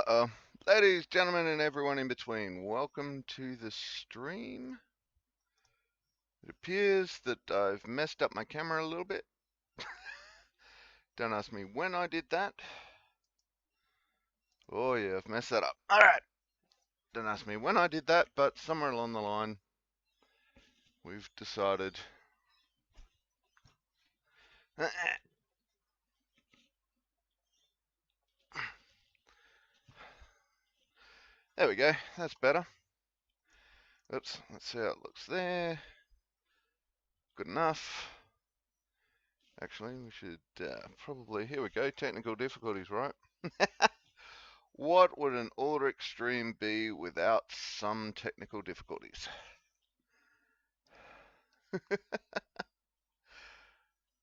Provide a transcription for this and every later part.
Uh-oh. Ladies, gentlemen, and everyone in between, welcome to the stream. It appears that I've messed up my camera a little bit. Don't ask me when I did that. Oh yeah, I've messed that up. Alright. Don't ask me when I did that, but somewhere along the line, we've decided... There we go, that's better. Oops, let's see how it looks there. Good enough. Actually, we should probably... Here we go, technical difficulties, right? What would an Ulrich stream be without some technical difficulties?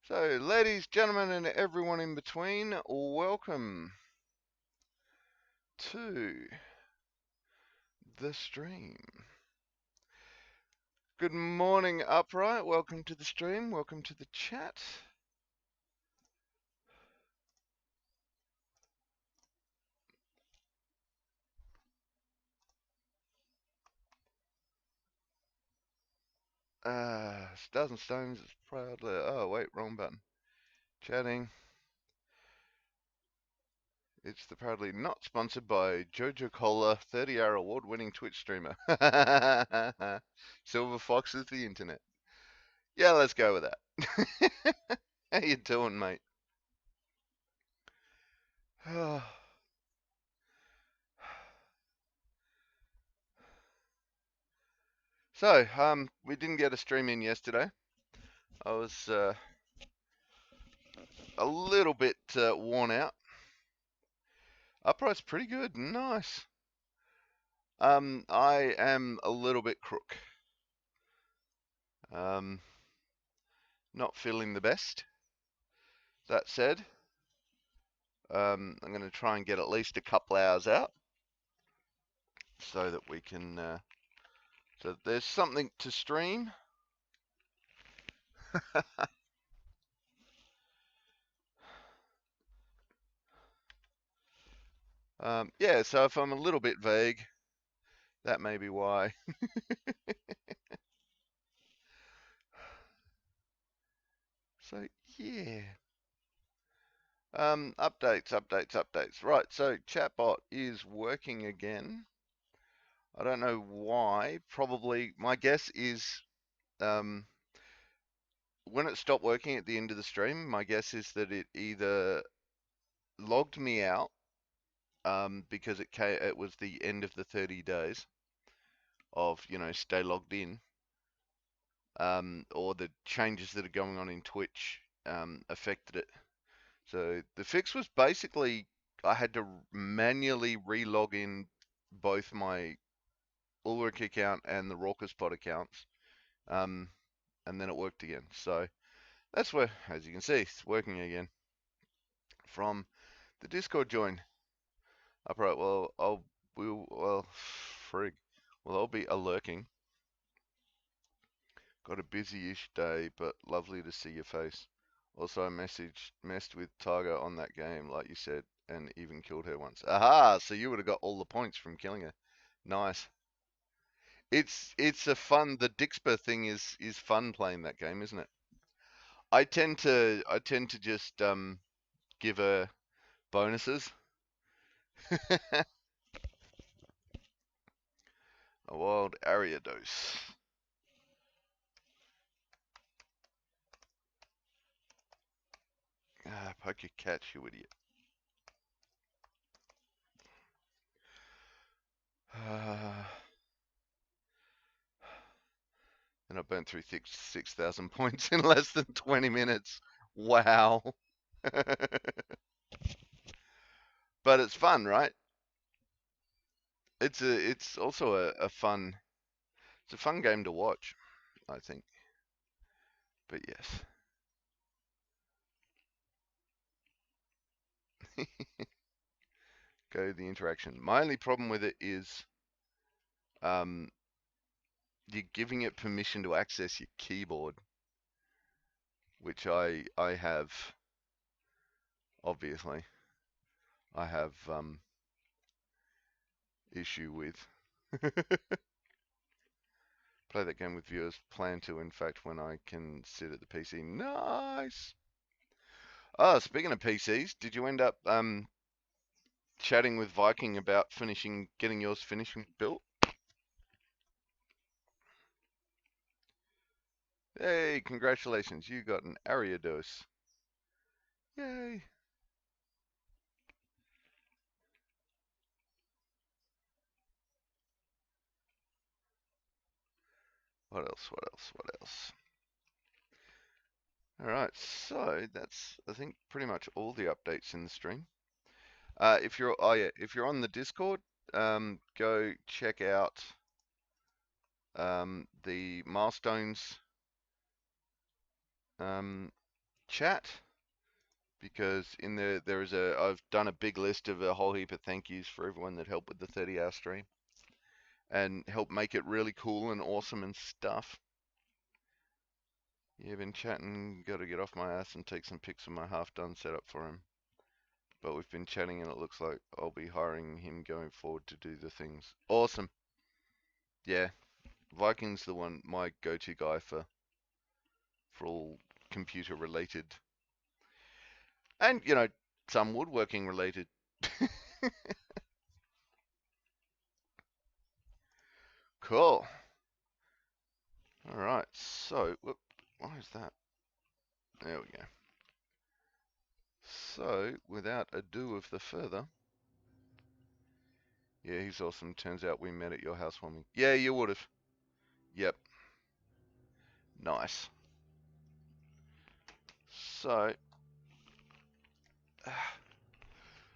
So, ladies, gentlemen, and everyone in between, welcome to the stream. Good morning, Upright. Welcome to the stream. Welcome to the chat. Stars and Stones is proudly... Oh, wait, wrong button. Chatting. It's the proudly not sponsored by Jojo Cola, 30-hour award-winning Twitch streamer. Silver Fox is the internet. Yeah, let's go with that. How you doing, mate? So, we didn't get a stream in yesterday. I was a little bit worn out. Upright's pretty good, nice. I am a little bit crook. Not feeling the best. That said, I'm going to try and get at least a couple hours out so that we can, so there's something to stream. Yeah, so if I'm a little bit vague, that may be why. So, yeah. Updates. Right, so chatbot is working again. I don't know why. Probably, my guess is when it stopped working at the end of the stream, my guess is that it either logged me out because it was the end of the 30 days of, stay logged in, or the changes that are going on in Twitch affected it. So the fix was basically I had to manually re-log in both my Ulrich account and the Raucouspod accounts, and then it worked again. So that's where, as you can see, it's working again from the Discord join. Upright. Well, frig. Well, I'll be lurking. Got a busy-ish day, but lovely to see your face. Also, I messed with Targa on that game, like you said, and even killed her once. Aha! So you would have got all the points from killing her. Nice. It's a fun. The Dixper thing is fun playing that game, isn't it? I tend to just give her bonuses. A wild Ariados. Ah, poke your cat, you idiot. And I burnt through 6,000 points in less than 20 minutes. Wow. But it's fun, right? It's also a fun game to watch, I think. But yes. Go the interaction. My only problem with it is you're giving it permission to access your keyboard, which I have, obviously. I have issue with. Play that game with viewers. Plan to, in fact, when I can sit at the PC. Nice. Oh, speaking of PCs, did you end up chatting with Viking about getting yours finishing built? Hey, congratulations, you got an Ariados. Yay. What else? What else? What else? All right, so that's, I think, pretty much all the updates in the stream. If you're, oh yeah, if you're on the Discord, go check out the milestones chat, because in there is I've done a big list of a whole heap of thank yous for everyone that helped with the 30-hour stream and helped make it really cool and awesome and stuff. Yeah, been chatting, got to get off my ass and take some pics of my half-done setup for him. But we've been chatting and it looks like I'll be hiring him going forward to do the things. Awesome. Yeah, Viking's the one, my go-to guy for all computer related and, you know, some woodworking related. Cool. All right, so, whoop, why is that? There we go. So, without ado of the further, yeah, he's awesome. Turns out we met at your housewarming. Yeah, you would have. Yep. Nice. So,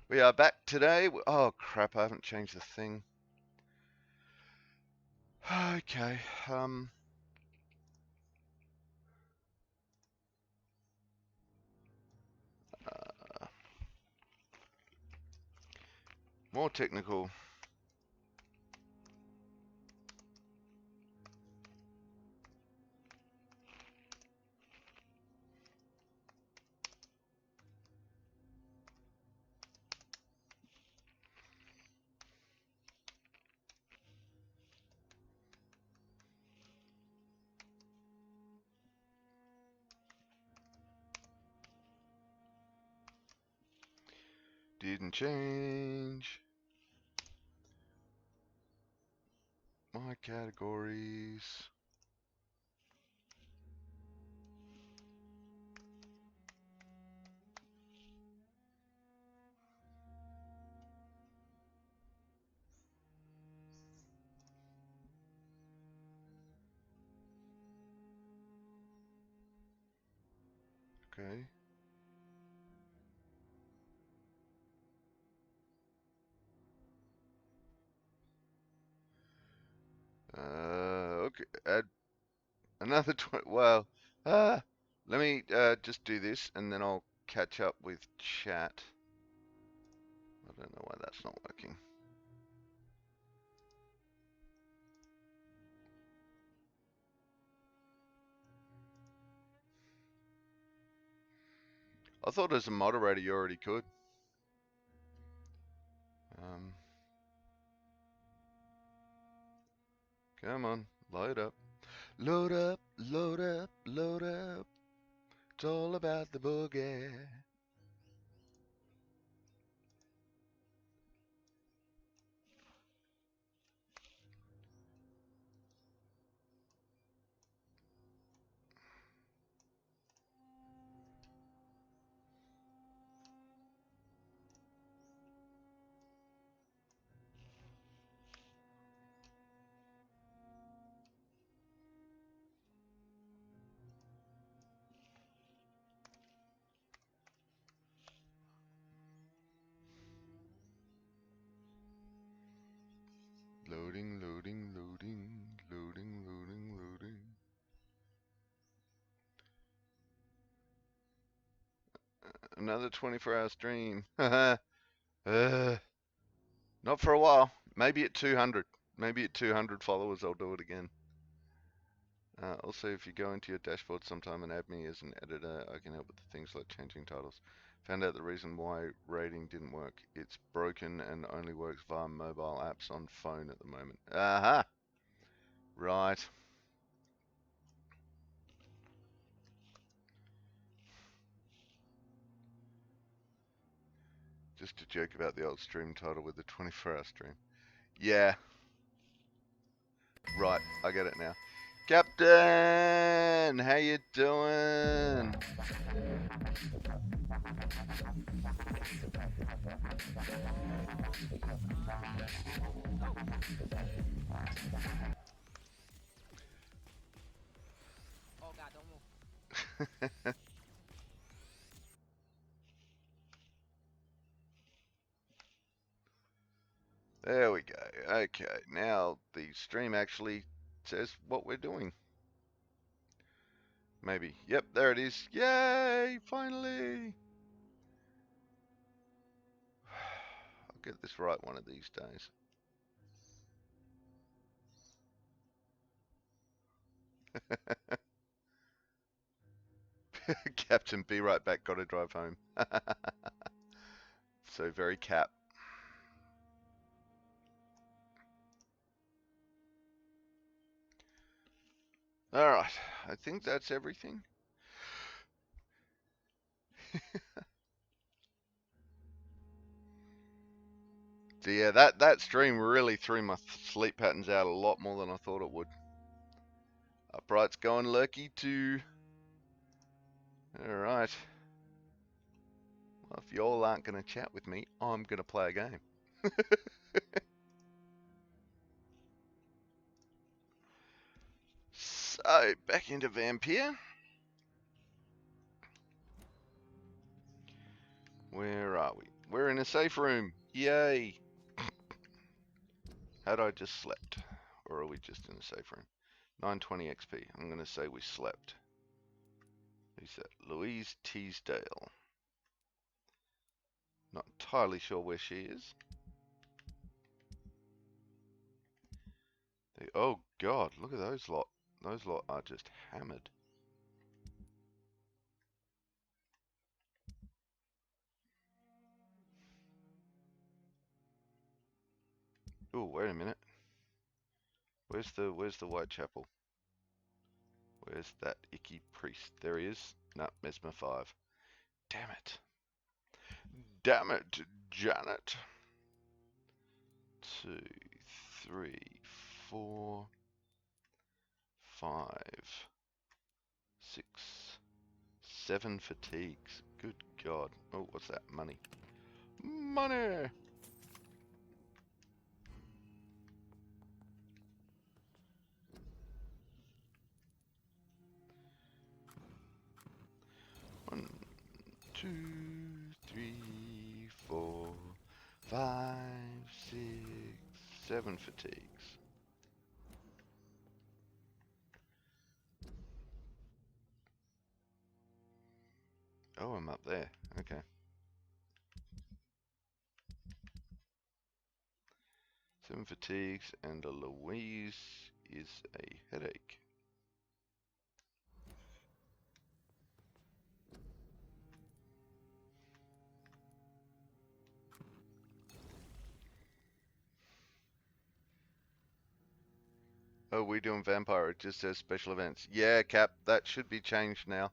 we are back today. Oh, crap, I haven't changed the thing. Okay, more technical. Didn't change my categories. Okay. Okay. Add another 20. Well, let me just do this and then I'll catch up with chat. I don't know why that's not working. I thought as a moderator you already could. Come on, load up. Load up, load up, load up. It's all about the boogie. Loading, loading, loading, loading, loading, loading. Another 24-hour stream. Not for a while. Maybe at 200. Maybe at 200 followers I'll do it again. Also, if you go into your dashboard sometime and add me as an editor, I can help with things like changing titles. Found out the reason why raiding didn't work. It's broken and only works via mobile apps on phone at the moment. Aha! Right. Just a joke about the old stream title with the 24-hour stream. Yeah. Right, I get it now. Captain! How you doing? Oh God, don't move. There we go. Okay, now the stream actually says what we're doing. Maybe. Yep, there it is. Yay! Finally! I'll get this right one of these days. Captain, be right back. Gotta drive home. So very cap. Alright, I think that's everything. So yeah, that stream really threw my sleep patterns out a lot more than I thought it would. Upright's going lucky too. Alright. Well, if y'all aren't going to chat with me, I'm going to play a game. So, back into Vampyr. Where are we? We're in a safe room. Yay! Had I just slept? Or are we just in a safe room? 920 XP. I'm going to say we slept. Who's that? Louise Teasdale. Not entirely sure where she is. Oh God, look at those lot. Those lot are just hammered. Oh, wait a minute. Where's the Whitechapel? Where's that icky priest? There he is. No, Mesmer 5. Damn it. Damn it, Janet. 2, 3, 4, 5, 6, 7 fatigues. Good God. Oh, what's that? Money. Money! One, 2, 3, 4, 5, 6, 7 fatigues. Oh, I'm up there. Okay. 7 fatigues and a Louise is a headache. Oh, we're doing Vampyr. It just says special events. Yeah, Cap, that should be changed now.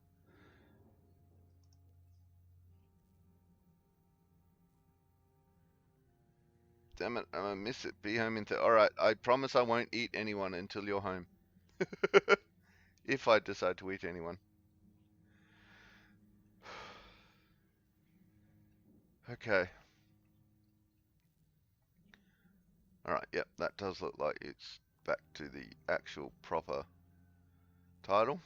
Damn it, I'm gonna miss it. Be home in Alright, I promise I won't eat anyone until you're home. If I decide to eat anyone. Okay. Alright, yep, that does look like it's back to the actual proper title.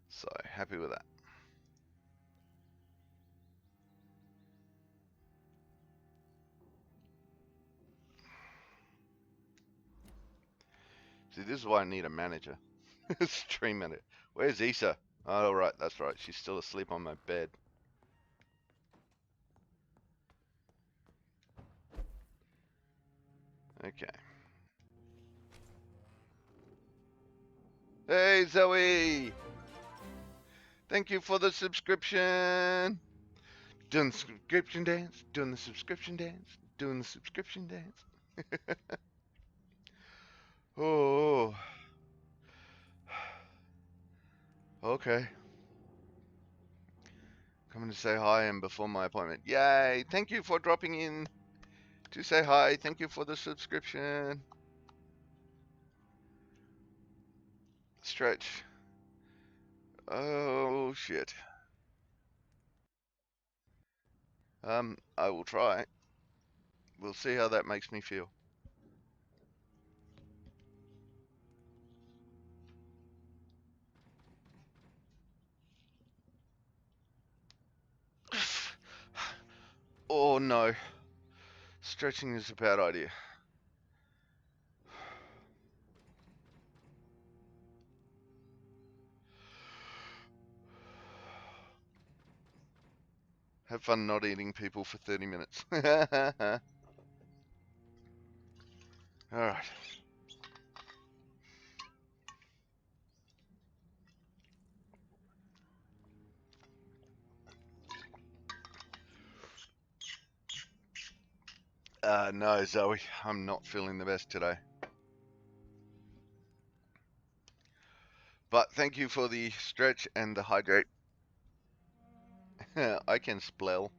So, happy with that. See, this is why I need a manager. Stream manager. Where's Issa? Oh, right, that's right. She's still asleep on my bed. Okay. Hey, Zoe! Thank you for the subscription. Doing the subscription dance. Doing the subscription dance. Doing the subscription dance. Oh, okay. Coming to say hi and before my appointment. Yay! Thank you for dropping in to say hi. Thank you for the subscription. Stretch. Oh shit. I will try. We'll see how that makes me feel. Oh no. Stretching is a bad idea. Have fun not eating people for 30 minutes. Alright. No, Zoe, I'm not feeling the best today. But thank you for the stretch and the hydrate. I can splell.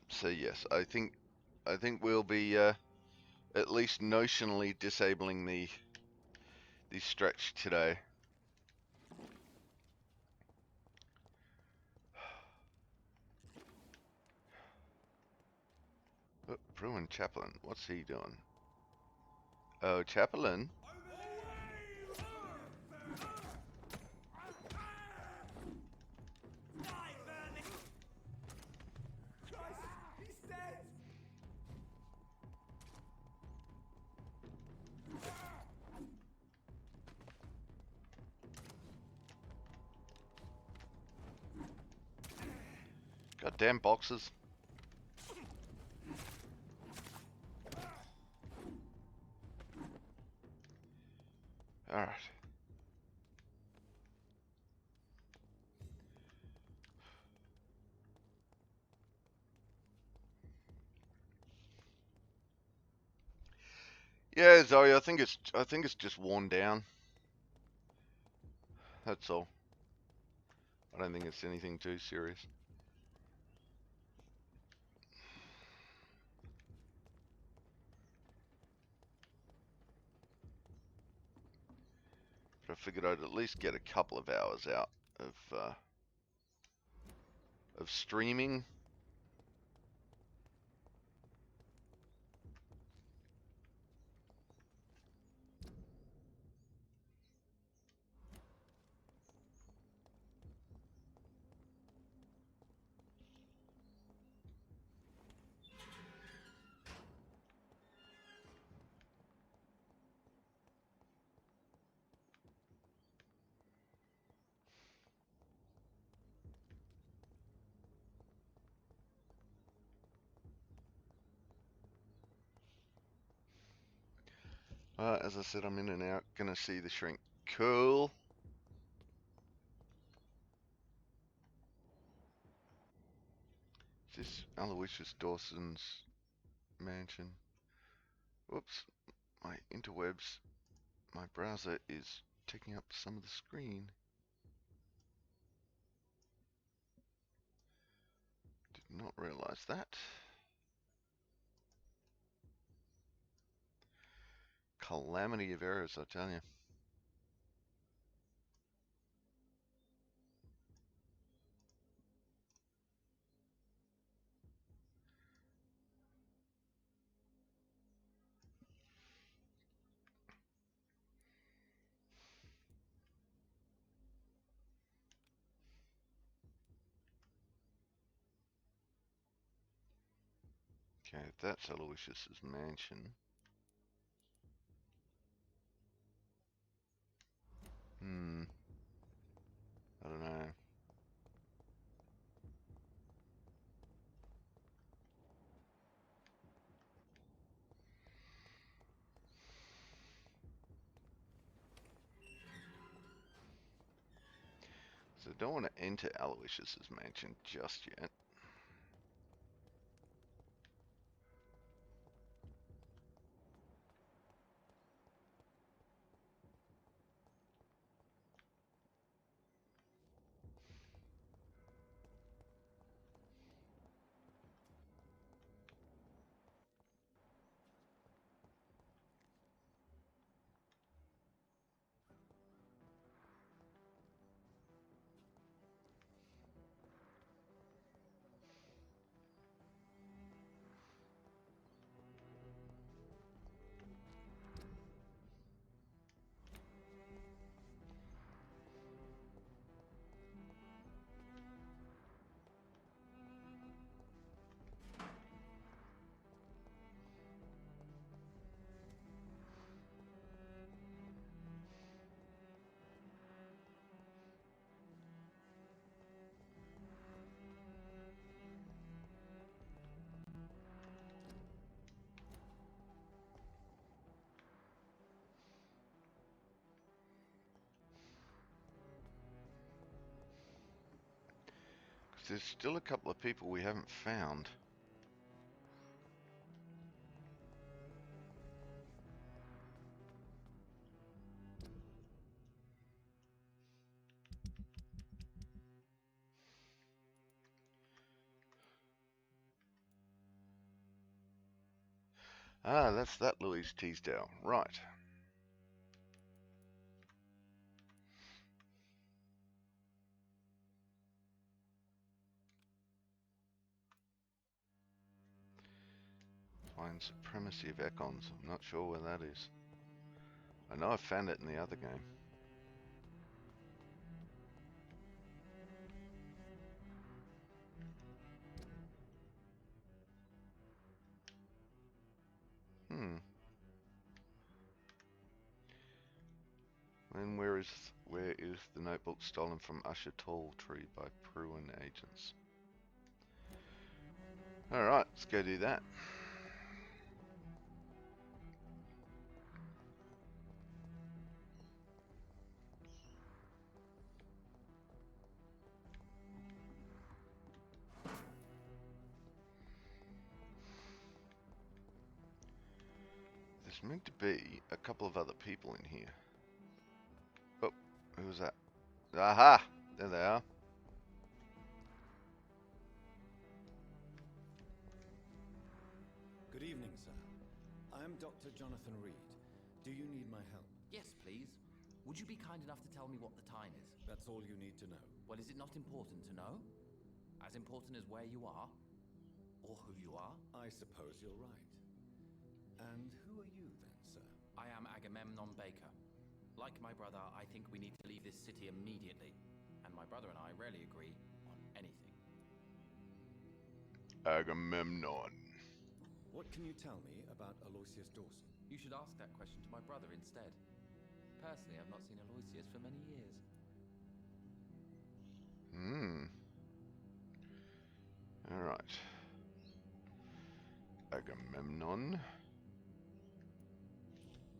So yes, I think we'll be at least notionally disabling the stretch today. Oh, Bruin Chaplain, what's he doing? Oh, Chaplain. Goddamn boxes. Alright. Yeah, Zoe, I think it's just worn down. That's all. I don't think it's anything too serious. But I figured I'd at least get a couple of hours out of streaming. As I said, I'm in and out. Gonna see the shrink. Cool. Is this Aloysius Dawson's mansion? Whoops. My interwebs, my browser is taking up some of the screen. Did not realize that. Calamity of errors, I tell you. Okay, that's Aloysius's mansion. I don't know. So I don't want to enter Aloysius's mansion just yet. Because there's still a couple of people we haven't found. Ah, that's that Louise Teasdale. Right. Find Supremacy of Econs. I'm not sure where that is. I know I found it in the other game. Hmm. And where is the notebook stolen from Usher Tall Tree by Pruin agents? Alright, let's go do that. There's meant to be a couple of other people in here. Oh, who was that? Aha! There they are. Good evening, sir. I'm Dr. Jonathan Reed. Do you need my help? Yes, please. Would you be kind enough to tell me what the time is? That's all you need to know. Well, is it not important to know? As important as where you are? Or who you are? I suppose you're right. And who are you then, sir? I am Agamemnon Baker. Like my brother, I think we need to leave this city immediately. And my brother and I rarely agree on anything. Agamemnon. What can you tell me about Aloysius Dawson? You should ask that question to my brother instead. Personally, I've not seen Aloysius for many years. Alright. Agamemnon.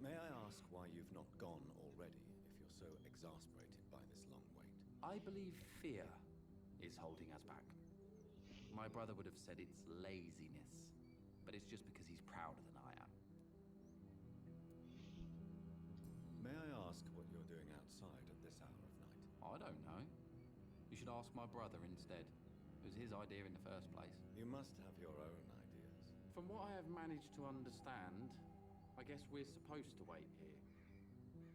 May I ask why you've not gone already, if you're so exasperated by this long wait? I believe fear is holding us back. My brother would have said it's laziness, but it's just because he's prouder than I am. May I ask what you're doing outside at this hour of night? I don't know. You should ask my brother instead. It was his idea in the first place. You must have your own ideas. From what I have managed to understand, I guess we're supposed to wait here.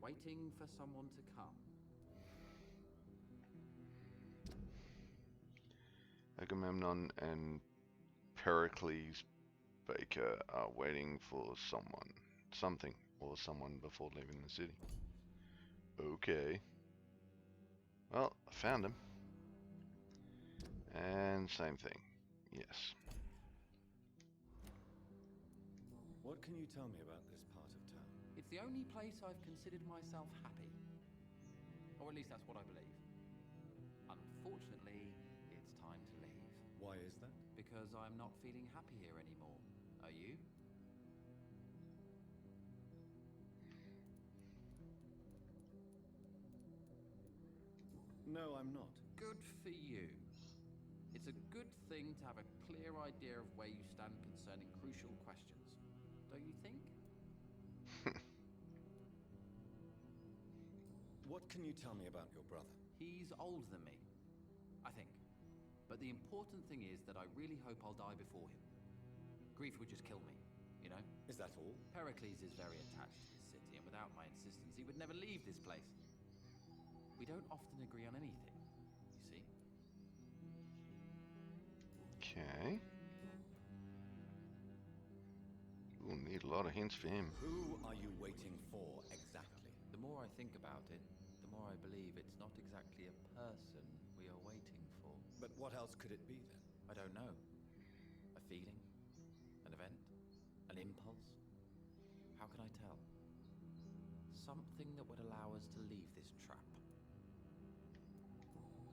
Waiting for someone to come. Agamemnon and Pericles Baker are waiting for something or someone before leaving the city. Okay. Well, I found him. And same thing. Yes. What can you tell me about this part of town? It's the only place I've considered myself happy. Or at least that's what I believe. Unfortunately, it's time to leave. Why is that? Because I'm not feeling happy here anymore. Are you? No, I'm not. Good for you. It's a good thing to have a clear idea of where you stand concerning crucial questions, don't you think? What can you tell me about your brother? He's older than me, I think. But the important thing is that I really hope I'll die before him. Grief would just kill me, you know? Is that all? Pericles is very attached to this city, and without my insistence, he would never leave this place. We don't often agree on anything, you see? Okay. We'll need a lot of hints for him. Who are you waiting for exactly? The more I think about it, the more I believe it's not exactly a person we are waiting for. But what else could it be then? I don't know. A feeling? An event? An impulse? How can I tell? Something that would allow us to leave this trap.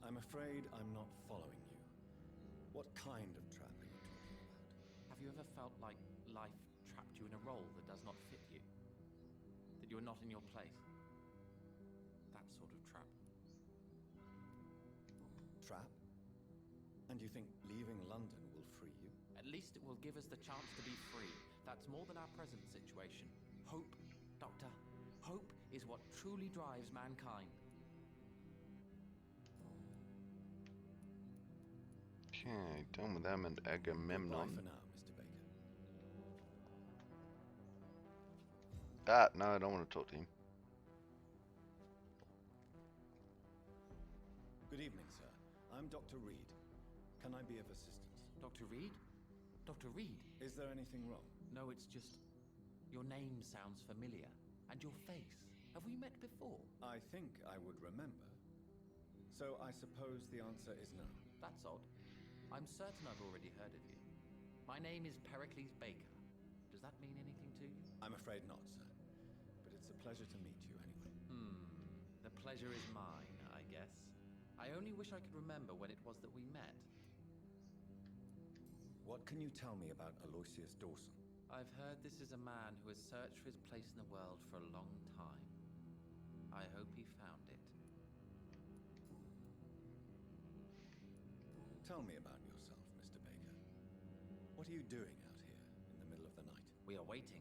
I'm afraid I'm not following you. What kind of trap are you talking about? Have you ever felt like life trapped you in a role that does not fit you? That you're not in your place? That sort of trap. Trap? And you think leaving London will free you? At least it will give us the chance to be free. That's more than our present situation. Hope, Doctor. Hope is what truly drives mankind. Okay, done with them and Goodbye Agamemnon. for now, Mr. Baker. Ah, no, I don't want to talk to him. Good evening, sir. I'm Dr. Reed. Can I be of assistance? Dr. Reed? Dr. Reed? Is there anything wrong? No, it's just... Your name sounds familiar. And your face. Have we met before? I think I would remember. So I suppose the answer is no. That's odd. I'm certain I've already heard of you. My name is Pericles Baker. Does that mean anything to you? I'm afraid not, sir. But it's a pleasure to meet you anyway. The pleasure is mine, I guess. I only wish I could remember when it was that we met. What can you tell me about Aloysius Dawson? I've heard this is a man who has searched for his place in the world for a long time. I hope he found it. Tell me about yourself, Mr. Baker. What are you doing out here in the middle of the night? We are waiting.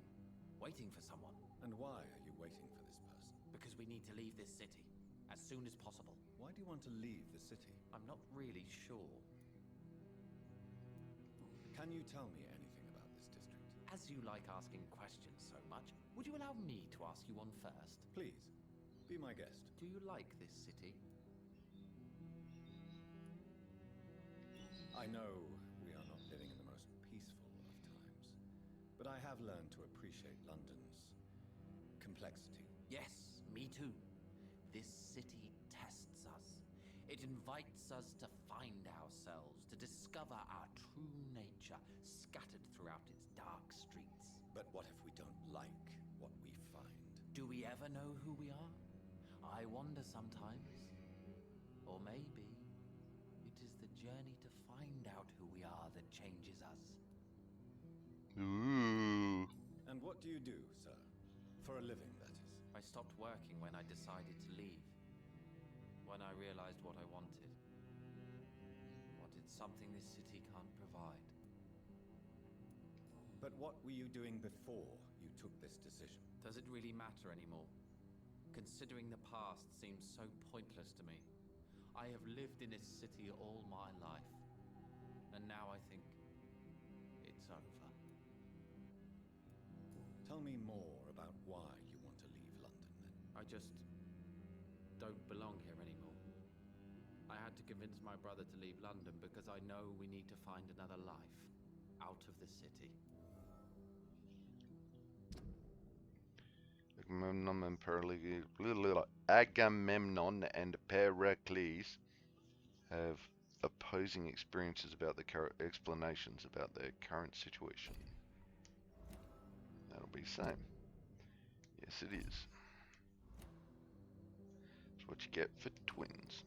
Waiting for someone. And why are you waiting for this person? Because we need to leave this city. As soon as possible. Why do you want to leave the city? I'm not really sure. Can you tell me anything about this district? As you like asking questions so much, would you allow me to ask you one first? Please, be my guest. Do you like this city? I know we are not living in the most peaceful of times, but I have learned to appreciate London's complexity. Yes, me too. This city tests us. It invites us to find ourselves, to discover our true nature scattered throughout its dark streets. But what if we don't like what we find? Do we ever know who we are? I wonder sometimes. Or maybe it is the journey to find out who we are that changes us. Ooh. And what do you do, sir? For a living, that is. I stopped working when I decided to leave. When I realized what I wanted. Wanted something this city can't provide. But what were you doing before you took this decision? Does it really matter anymore? Considering the past seems so pointless to me. I have lived in this city all my life. And now I think it's over. Tell me more about why you want to leave London, then. I just don't belong here anymore. I had to convince my brother to leave London because I know we need to find another life out of the city. Agamemnon and Pericles have opposing experiences about the explanations about their current situation. That'll be the same. Yes, it is. That's what you get for twins.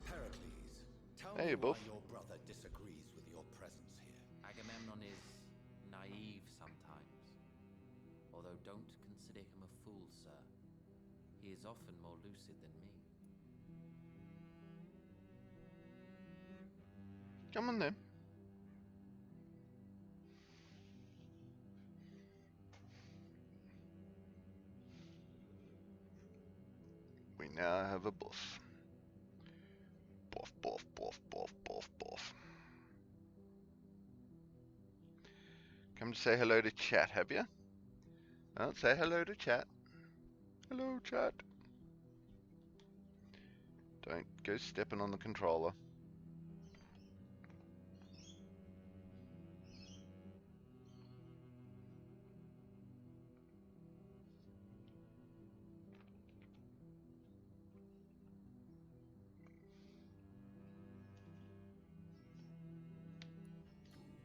Pericles, tell Hey, me why Buff. your brother disagrees with your presence here. Agamemnon is naive sometimes. Although don't consider him a fool, sir. He is often more lucid than me. Come on then. We now have a buff. Buff, buff, buff, buff, buff, buff. Come to say hello to chat, have you? Well, say hello to chat. Hello, chat. Don't go stepping on the controller.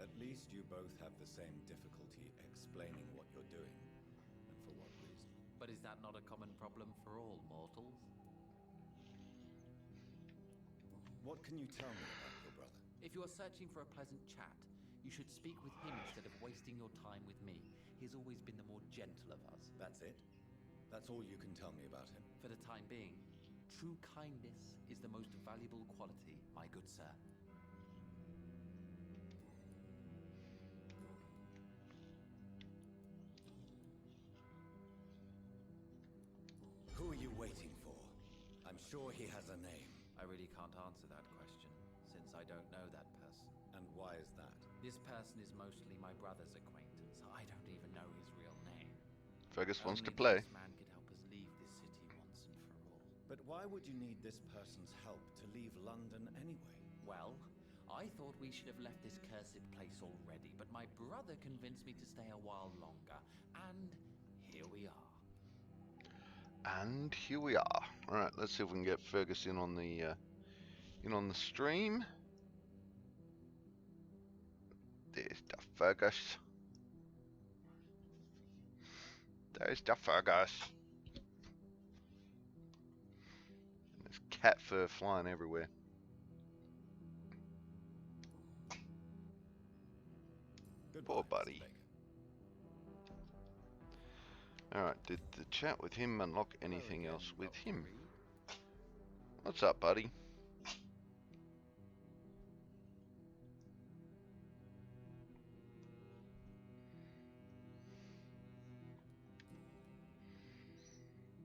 At least you both have the same difficulty explaining what you're doing, and for what reason. But is that not a common problem for all mortals? What can you tell me about your brother? If you are searching for a pleasant chat, you should speak with him instead of wasting your time with me. He has always been the more gentle of us. That's it? That's all you can tell me about him? For the time being, true kindness is the most valuable quality, my good sir. Who are you waiting for? I'm sure he has a name. I really can't answer that question, since I don't know that person. And why is that? This person is mostly my brother's acquaintance. I don't even know his real name. Fergus wants to Only play. this man could help us leave this city once and for all. But why would you need this person's help to leave London anyway? Well, I thought we should have left this cursed place already, but my brother convinced me to stay a while longer, and here we are. And here we are. Alright, let's see if we can get Fergus in on the stream. There's the Fergus. There's the Fergus. And there's cat fur flying everywhere. Goodbye, Poor Mr. buddy. Baker. Alright, did the chat with him unlock anything Hello else again, with Dr. him? Reed. What's up, buddy?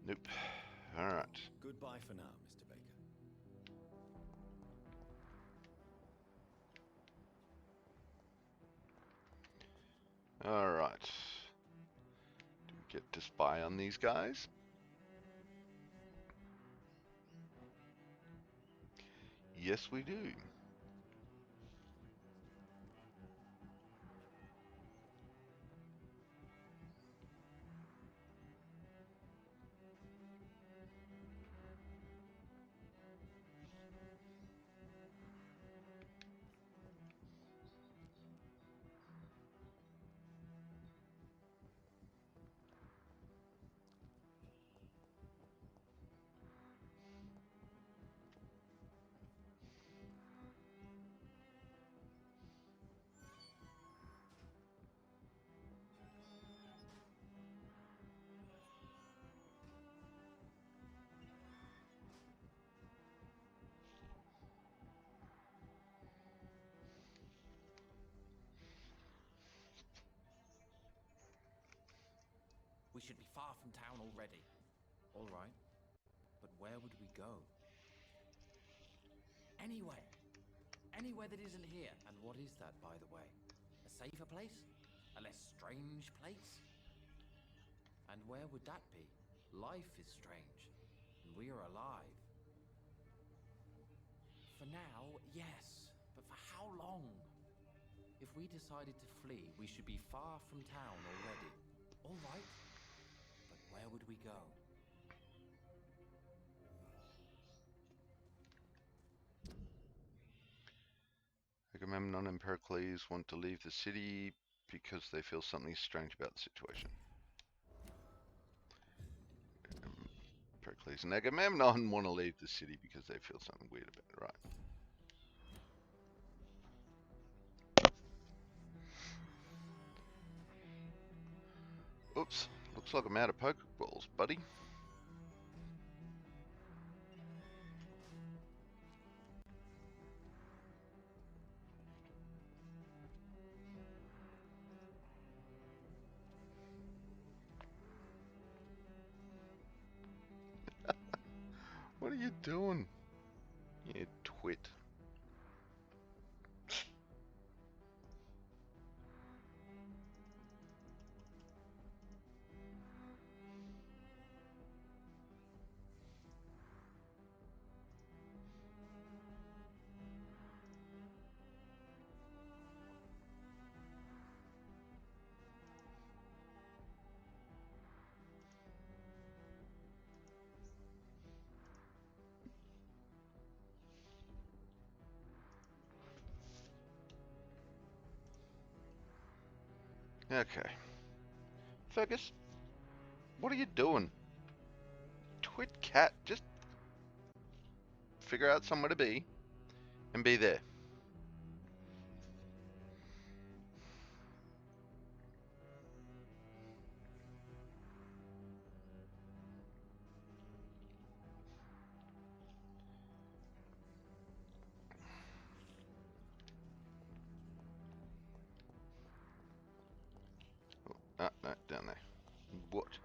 Nope. Alright. Goodbye for now, Mr. Baker. Alright. Do we get to spy on these guys? Yes, we do. We should be far from town already. All right. But where would we go? Anywhere. Anywhere that isn't here. And what is that, by the way? A safer place? A less strange place? And where would that be? Life is strange. And we are alive. For now, yes. But for how long? If we decided to flee, we should be far from town already. All right. But where would we go? Agamemnon and Pericles want to leave the city because they feel something strange about the situation. Pericles and Agamemnon want to leave the city because they feel something weird about it, right? Oops, looks like I'm out of Pokeballs, buddy. What are you doing? You twit. Okay. Fergus, what are you doing? Twit cat, just figure out somewhere to be and be there. Oh, no, down there. What?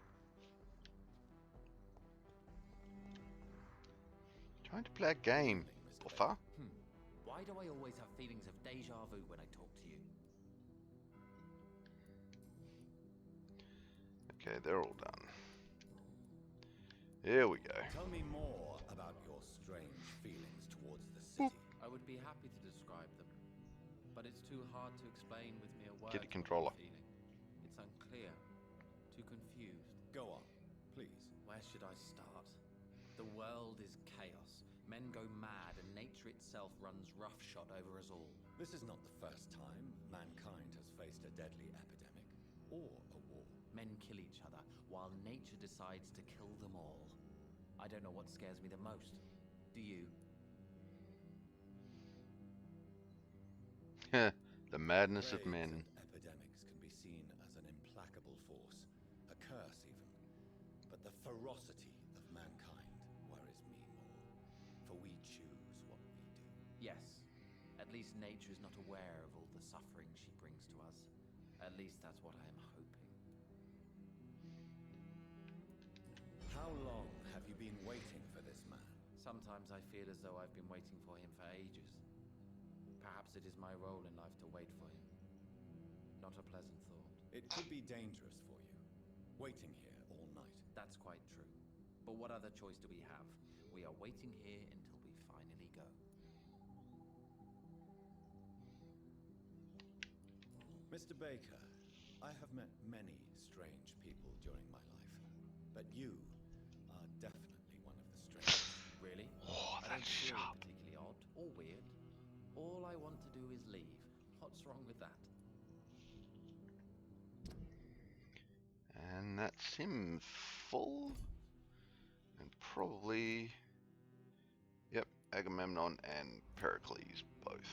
Trying to play a game, Evening, Mr. buffer. Baker. Why do I always have feelings of deja vu when I talk to you? Okay, they're all done. Here we go. Tell me more about your strange feelings towards the Boop. city. I would be happy to describe them, but it's too hard to explain with mere words. Get the what I'm controller. feeling. It's unclear, too confused. Go on, please. Where should I start? The world is chaos. Men go mad, and nature itself runs roughshod over us all. This is not the first time mankind has faced a deadly epidemic or a war. Men kill each other, while nature decides to kill them all. I don't know what scares me the most. Do you? The madness of Plagues men. and epidemics can be seen as an implacable force, a curse even. But the ferocity of mankind worries me more, for we choose what we do. Yes. At least nature is not aware of all the suffering she brings to us. At least that's what I am hoping. How long have you been waiting for this man? Sometimes I feel as though I've been waiting for him for ages. Perhaps it is my role in life to wait for him. Not a pleasant thought. It could be dangerous for you, waiting here all night. That's quite true. But what other choice do we have? We are waiting here until we finally go. Mr. Baker, I have met many strange people during my life, but you are definitely one of the strangest. Really? Oh, I don't that's feel sharp. particularly odd or weird. All I want to do is leave. What's wrong with that? And that's him full. And probably... Yep, Agamemnon and Pericles both.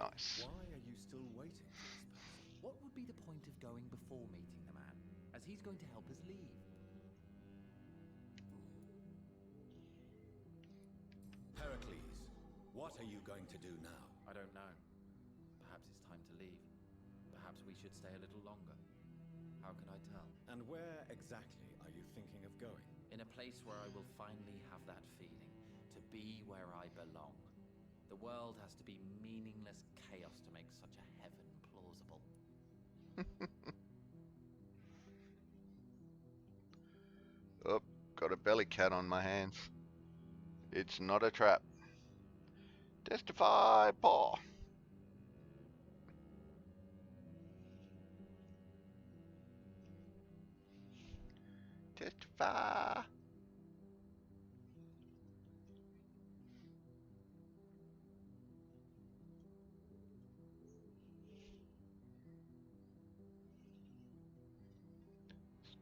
Nice. Why are you still waiting for this person? What would be the point of going before meeting the man, as he's going to help us leave? Pericles, what are you going to do now? I don't know. Perhaps it's time to leave. Perhaps we should stay a little longer. How can I tell? And where exactly are you thinking of going? In a place where I will finally have that feeling, to be where I belong. The world has to be meaningless chaos to make such a heaven plausible. Oh, got a belly cat on my hands. It's not a trap. Testify, paw. Testify.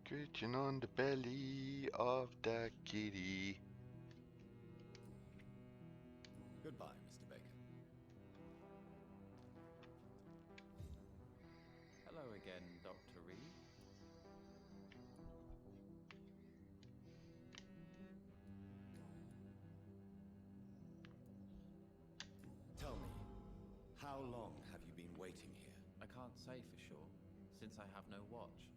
Scratching on the belly of the kitty. Goodbye, Mr. Baker. Hello again, Dr. Reed. Tell me, how long have you been waiting here? I can't say for sure, since I have no watch.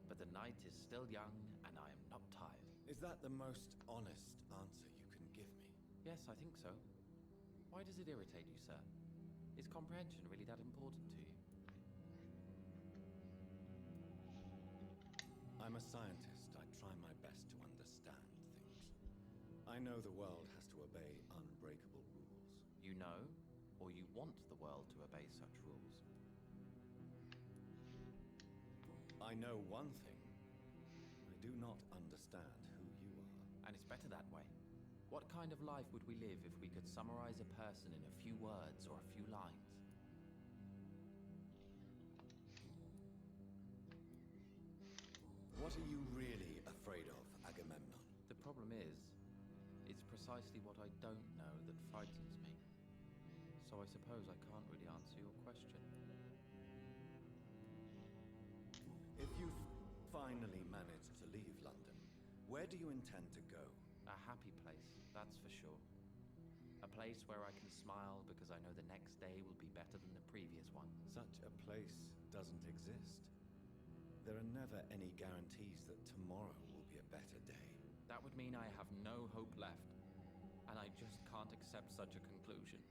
But the night is still young, and I am not tired. Is that the most honest answer you can Yes, I think so. Why does it irritate you, sir? Is comprehension really that important to you? I'm a scientist. I try my best to understand things. I know the world has to obey unbreakable rules. You know, or you want the world to obey such rules? I know one thing. I do not understand who you are. And it's better that way. What kind of life would we live if we could summarize a person in a few words or a few lines? What are you really afraid of, Agamemnon? The problem is, it's precisely what I don't know that frightens me. So I suppose I can't really answer your question. If you finally manage to leave London, where do you intend to go? A happy place, that's for sure. A place where I can smile because I know the next day will be better than the previous one. Such a place doesn't exist. There are never any guarantees that tomorrow will be a better day. That would mean I have no hope left, and I just can't accept such a conclusion.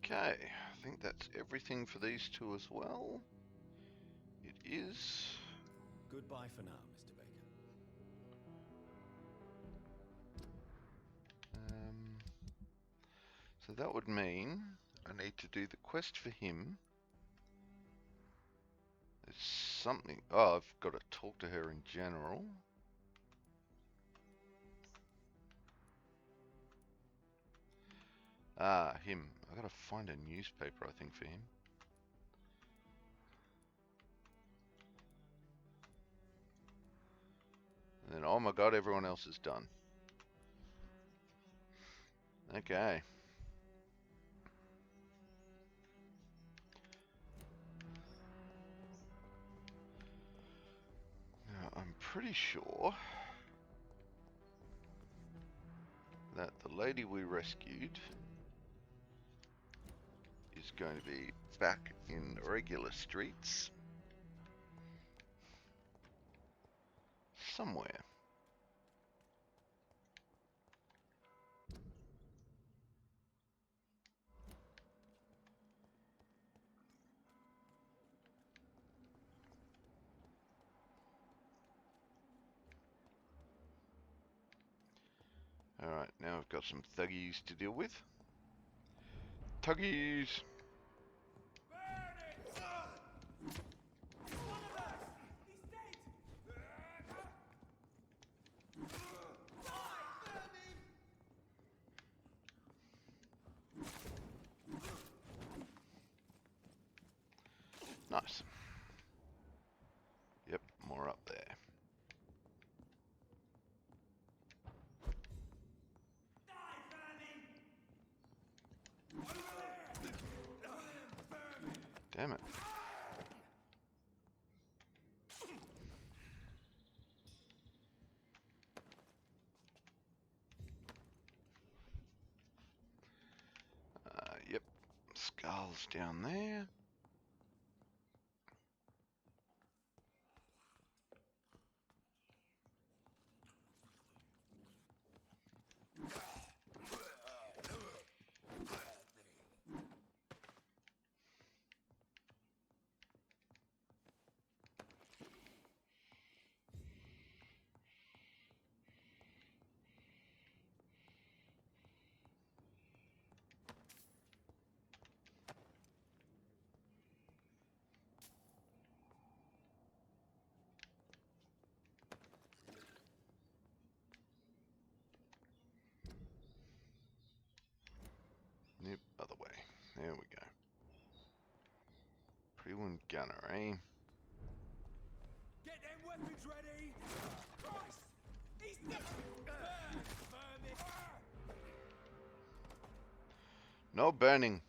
Okay, I think that's everything for these two as well. It is. Goodbye for now, Mr. Baker. So that would mean I need to do the quest for him. There's something. Oh, I've got to talk to her in general. Ah, him. I gotta find a newspaper, I think, for him. And then, oh my god, everyone else is done. Okay. Now, I'm pretty sure that the lady we rescued is going to be back in the regular streets somewhere. Alright, now I've got some thuggies to deal with. Tuggies! Nice. Yep, more up there. Damn it. Yep, skulls down there. Yep, other way. There we go. Pre-wind gunner, eh? Get them weapons ready! Christ! He's dead! No burning.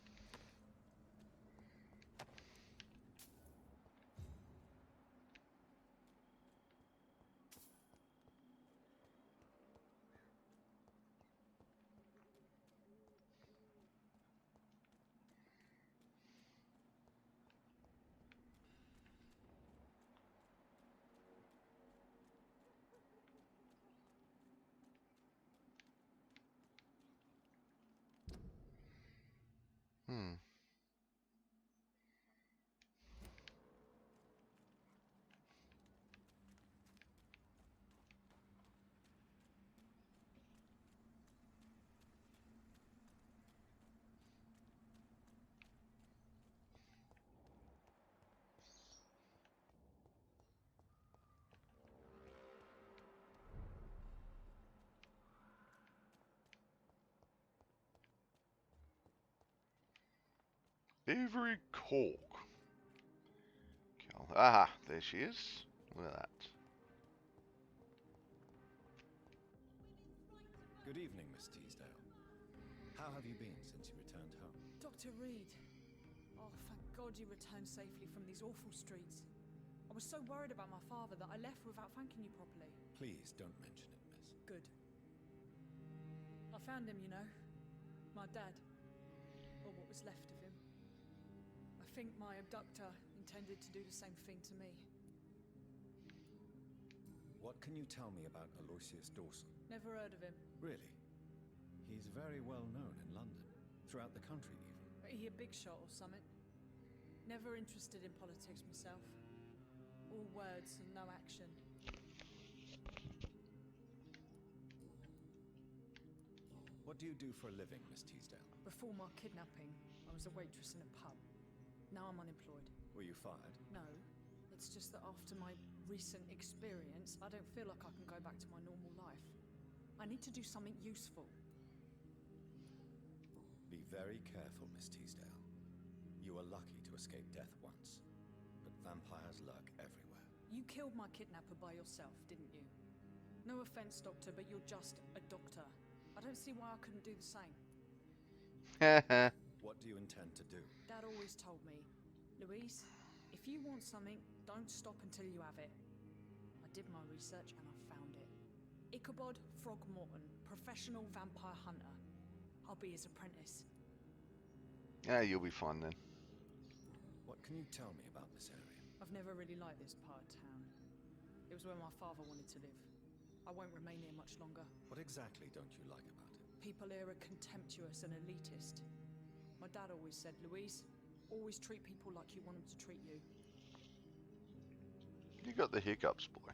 Avery Cork. Aha, there she is. Look at that. Good evening, Miss Teasdale. How have you been since you returned home? Dr. Reed. Oh, thank God you returned safely from these awful streets. I was so worried about my father that I left without thanking you properly. Please don't mention it, miss. Good. I found him, you know. My dad. Or what was left of him. I think my abductor intended to do the same thing to me. What can you tell me about Aloysius Dawson? Never heard of him. Really? He's very well known in London. Throughout the country, even. He a big shot or something. Never interested in politics myself. All words and no action. What do you do for a living, Miss Teasdale? Before my kidnapping, I was a waitress in a pub. Now I'm unemployed. Were you fired? No, it's just that after my recent experience, I don't feel like I can go back to my normal life. I need to do something useful. Be very careful, Miss Teasdale. You were lucky to escape death once, but vampires lurk everywhere. You killed my kidnapper by yourself, didn't you? No offense, Doctor, but you're just a doctor. I don't see why I couldn't do the same. What do you intend to do? Dad always told me, Louise, if you want something, don't stop until you have it. I did my research and I found it. Ichabod Throgmorton, professional vampire hunter. I'll be his apprentice. Yeah, you'll be fine then. What can you tell me about this area? I've never really liked this part of town. It was where my father wanted to live. I won't remain here much longer. What exactly don't you like about it? People here are contemptuous and elitist. My dad always said, Louise, always treat people like you want them to treat you. You got the hiccups, boy.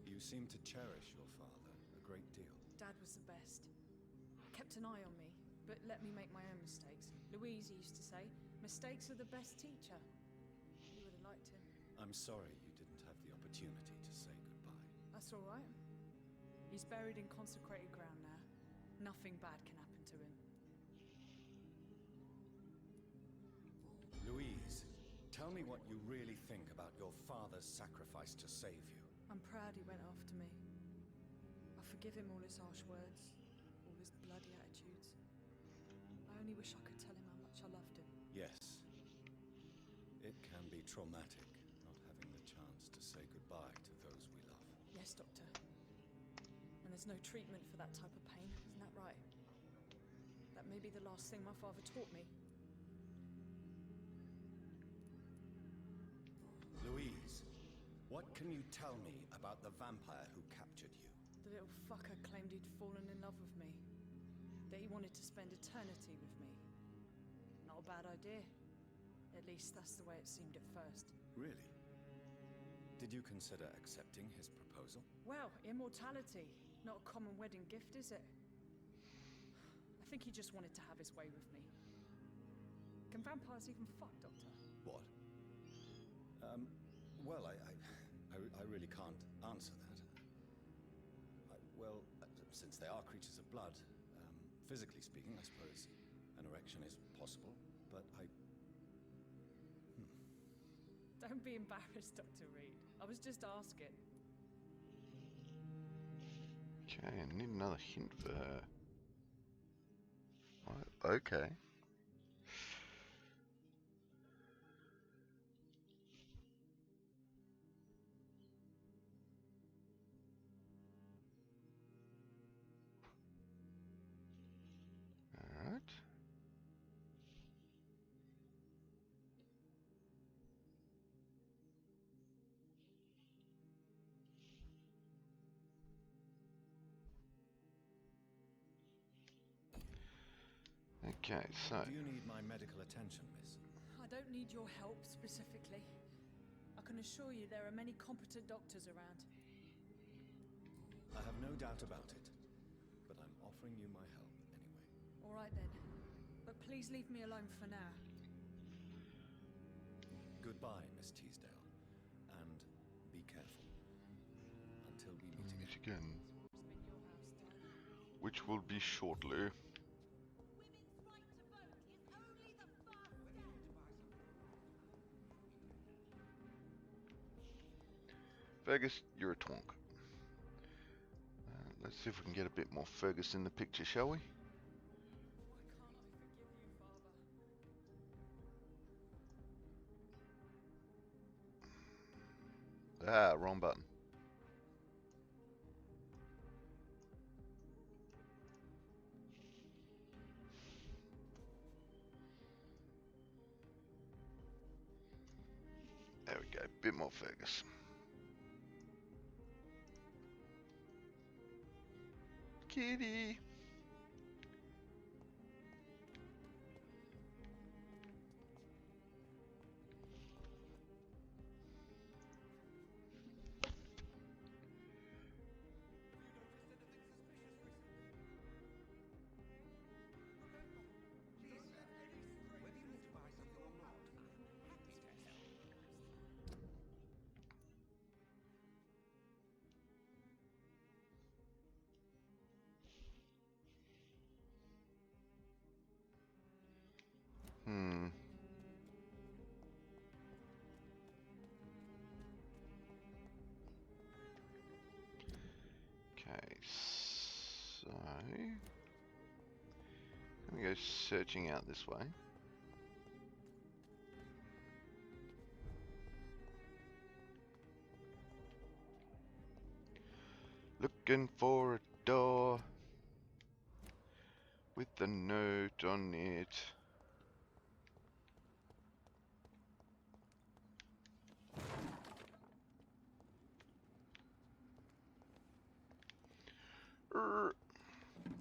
You seem to cherish your father a great deal. Dad was the best. Kept an eye on me, but let me make my own mistakes. Louise used to say, mistakes are the best teacher. You would have liked him. I'm sorry you didn't have the opportunity to say goodbye. That's all right. He's buried in consecrated ground now. Nothing bad can happen to him. Louise, tell me what you really think about your father's sacrifice to save you. I'm proud he went after me. I forgive him all his harsh words, all his bloody attitudes. I only wish I could tell him how much I loved him. Yes. It can be traumatic not having the chance to say goodbye to those we love. Yes, Doctor. And there's no treatment for that type of pain, isn't that right? That may be the last thing my father taught me. Louise, what can you tell me about the vampire who captured you? The little fucker claimed he'd fallen in love with me. That he wanted to spend eternity with me. Not a bad idea. At least that's the way it seemed at first. Really? Did you consider accepting his proposal? Well, immortality. Not a common wedding gift, is it? I think he just wanted to have his way with me. Can vampires even fuck, Doctor? What? Well, I really can't answer that. Since they are creatures of blood, physically speaking, I suppose an erection is possible, but Don't be embarrassed, Dr. Reed. I was just asking. Okay, I need another hint for her. Right, okay. Alright. Okay, so do you need my medical attention, miss? I don't need your help specifically. I can assure you there are many competent doctors around. I have no doubt about it, but I'm offering you my help anyway. All right then. But please leave me alone for now. Good Goodbye, Miss Teasdale. And be careful. Until we meet Meet again. again, It's been your house, Dad. which will be shortly. Women's right to vote is only the first step. Fergus, you're a twonk. Let's see if we can get a bit more Fergus in the picture, shall we? Why can't I forgive you, Father? Ah, wrong button. There we go, bit more Fergus. Kitty! Hmm. Okay, so let me go searching out this way. Looking for a door with a note on it.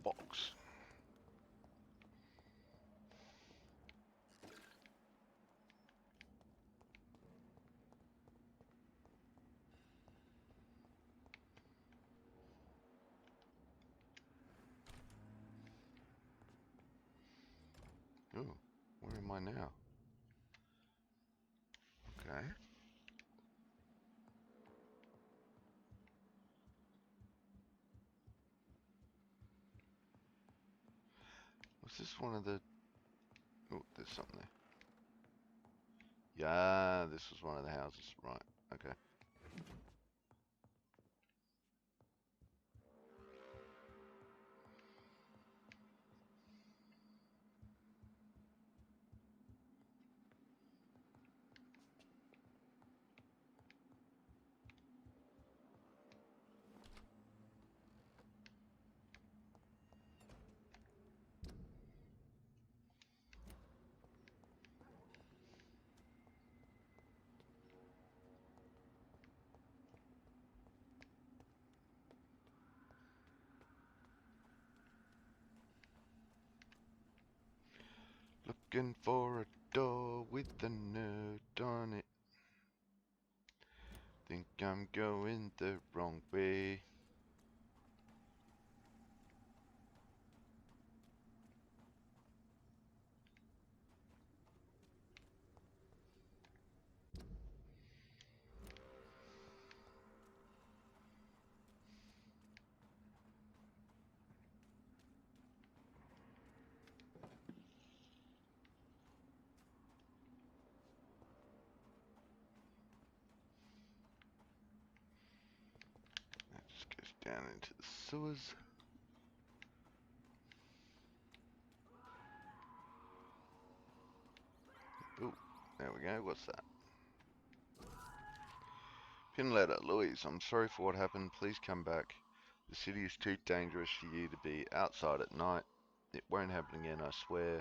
Box. Oh, where am I now? Okay. Was this one of the... Oh, there's something there. Yeah, this was one of the houses. Right, okay. Looking for a door with a note on it. Think I'm going the wrong way. That just goes down into the sewers. Oh, there we go. What's that? Pin letter. Louise, I'm sorry for what happened. Please come back. The city is too dangerous for you to be outside at night. It won't happen again, I swear.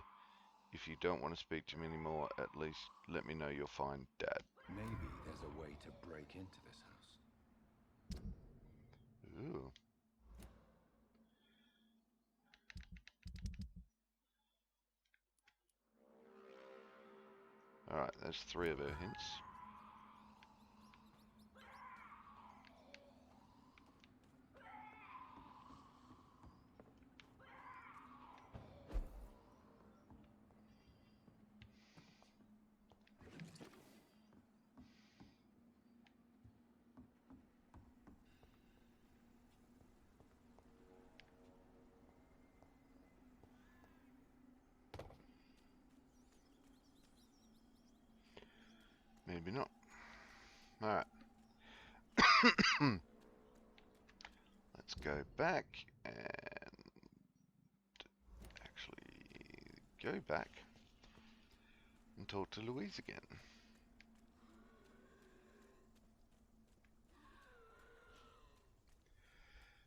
If you don't want to speak to me anymore, at least let me know you're fine, Dad. Maybe there's a way to break into this house. Ooh. Alright, there's 3 of her hints. Maybe not. Alright. Let's go back and actually go back and talk to Louise again.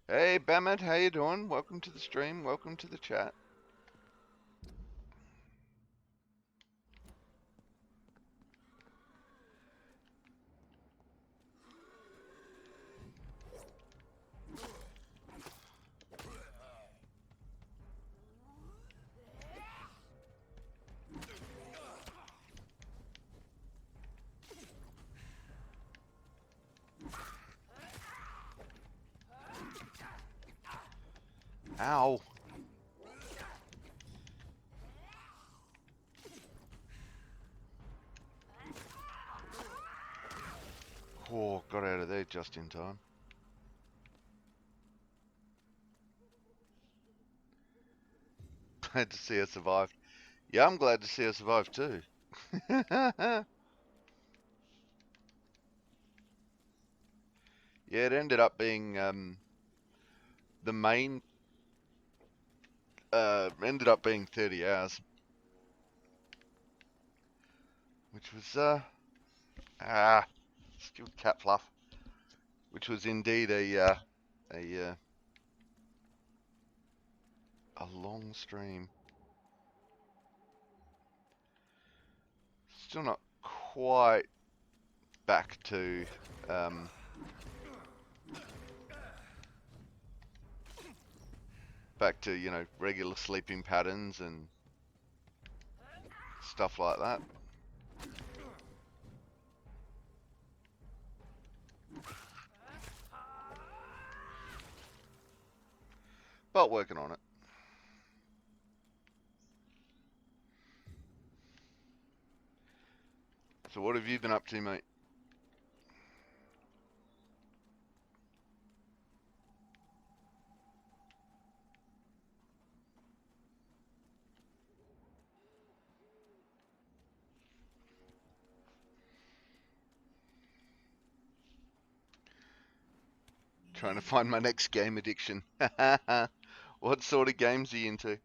Hey Bamid, how you doing? Welcome to the stream, welcome to the chat. Ow. Oh, got out of there just in time. Glad to see her survive. Yeah, I'm glad to see her survive too. Yeah, it ended up being the main ended up being 30 hours, which was still cat fluff, which was indeed a long stream. Still not quite back to you know, regular sleeping patterns and stuff like that. But working on it. So what have you been up to, mate? Trying to find my next game addiction. What sort of games are you into?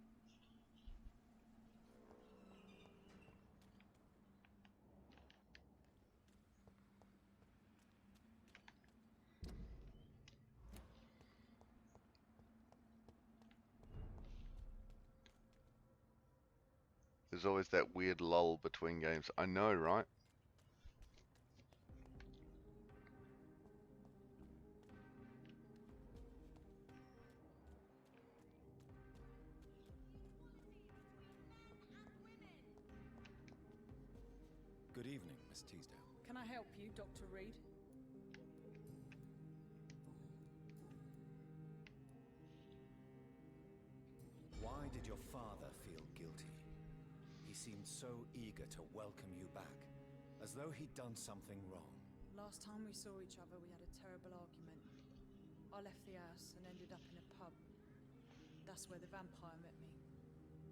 There's always that weird lull between games. I know, right? Good evening, Miss Teasdale. Can I help you, Dr. Reed? Why did your father feel guilty? He seemed so eager to welcome you back, as though he'd done something wrong. Last time we saw each other, we had a terrible argument. I left the house and ended up in a pub. That's where the vampire met me.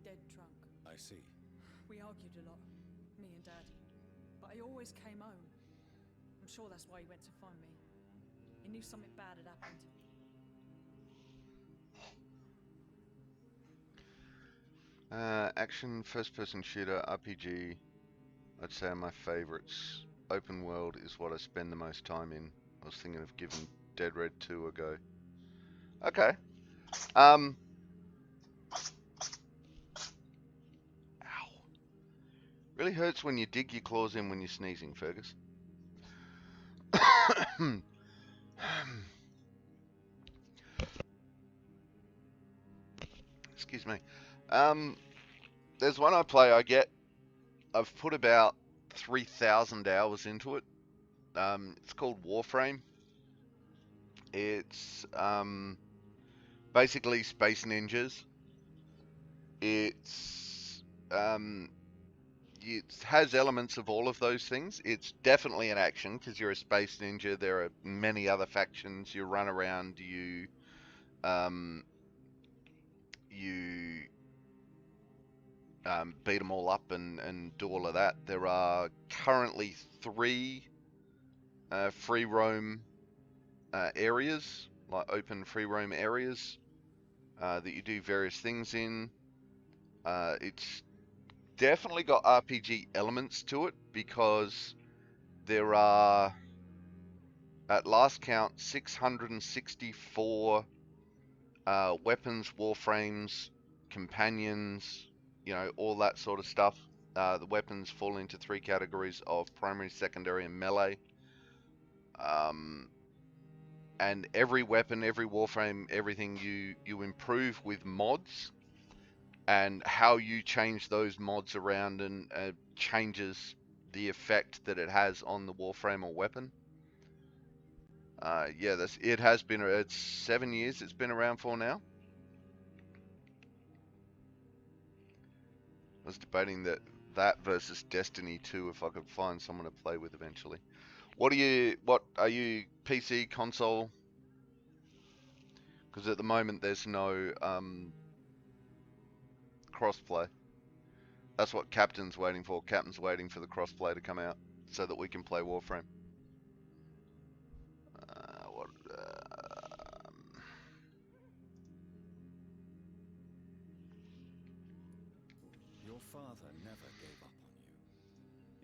Dead drunk. I see. We argued a lot, me and Dad. But he always came home. I'm sure that's why he went to find me. He knew something bad had happened. Action, first-person shooter, RPG. I'd say are my favorites. Open world is what I spend the most time in. I was thinking of giving Dead Red 2 a go. Okay. Ow. Really hurts when you dig your claws in when you're sneezing, Fergus. Excuse me. There's one I play. I've put about 3,000 hours into it. It's called Warframe. It's basically space ninjas. It's it has elements of all of those things. It's definitely an action because you're a space ninja. There are many other factions. You run around. You beat them all up and do all of that. There are currently 3 free roam areas, like open free roam areas that you do various things in. It's definitely got RPG elements to it because there are, at last count, 664 weapons, warframes, companions, all that sort of stuff. The weapons fall into 3 categories of primary, secondary, and melee. And every weapon, every warframe, everything you improve with mods, and how you change those mods around and changes the effect that it has on the warframe or weapon. Yeah, it's 7 years it's been around for now. I was debating that versus Destiny 2 if I could find someone to play with eventually. What are you PC, console? Because at the moment there's no crossplay. That's what Captain's waiting for. Captain's waiting for the crossplay to come out so that we can play Warframe. Your father never gave up on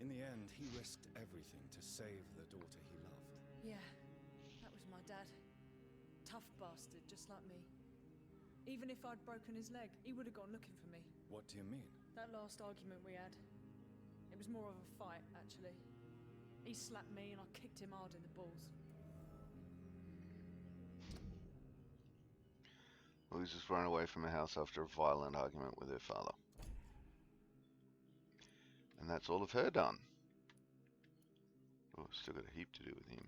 you. In the end, he risked everything to save the daughter he loved. Yeah, that was my dad. Tough bastard, just like me. Even if I'd broken his leg, he would have gone looking for me. What do you mean? That last argument we had, it was more of a fight, actually. He slapped me and I kicked him hard in the balls. Louisa's run away from her house after a violent argument with her father. And that's all of her done. Oh, still got a heap to do with him.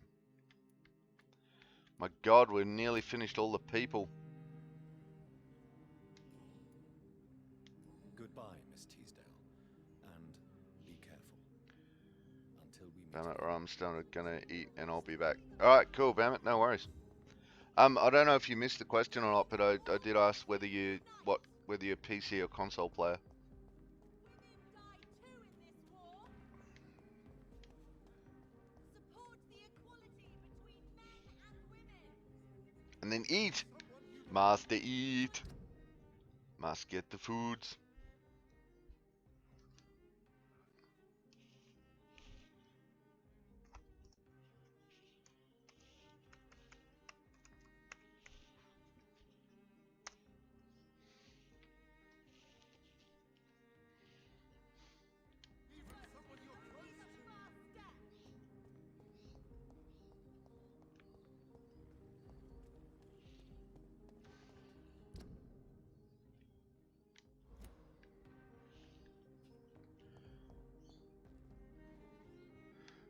My God, we've nearly finished all the people. Goodbye, Miss Teasdale. And be careful. Until we meet Bammit, again. or I'm still gonna eat and I'll be back. Alright, cool, Bammit, no worries. I don't know if you missed the question or not, but I did ask whether you're a PC or console player. Women die too in this war. Support the equality between men and women. And then eat! Master eat! Must get the foods.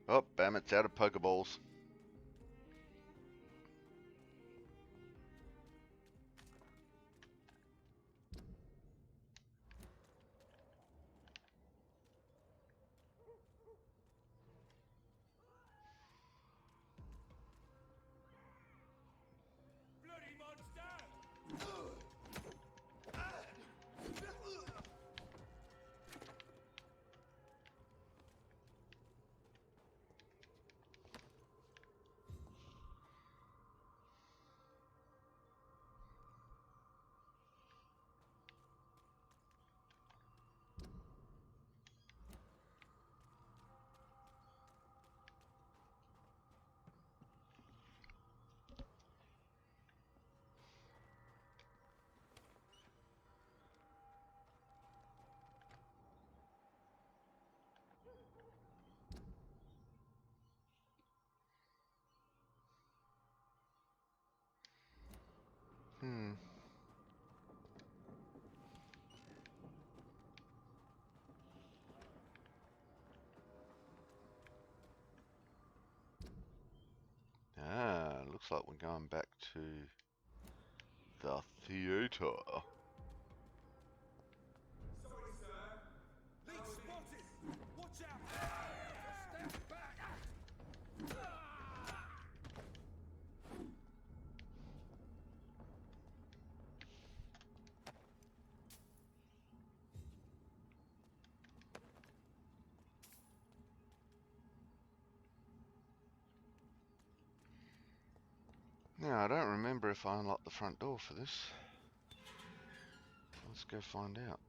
Oh, Bammit's out of Pokeballs. Bloody monster! Looks like we're going back to the theater. Sorry, sir. Lead spotted! Watch out! Step back! Now, I don't remember if I unlocked the front door for this. Let's go find out.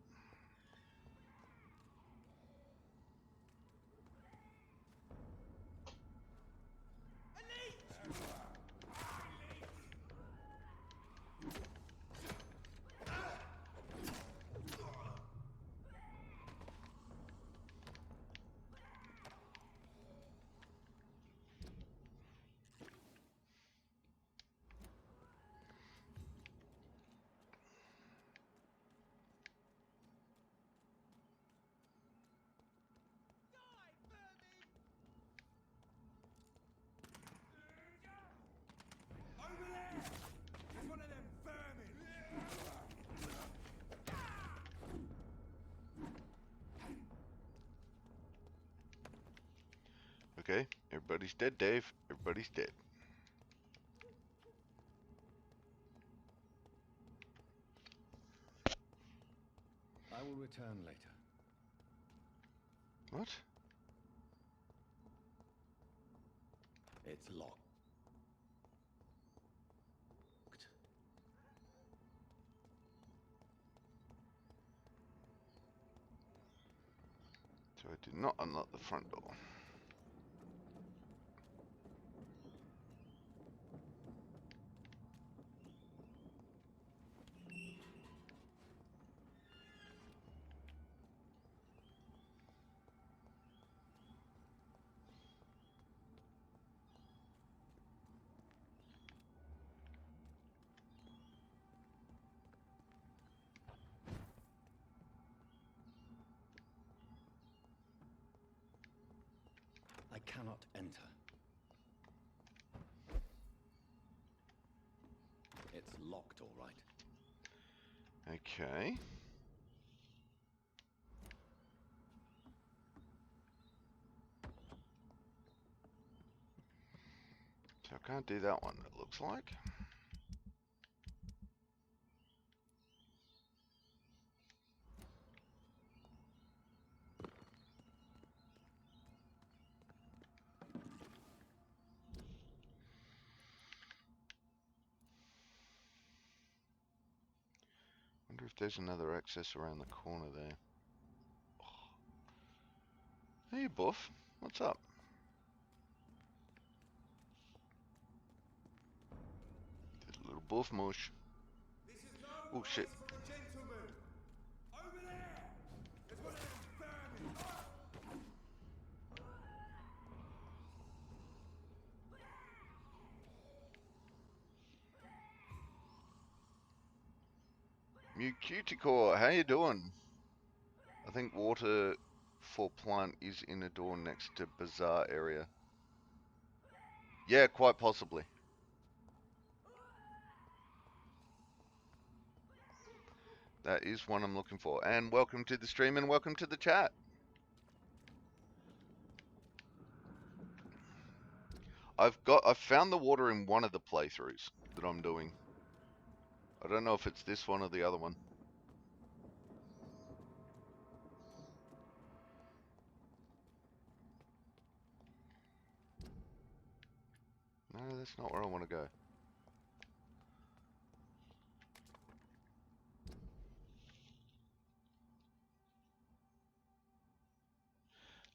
Okay, everybody's dead, Dave. Everybody's dead. I will return later. What? It's locked. So I did not unlock the front door. I cannot enter. It's locked, all right. Okay. So I can't do that one, it looks like. Wonder if there's another access around the corner there. Hey, Buff. What's up? There's a little Buff mush. Oh, shit. Muticore, how you doing? I think water for plant is in a door next to bazaar area. Yeah, quite possibly. That is one I'm looking for. And welcome to the stream and welcome to the chat. I've found the water in one of the playthroughs that I'm doing. I don't know if it's this one or the other one. No, that's not where I want to go.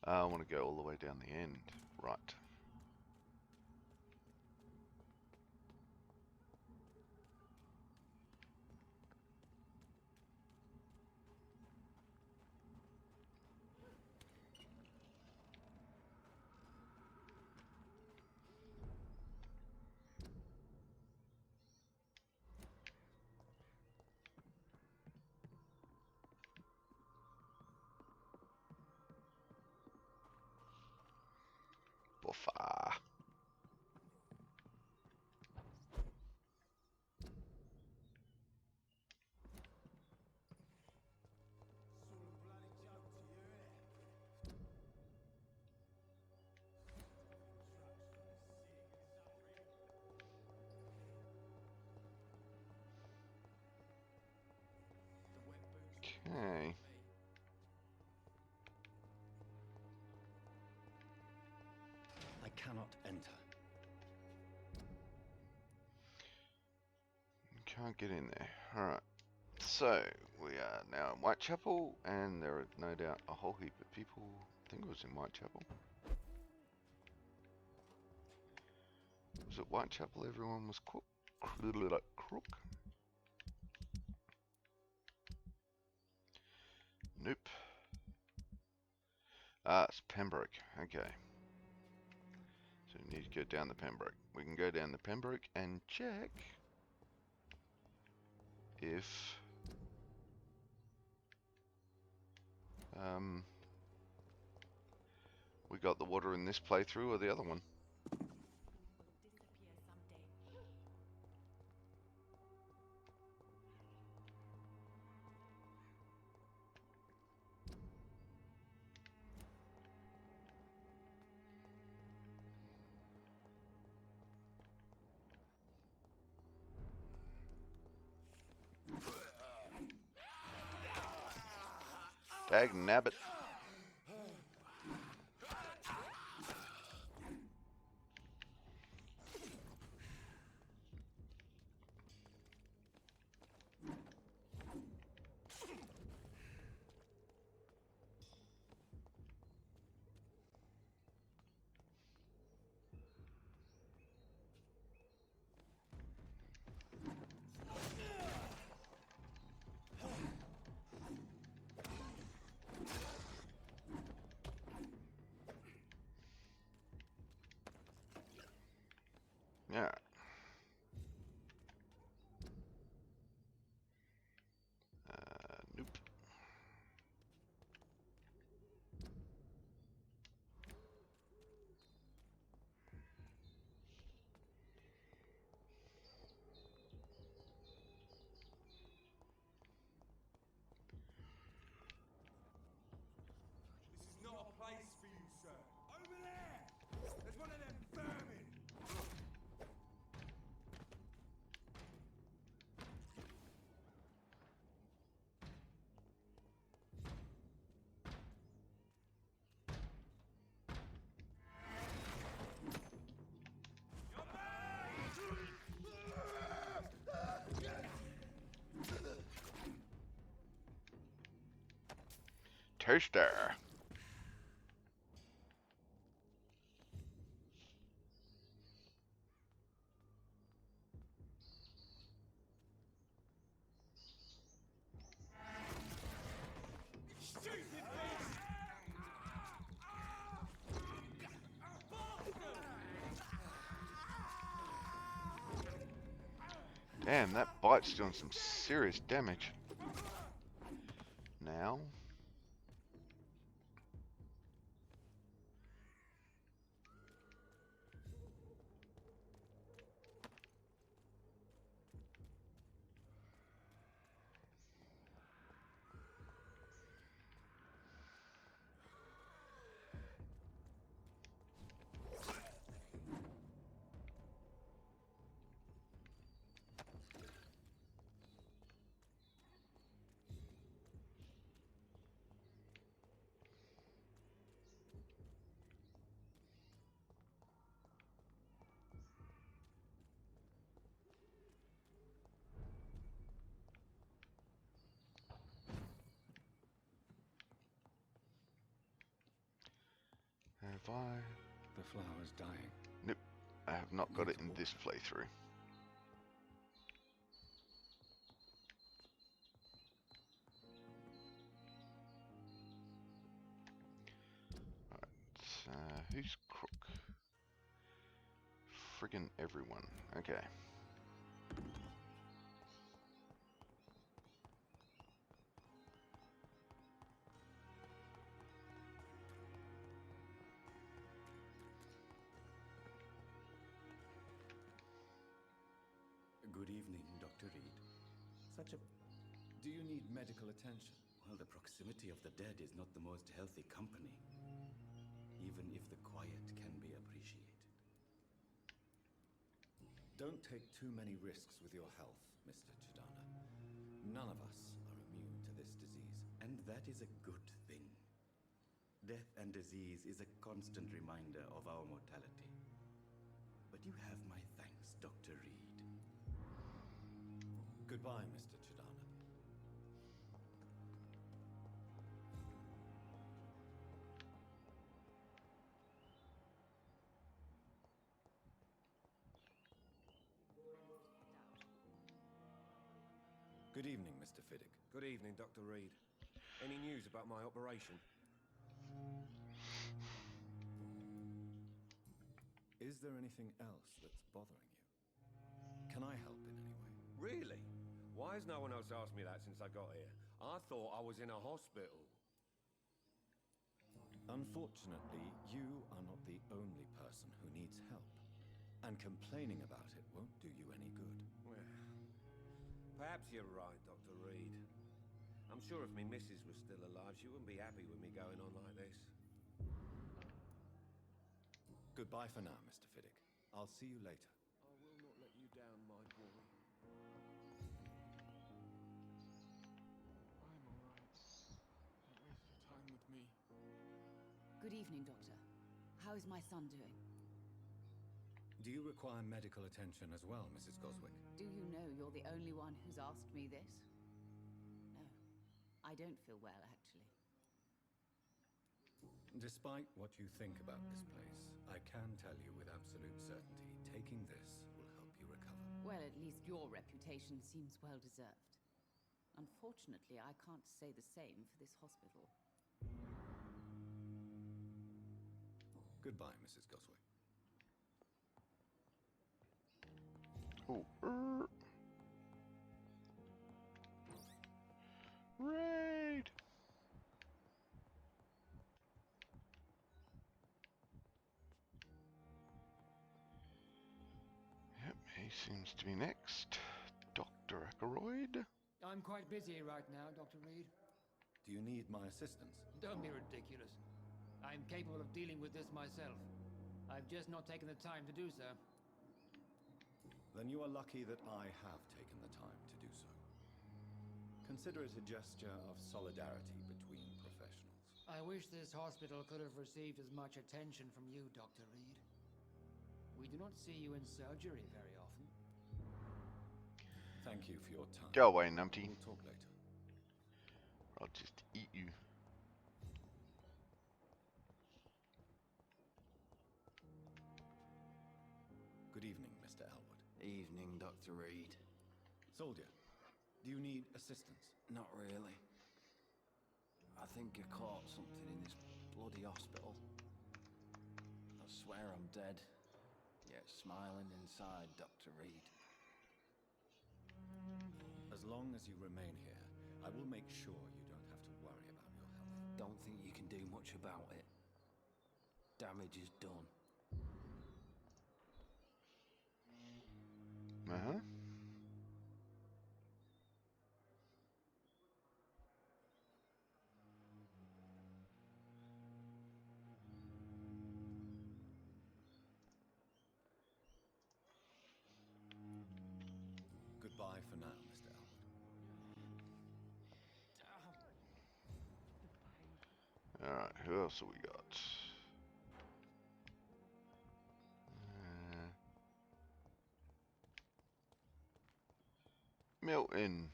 I want to go all the way down the end. Right. Buffa. Okay. I cannot enter. Can't get in there. Alright. So, we are now in Whitechapel, and there are no doubt a whole heap of people. I think it was in Whitechapel. Was it Whitechapel everyone was crook? Nope. Ah, it's Pembroke. Okay. So we need to go down the Pembroke. We can go down the Pembroke and check if we got the water in this playthrough or the other one. Disappear someday. Dag nabbit. Yeah. Nope. This is not a place for you, sir. Over there! There's one of them vermin! Toaster. Stupid beast! Damn, that bite's doing some serious damage. Now. Have I? The flower's dying. Nope. I have not got it Needs in water. this playthrough. Who's crook? Friggin' everyone. Okay. Good evening, Dr. Reed. Such a... Do you need medical attention? Well, the proximity of the dead is not the most healthy company, even if the quiet can be appreciated. Don't take too many risks with your health, Mr. Chidana. None of us are immune to this disease. And that is a good thing. Death and disease is a constant reminder of our mortality. But you have my thanks, Dr. Reed. Goodbye, Mr. Chidana. Good evening, Mr. Fiddick. Good evening, Dr. Reed. Any news about my operation? Is there anything else that's bothering you? Can I help in any way? Really? Why has no one else asked me that since I got here? I thought I was in a hospital. Unfortunately, you are not the only person who needs help. And complaining about it won't do you any good. Well, perhaps you're right, Dr. Reed. I'm sure if me missus was still alive, she wouldn't be happy with me going on like this. Goodbye for now, Mr. Fiddick. I'll see you later. I will not let you down, my boy. I'm alright. Don't waste your time with me. Good evening, Doctor. How is my son doing? Do you require medical attention as well, Mrs. Goswick? Do you know you're the only one who's asked me this? No, I don't feel well, actually. Despite what you think about this place, I can tell you with absolute certainty, taking this will help you recover. Well, at least your reputation seems well deserved. Unfortunately, I can't say the same for this hospital. Goodbye, Mrs. Goswick. Oh, raid. Yep, he seems to be next. Dr. Ackroyd. I'm quite busy right now, Dr. Reed. Do you need my assistance? Don't be ridiculous. I'm capable of dealing with this myself. I've just not taken the time to do so. Then you are lucky that I have taken the time to do so. Consider it a gesture of solidarity between professionals. I wish this hospital could have received as much attention from you, Dr. Reed. We do not see you in surgery very often. Thank you for your time. Go away, numpty. We'll talk later. I'll just eat you. Good evening, Mr. Elwood. Evening, Dr. Reed. Soldier, do you need assistance? Not really. I think I caught something in this bloody hospital. I swear I'm dead, yet smiling inside, Dr. Reed. As long as you remain here, I will make sure you don't have to worry about your health. Don't think you can do much about it. Damage is done. Uh-huh. Goodbye for now, Mr. Elwood. Alright, who else have we got? Milton.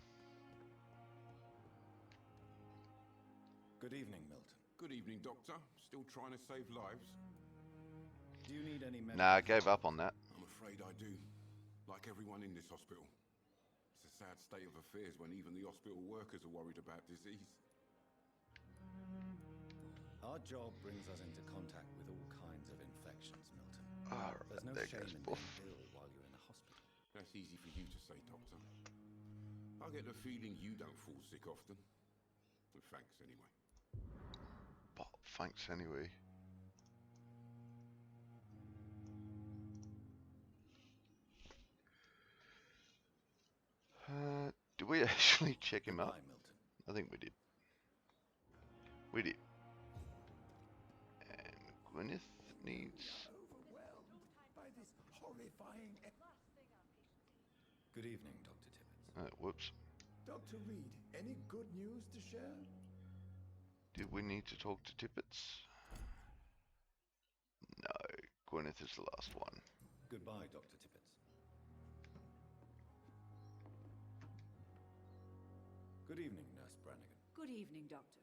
Good evening, Milton. Good evening, Doctor. Still trying to save lives? Do you need any medical... Nah, I gave up on that. I'm afraid I do. Like everyone in this hospital. It's a sad state of affairs when even the hospital workers are worried about disease. Our job brings us into contact with all kinds of infections, Milton. Alright, There's no there shame goes in Buff. being ill while you're in a hospital. That's easy for you to say, Doctor. I get the feeling you don't fall sick often. Well, thanks anyway. But thanks anyway. Did we actually check him out? Goodbye, Milton. I think we did. We did. And Gwyneth needs... Overwhelmed by this horrifying... Good evening, Dr. Tibbets. whoops. Dr. Reed, any good news to share? Did we need to talk to Tippets? No, Gwyneth is the last one. Goodbye, Dr. Tippets. Good evening, Nurse Brannigan. Good evening, Doctor.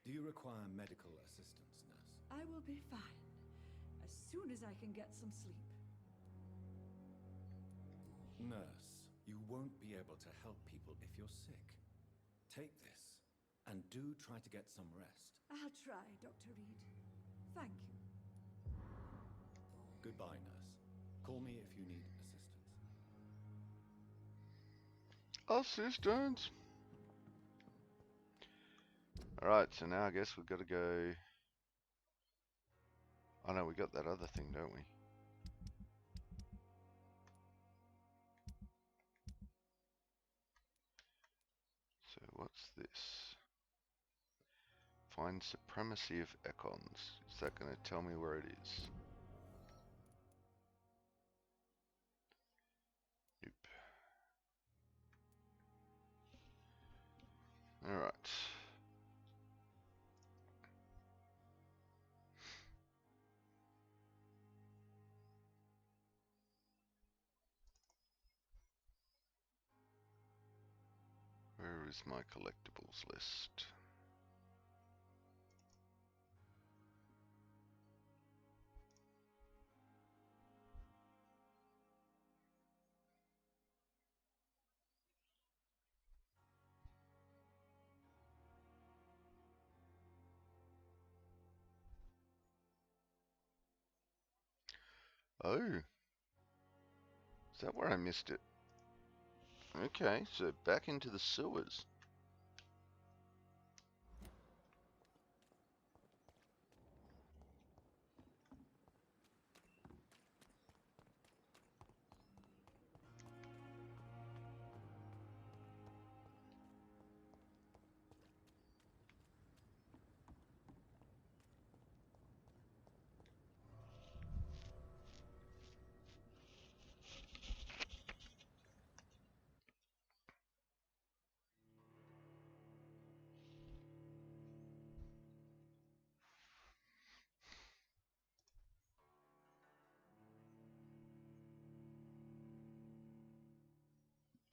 Do you require medical assistance, Nurse? I will be fine as soon as I can get some sleep. Nurse, you won't be able to help people if you're sick. Take this, and do try to get some rest. I'll try, Dr. Reed. Thank you. Goodbye, Nurse. Call me if you need assistance. Assistance! Alright, so now I guess we've got to go... Oh no, we got that other thing, don't we? So what's this? Find supremacy of econs. Is that going to tell me where it is? Nope. Alright. Where is my collectibles list? Oh. Is that where I missed it? Okay, so back into the sewers.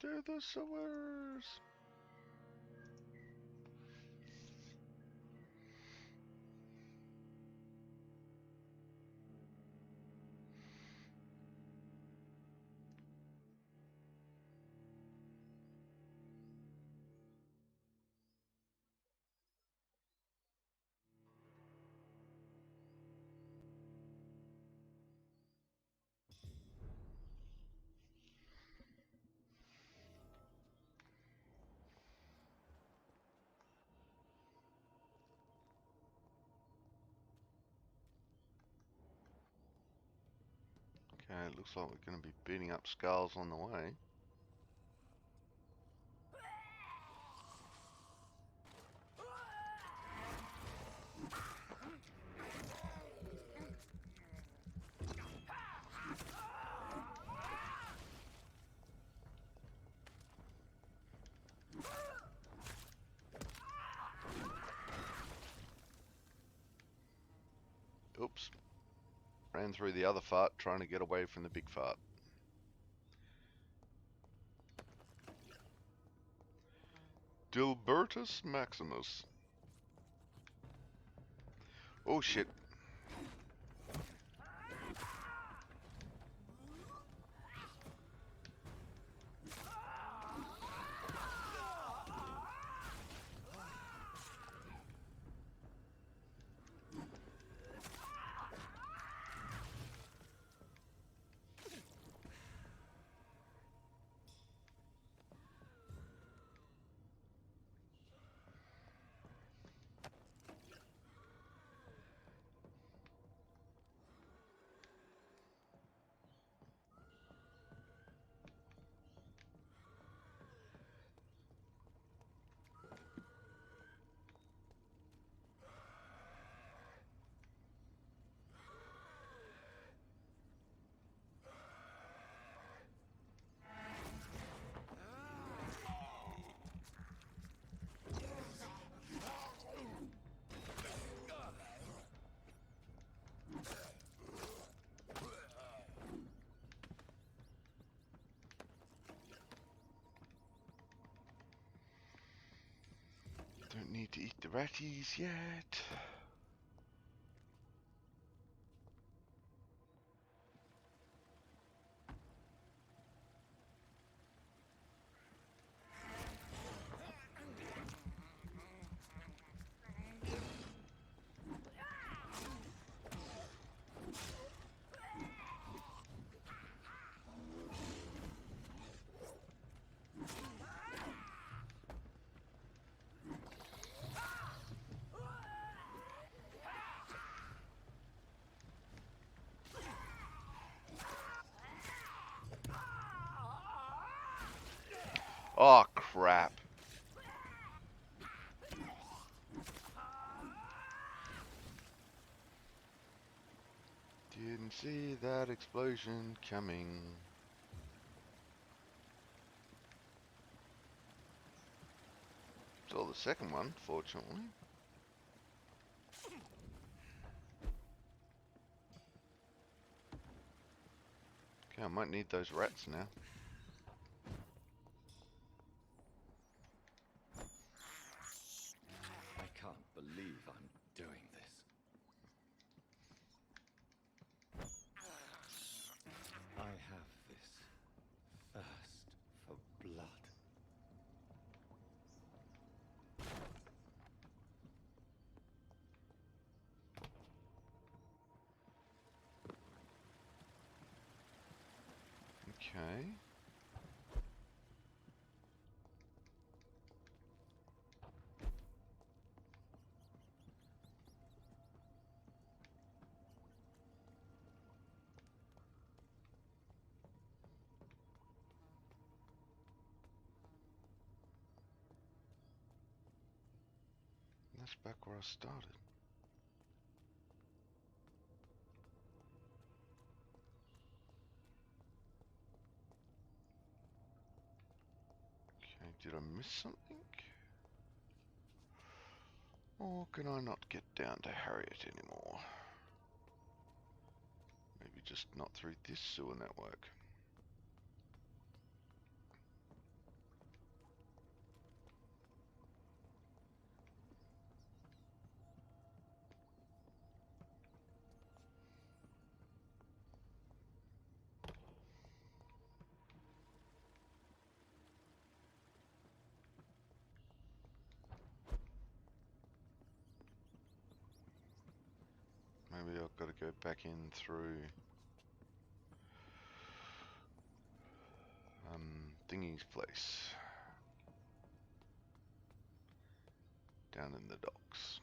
To the sewers. Okay, it looks like we're going to be beating up skulls on the way. Oops. Ran through the other fart trying to get away from the big fart. Dilbertus Maximus. Oh shit. the ratties yet. Oh, crap. Didn't see that explosion coming. Saw the second one, fortunately. Okay, I might need those rats now. I can't believe I'm doing this. I have this thirst for blood. Okay. That's back where I started. Okay, did I miss something? Or can I not get down to Harriet anymore? Maybe just not through this sewer network. Maybe I've got to go back in through Thingy's place. Down in the docks.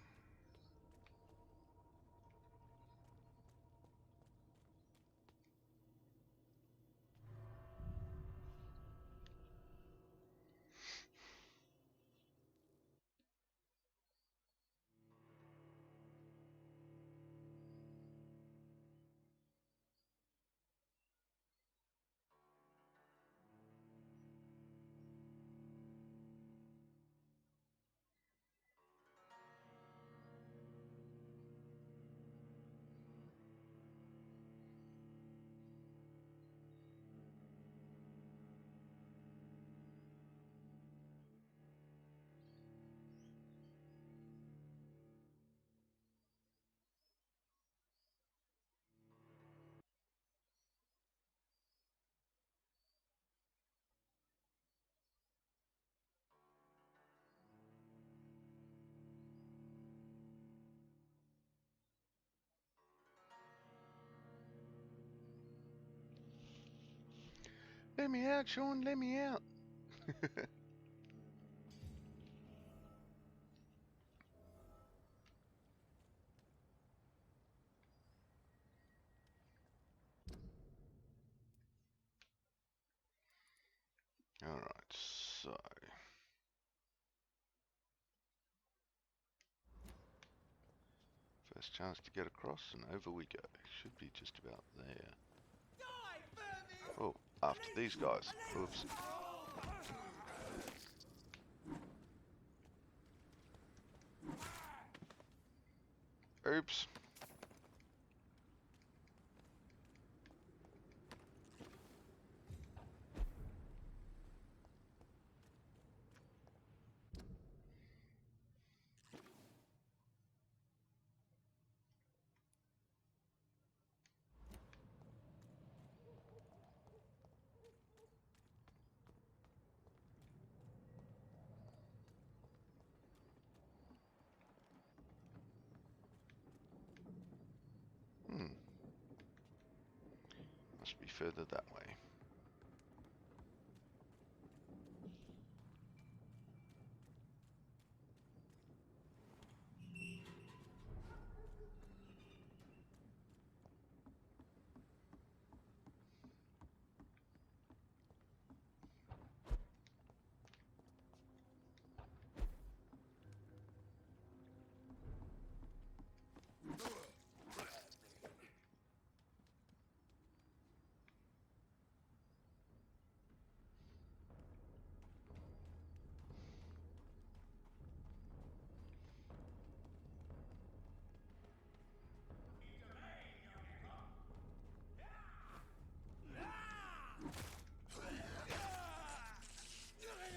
Let me out, Sean, let me out. Alright, so first chance to get across and over we go. Should be just about there. Oh, after these guys. Oops. Oops. further that way.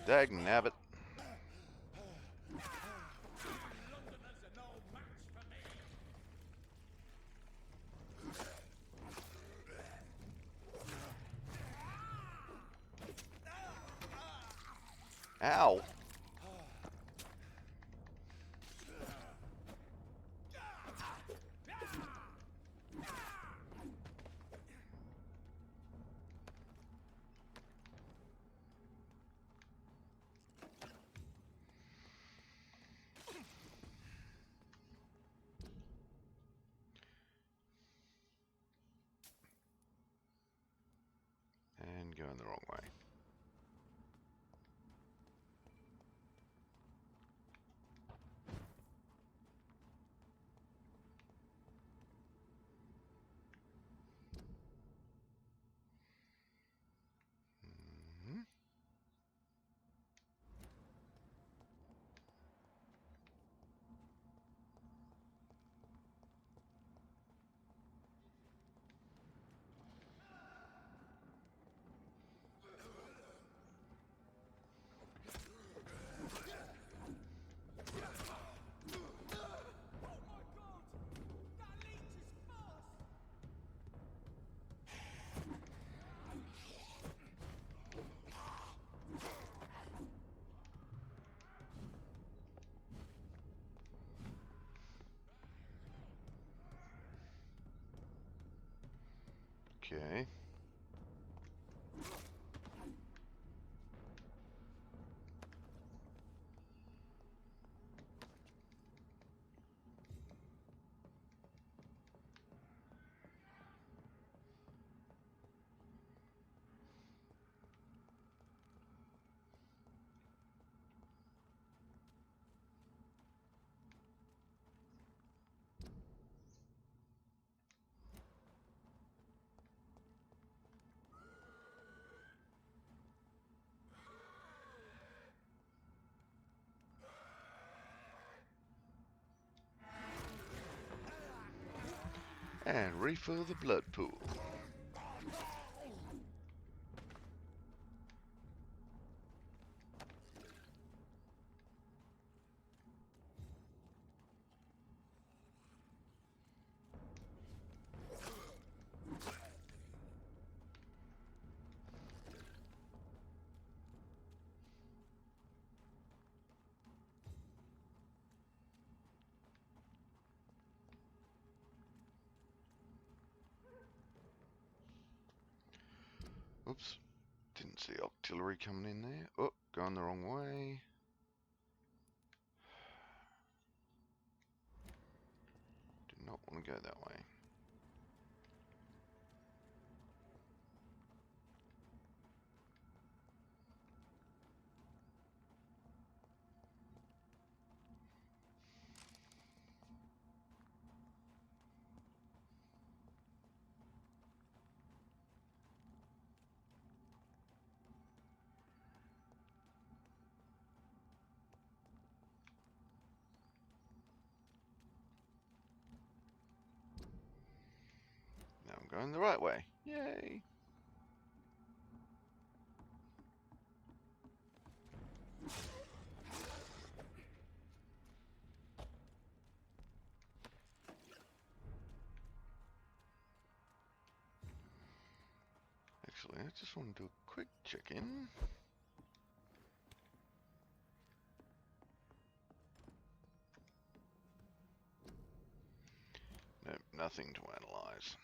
Dag nabbit. Ow. And going the wrong way. Mhm. Okay. And refill the blood pool. Oops. Didn't see artillery coming in there. Oh, going the wrong way. Do not want to go that way. Now I'm going the right way. Yay! Actually, I just want to do a quick check-in. Nope, nothing to analyze.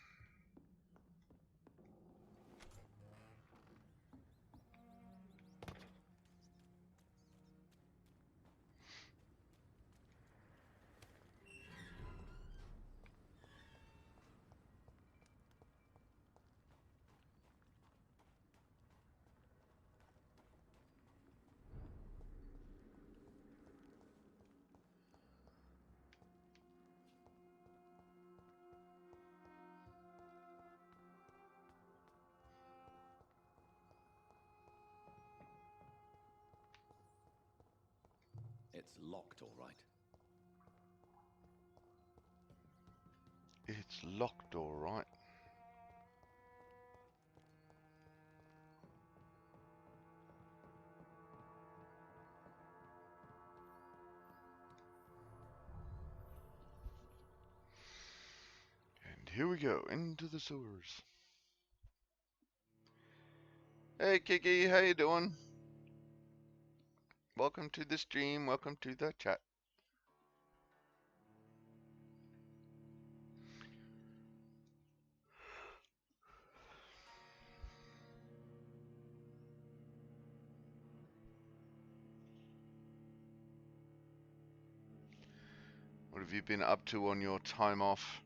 It's locked, all right. It's locked, all right. And here we go, into the sewers. Hey Kiki, how you doing? Welcome to the stream, welcome to the chat. What have you been up to on your time off?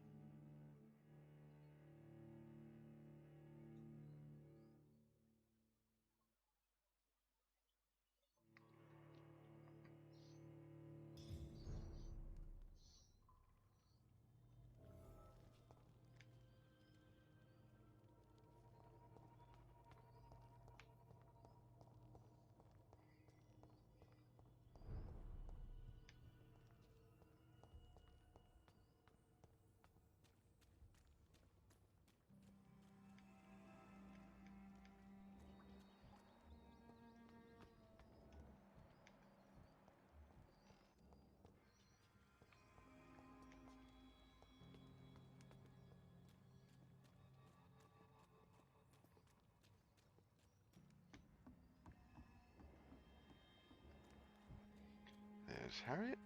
There's Harriet.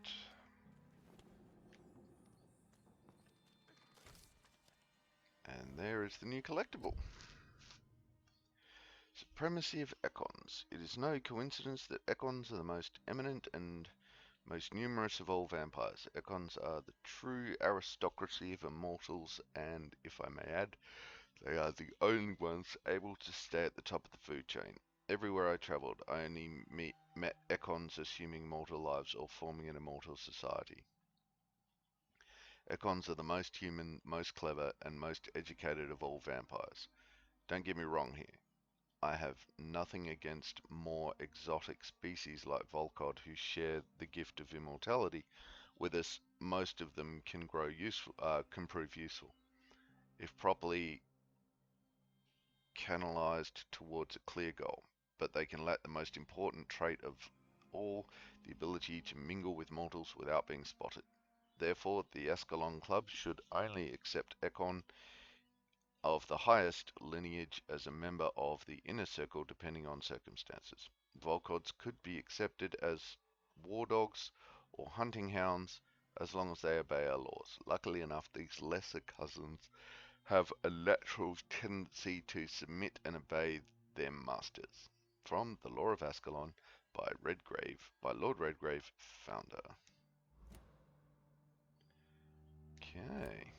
And there is the new collectible. Supremacy of Econs. It is no coincidence that Econs are the most eminent and most numerous of all vampires. Econs are the true aristocracy of immortals, and, if I may add, they are the only ones able to stay at the top of the food chain. Everywhere I travelled, I only met Econs assuming mortal lives or forming an immortal society. Econs are the most human, most clever, and most educated of all vampires. Don't get me wrong here. I have nothing against more exotic species like Volcod who share the gift of immortality with us. Most of them can grow useful, can prove useful if properly canalized towards a clear goal. But they can lack the most important trait of all, the ability to mingle with mortals without being spotted. Therefore, the Ascalon Club should only accept Econ of the highest lineage as a member of the inner circle depending on circumstances. Volcods could be accepted as war dogs or hunting hounds as long as they obey our laws. Luckily enough, these lesser cousins have a natural tendency to submit and obey their masters. From The Law of Ascalon by Lord Redgrave, founder. Okay.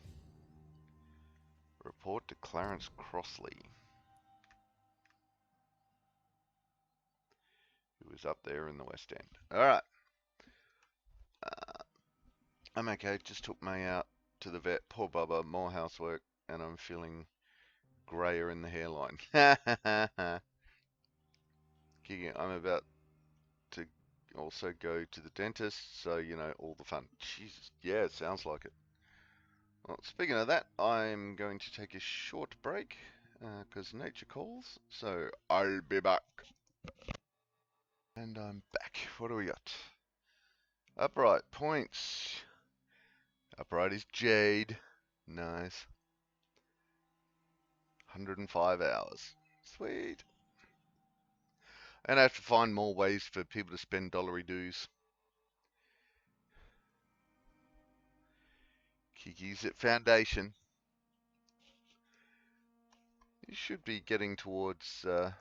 Report to Clarence Crossley, who is up there in the West End. Alright. I'm okay. Just took May out to the vet. Poor Bubba. More housework. And I'm feeling grayer in the hairline. Kicking. I'm about to also go to the dentist. So, you know, all the fun. Jesus. Yeah, it sounds like it. Well, speaking of that, I'm going to take a short break because nature calls. So I'll be back. And I'm back. What do we got? Upright points. Upright is Jade. Nice. 105 hours. Sweet. And I have to find more ways for people to spend dollary dues. Kiki's at Foundation. You should be getting towards, where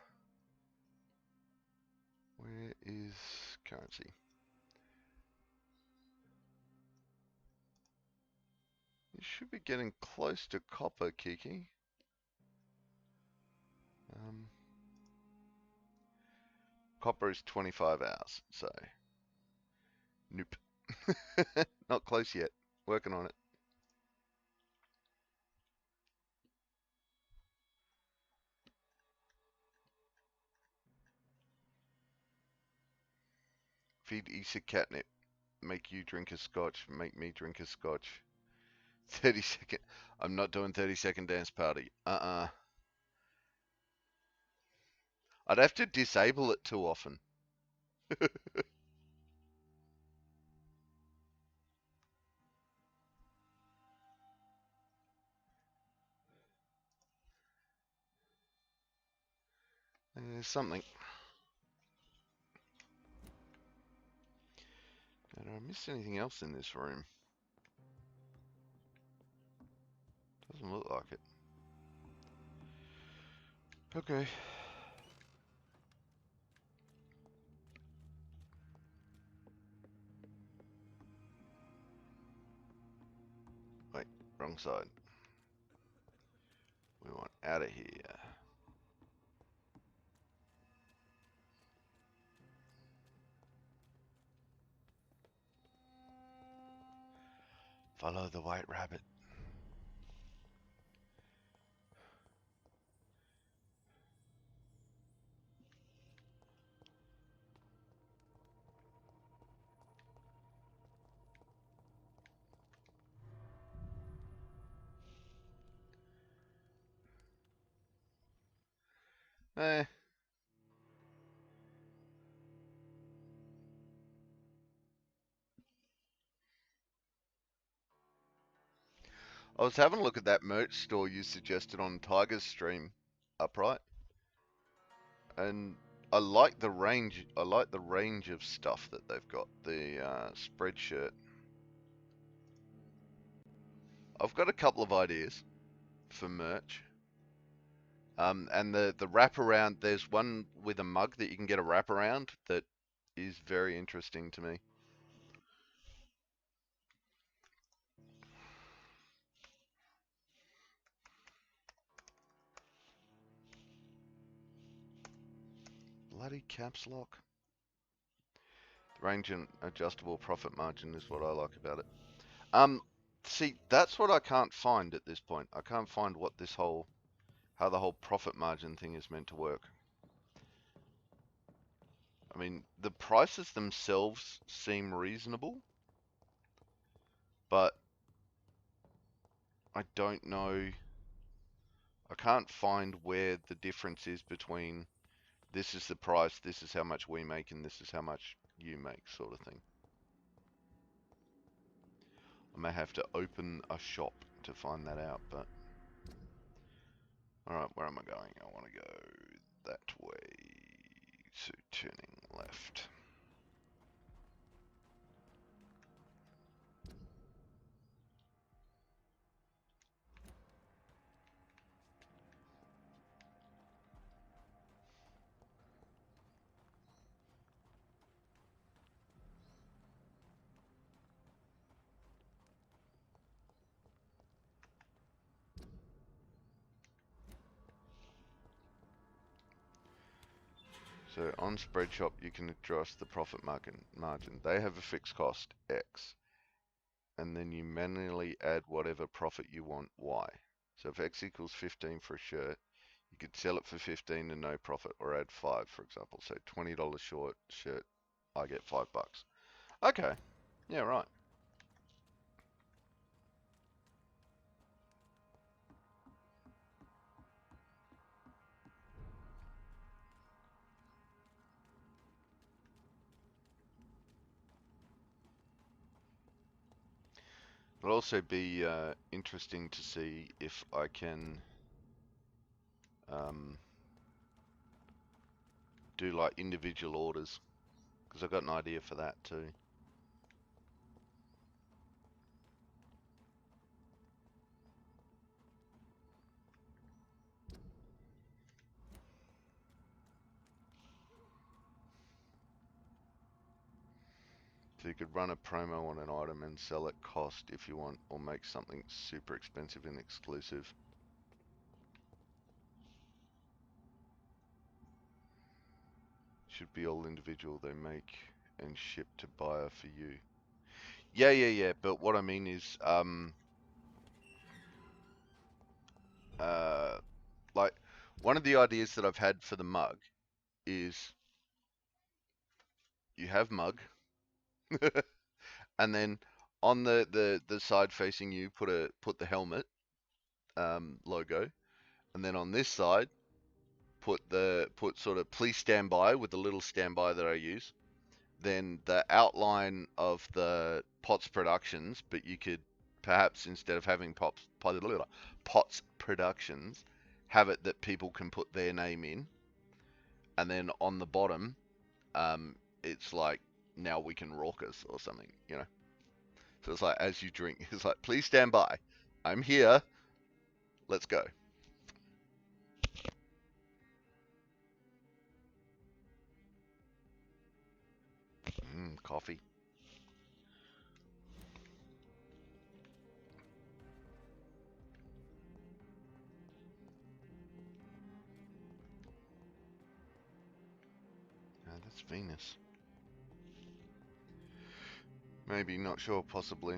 is currency? You should be getting close to copper, Kiki. Copper is 25 hours, so nope. Not close yet. Working on it. Feed Issa catnip. make you drink a scotch, make me drink a scotch. 30-second. I'm not doing 30-second dance party. I'd have to disable it too often. There's something. Did I miss anything else in this room? Doesn't look like it. Okay. Wait, wrong side. We want out of here. Follow the white rabbit. Eh. I was having a look at that merch store you suggested on Tiger's stream, Upright, and I like the range. I like the range of stuff that they've got. The spread shirt. I've got a couple of ideas for merch. And the wraparound. There's one with a mug that you can get a wraparound that is very interesting to me. Bloody caps lock. The range and adjustable profit margin is what I like about it. See, that's what I can't find at this point. I can't find what this whole, how the whole profit margin thing is meant to work. I mean, the prices themselves seem reasonable, but I don't know. I can't find where the difference is between this is the price, this is how much we make, and this is how much you make, sort of thing. I may have to open a shop to find that out, but... Alright, where am I going? I want to go that way. So, turning left. So on Spreadshop, you can adjust the profit margin. They have a fixed cost, X. And then you manually add whatever profit you want, Y. So if X equals 15 for a shirt, you could sell it for 15 and no profit, or add 5, for example. So $20 short shirt, I get $5. Okay. Yeah, right. It'll also be interesting to see if I can do like individual orders, because I've got an idea for that too. So you could run a promo on an item and sell at cost if you want, or make something super expensive and exclusive. Should be all individual, they make and ship to buyer for you. Yeah, but what I mean is, like, one of the ideas that I've had for the mug is you have mug, and then on the side facing you, put the helmet logo, and then on this side, put sort of please stand by with the little standby that I use. Then the outline of the Potts Productions, but you could perhaps instead of having Potts Productions, have it that people can put their name in, and then on the bottom, it's like now we can raucous or something, you know. So it's like as you drink, it's like please stand by, I'm here, let's go. Coffee. That's Venus. Maybe, not sure, possibly.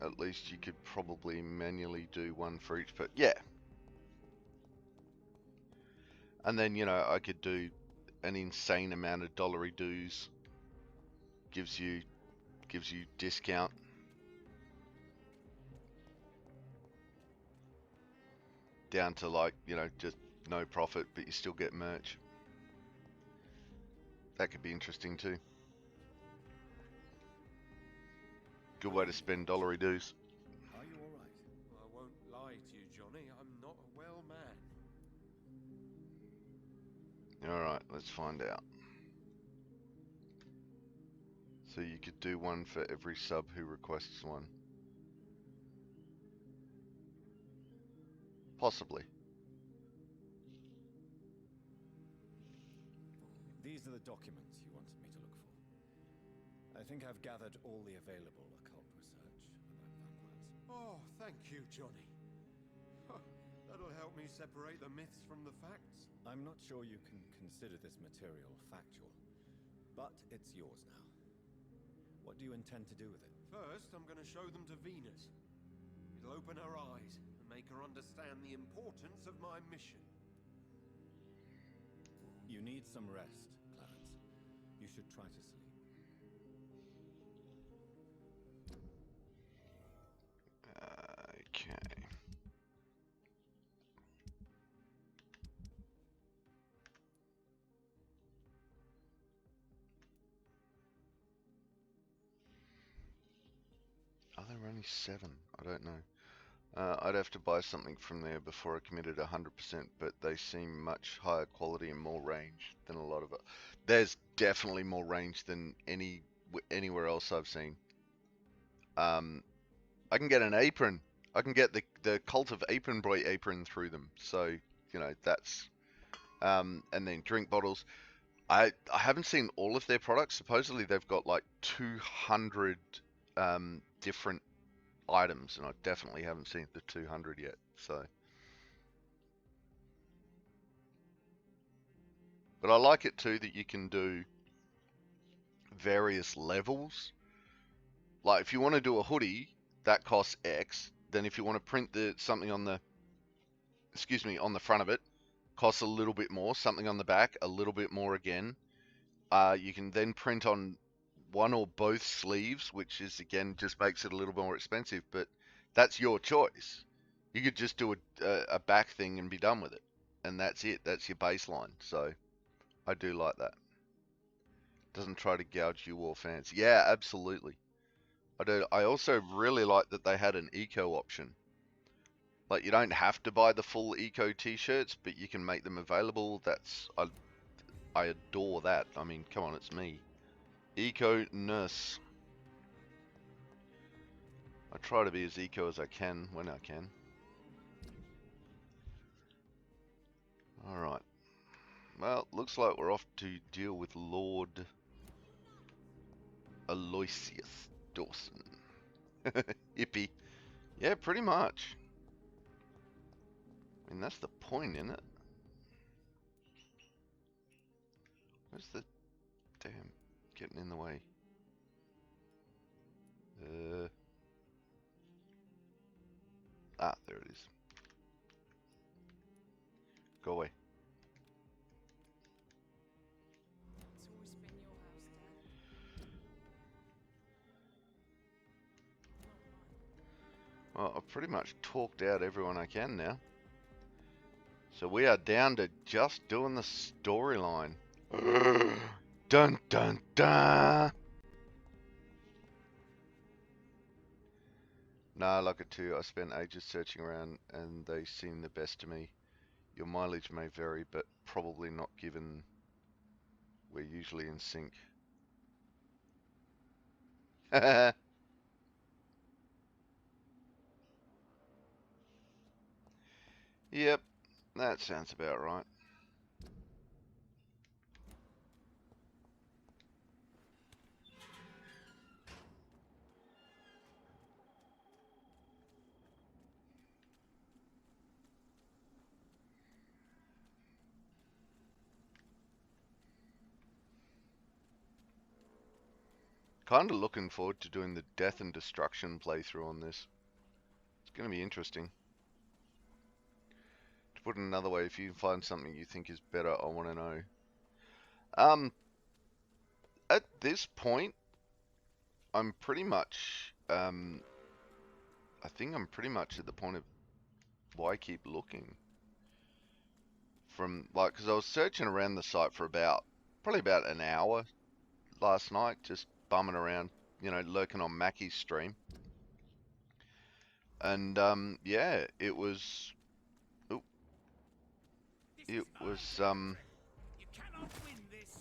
At least you could probably manually do one for each, but yeah. And then, you know, I could do an insane amount of dollary dues. Gives you discount. Down to like, you know, just no profit, but you still get merch. That could be interesting too. Good way to spend dollary dues. Are you all right? I won't lie to you, Johnny. I'm not a well man. Alright, let's find out. So you could do one for every sub who requests one. Possibly. These are the documents you wanted me to look for. I think I've gathered all the available occult research about vampires. Oh, thank you, Johnny. That'll help me separate the myths from the facts. I'm not sure you can consider this material factual, but it's yours now. What do you intend to do with it? First, I'm going to show them to Venus. It'll open her eyes and make her understand the importance of my mission. You need some rest, Clarence. You should try to sleep. Okay. Are there only 7? I don't know. I'd have to buy something from there before I committed 100%, but they seem much higher quality and more range than a lot of it. There's definitely more range than anywhere else I've seen. I can get an apron. I can get the Cult of Apron Boy apron through them. So, you know, that's... and then drink bottles. I haven't seen all of their products. Supposedly they've got like 200 different items, and I definitely haven't seen the 200 yet. So, but I like it too that you can do various levels. Like if you want to do a hoodie, that costs X. Then if you want to print something on the front of it, costs a little bit more. Something on the back, a little bit more again. You can then print on one or both sleeves, which is again just makes it a little more expensive, but that's your choice. You could just do a back thing and be done with it, and that's it. That's your baseline. So I do like that. Doesn't try to gouge you or fancy. Yeah, absolutely. I do. I also really like that they had an eco option. Like you don't have to buy the full eco t-shirts, but you can make them available. I adore that. I mean, come on, it's me. Eco nurse. I try to be as eco as I can when I can. Alright. Well, looks like we're off to deal with Lord Aloysius Dawson. Hippie. Yeah, pretty much. I mean, that's the point, isn't it? Where's the... Damn. Getting in the way. There it is. Go away. It's always been your house, Dad. Well, I've pretty much talked out everyone I can now. So we are down to just doing the storyline. Dun dun dun! Nah, like it too. I spent ages searching around and they seem the best to me. Your mileage may vary, but probably not given we're usually in sync. Yep, that sounds about right. Kinda looking forward to doing the Death and Destruction playthrough on this. It's gonna be interesting. To put it another way, if you find something you think is better, I want to know. At this point, I'm pretty much, I think I'm pretty much at the point of why keep looking. From, like, because I was searching around the site for probably about an hour last night, just bumming around, you know, lurking on Mackie's stream. And, yeah, it was, You cannot win this.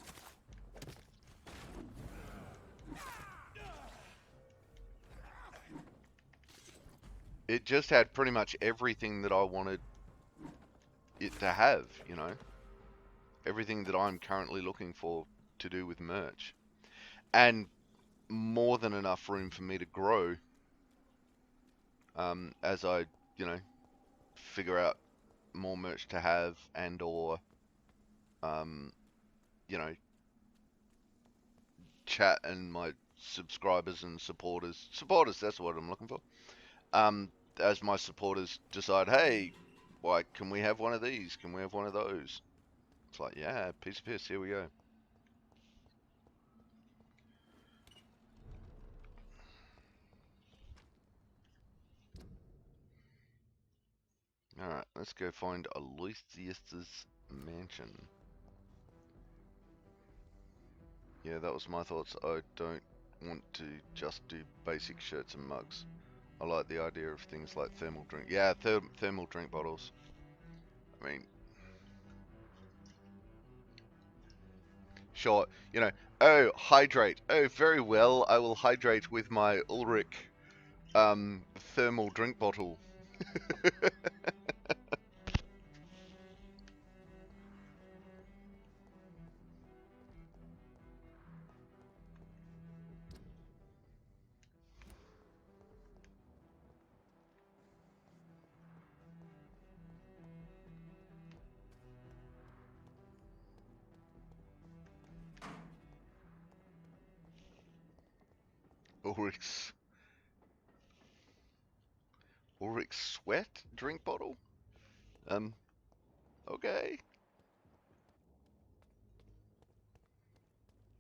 it just had pretty much everything that I wanted it to have, you know. Everything that I'm currently looking for to do with merch. And more than enough room for me to grow as I, you know, figure out more merch to have and or, you know, chat and my subscribers and supporters, that's what I'm looking for. As my supporters decide, hey, why can we have one of these? Can we have one of those? It's like, yeah, piece of piss, here we go. Alright, let's go find Aloysius's mansion. Yeah, that was my thoughts. I don't want to just do basic shirts and mugs. I like the idea of things like thermal drink. Yeah, thermal drink bottles. I mean, sure, you know, oh, hydrate. Oh, very well, I will hydrate with my Ulrich thermal drink bottle. Ulrich's sweat drink bottle? Okay.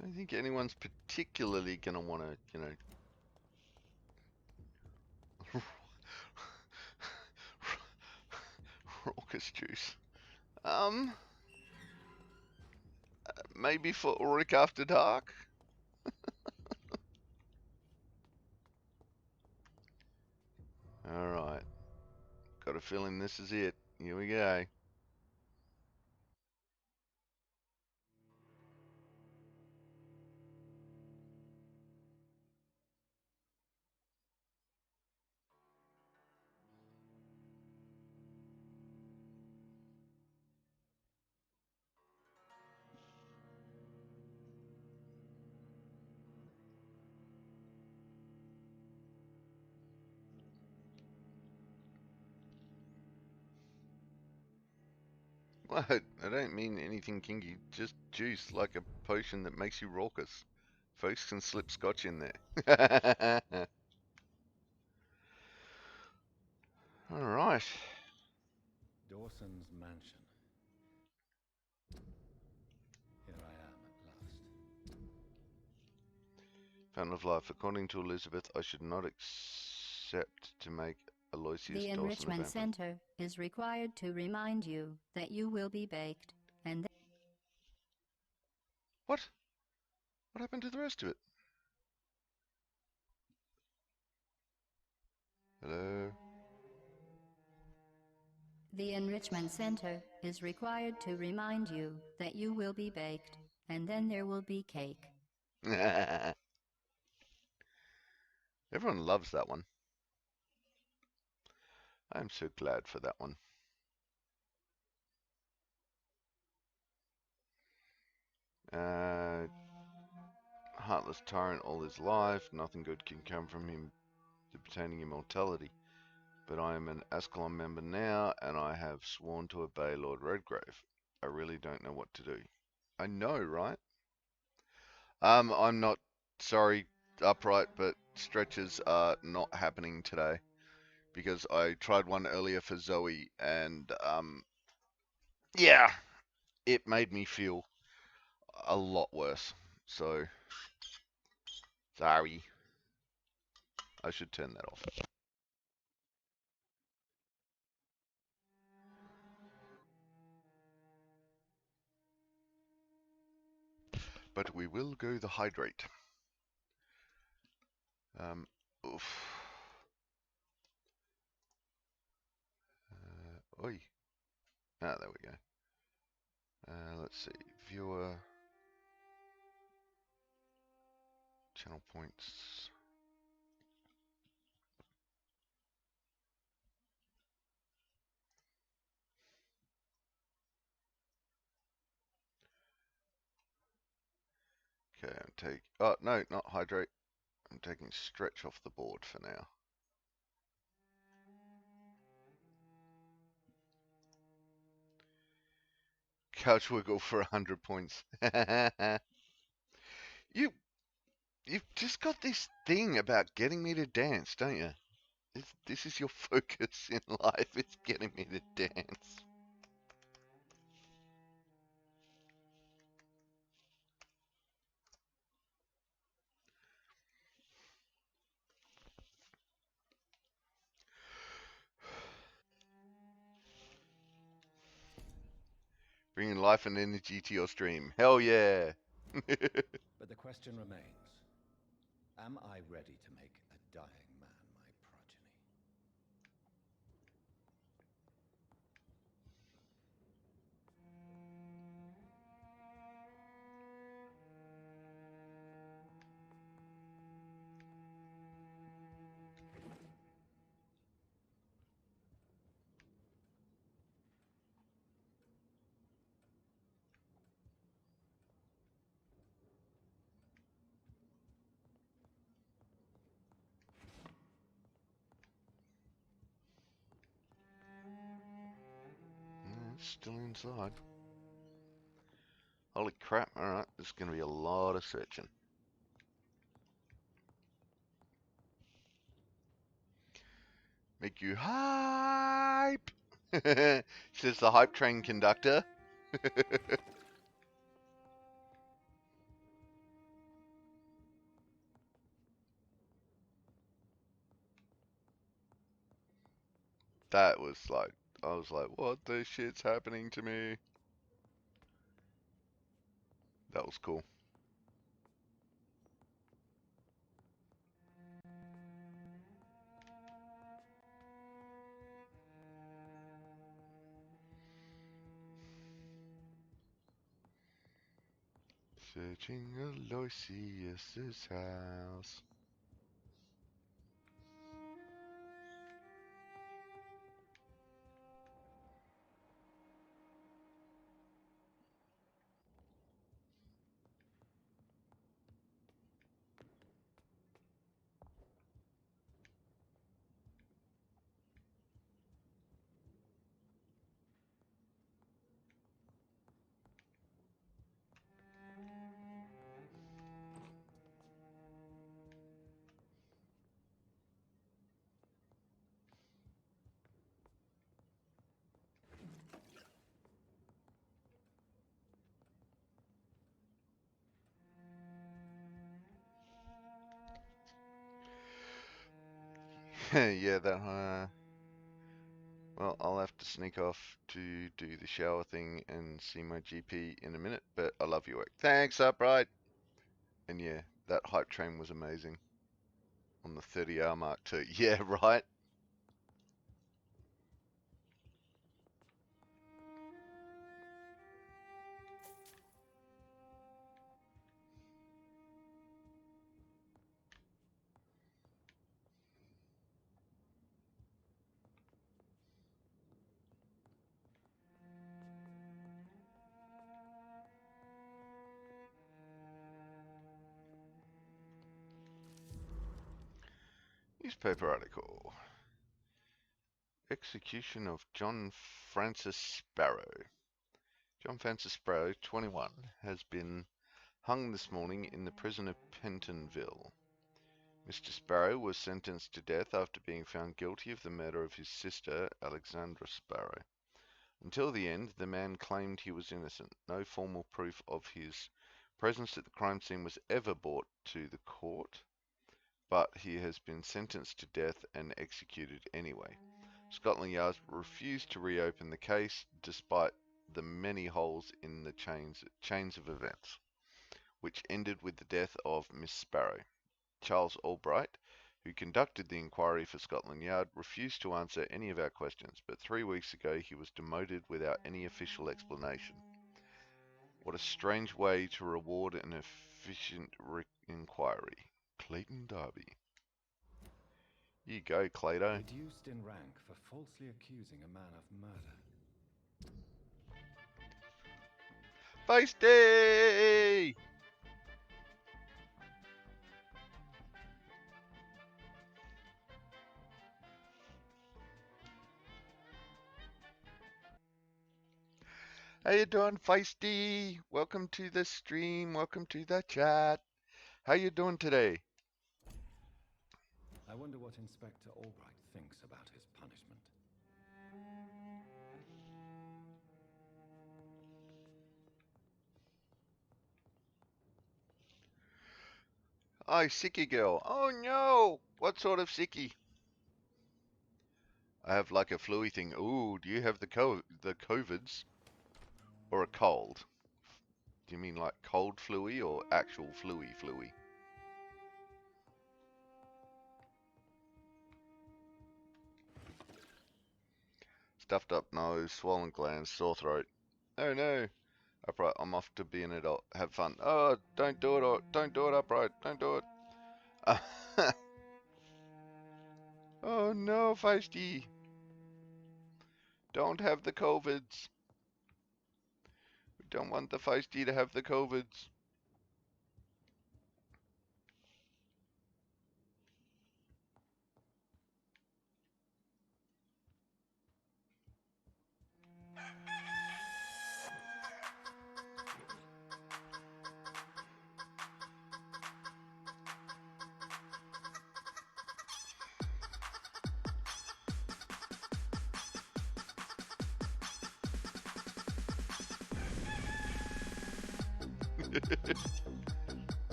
Don't think anyone's particularly gonna wanna, you know, raucous juice. Maybe for Ulrich after dark? Alright. Got a feeling this is it. Here we go. What? I don't mean anything kinky, just juice, like a potion that makes you raucous. Folks can slip scotch in there. Alright. Dawson's mansion. Here I am at last. Fountain of life. According to Elizabeth, I should not accept to make Aloysius The Dawson of Enrichment Vampyr. Center is required to remind you that you will be baked, and What? What happened to the rest of it? Hello? the Enrichment Center is required to remind you that you will be baked, and then there will be cake. Everyone loves that one. I'm so glad for that one. Heartless tyrant all his life, nothing good can come from him obtaining immortality. But I am an Ascalon member now, and I have sworn to obey Lord Redgrave. I really don't know what to do. I know, right? I'm not sorry, Upright, but stretches are not happening today. Because I tried one earlier for Zoe, and, yeah, it made me feel a lot worse. So, sorry. I should turn that off. But we will go the hydrate. Oof. Oi. Ah, there we go. Let's see. Viewer. Channel points. Okay, oh, no, not hydrate. I'm taking stretch off the board for now. Couch wiggle for 100 points. You've just got this thing about getting me to dance, don't you? This is your focus in life, it's getting me to dance. Bringing life and energy to your stream. Hell yeah! But the question remains, am I ready to make a dying man my progeny? It's still inside. Holy crap, alright, there's gonna be a lot of searching. Make you hype! Says the hype train conductor. That was like, I was like, what the shit's happening to me? That was cool. Searching Aloysius's house. Yeah, that, Well, I'll have to sneak off to do the shower thing and see my GP in a minute, but I love your work. Thanks, Upright! And yeah, that hype train was amazing. On the 30-hour mark too. Yeah, right? Newspaper article. Execution of John Francis Sparrow. John Francis Sparrow, 21, has been hung this morning in the prison of Pentonville. Mr. Sparrow was sentenced to death after being found guilty of the murder of his sister, Alexandra Sparrow. Until the end, the man claimed he was innocent. No formal proof of his presence at the crime scene was ever brought to the court, but he has been sentenced to death and executed anyway. Scotland Yard refused to reopen the case despite the many holes in the chains of events, which ended with the death of Miss Sparrow. Charles Albright, who conducted the inquiry for Scotland Yard, refused to answer any of our questions, but 3 weeks ago he was demoted without any official explanation. What a strange way to reward an efficient inquiry. Clayton Darby. Here you go, Clado. Reduced in rank for falsely accusing a man of murder. Feisty! How you doing, Feisty? Welcome to the stream. Welcome to the chat. How you doing today? I wonder what Inspector Albright thinks about his punishment. Oh, sicky girl. Oh no! What sort of sicky? I have like a flu-y thing. Ooh, do you have the COVIDs? Or a cold? Do you mean like cold flu-y or actual flu-y? Stuffed up nose, swollen glands, sore throat. Oh no! Upright, I'm off to be an adult. Have fun. Oh, don't do it, or don't do it, Upright. Don't do it. Oh no, Feisty. Don't have the COVIDs. We don't want the Feisty to have the COVIDs.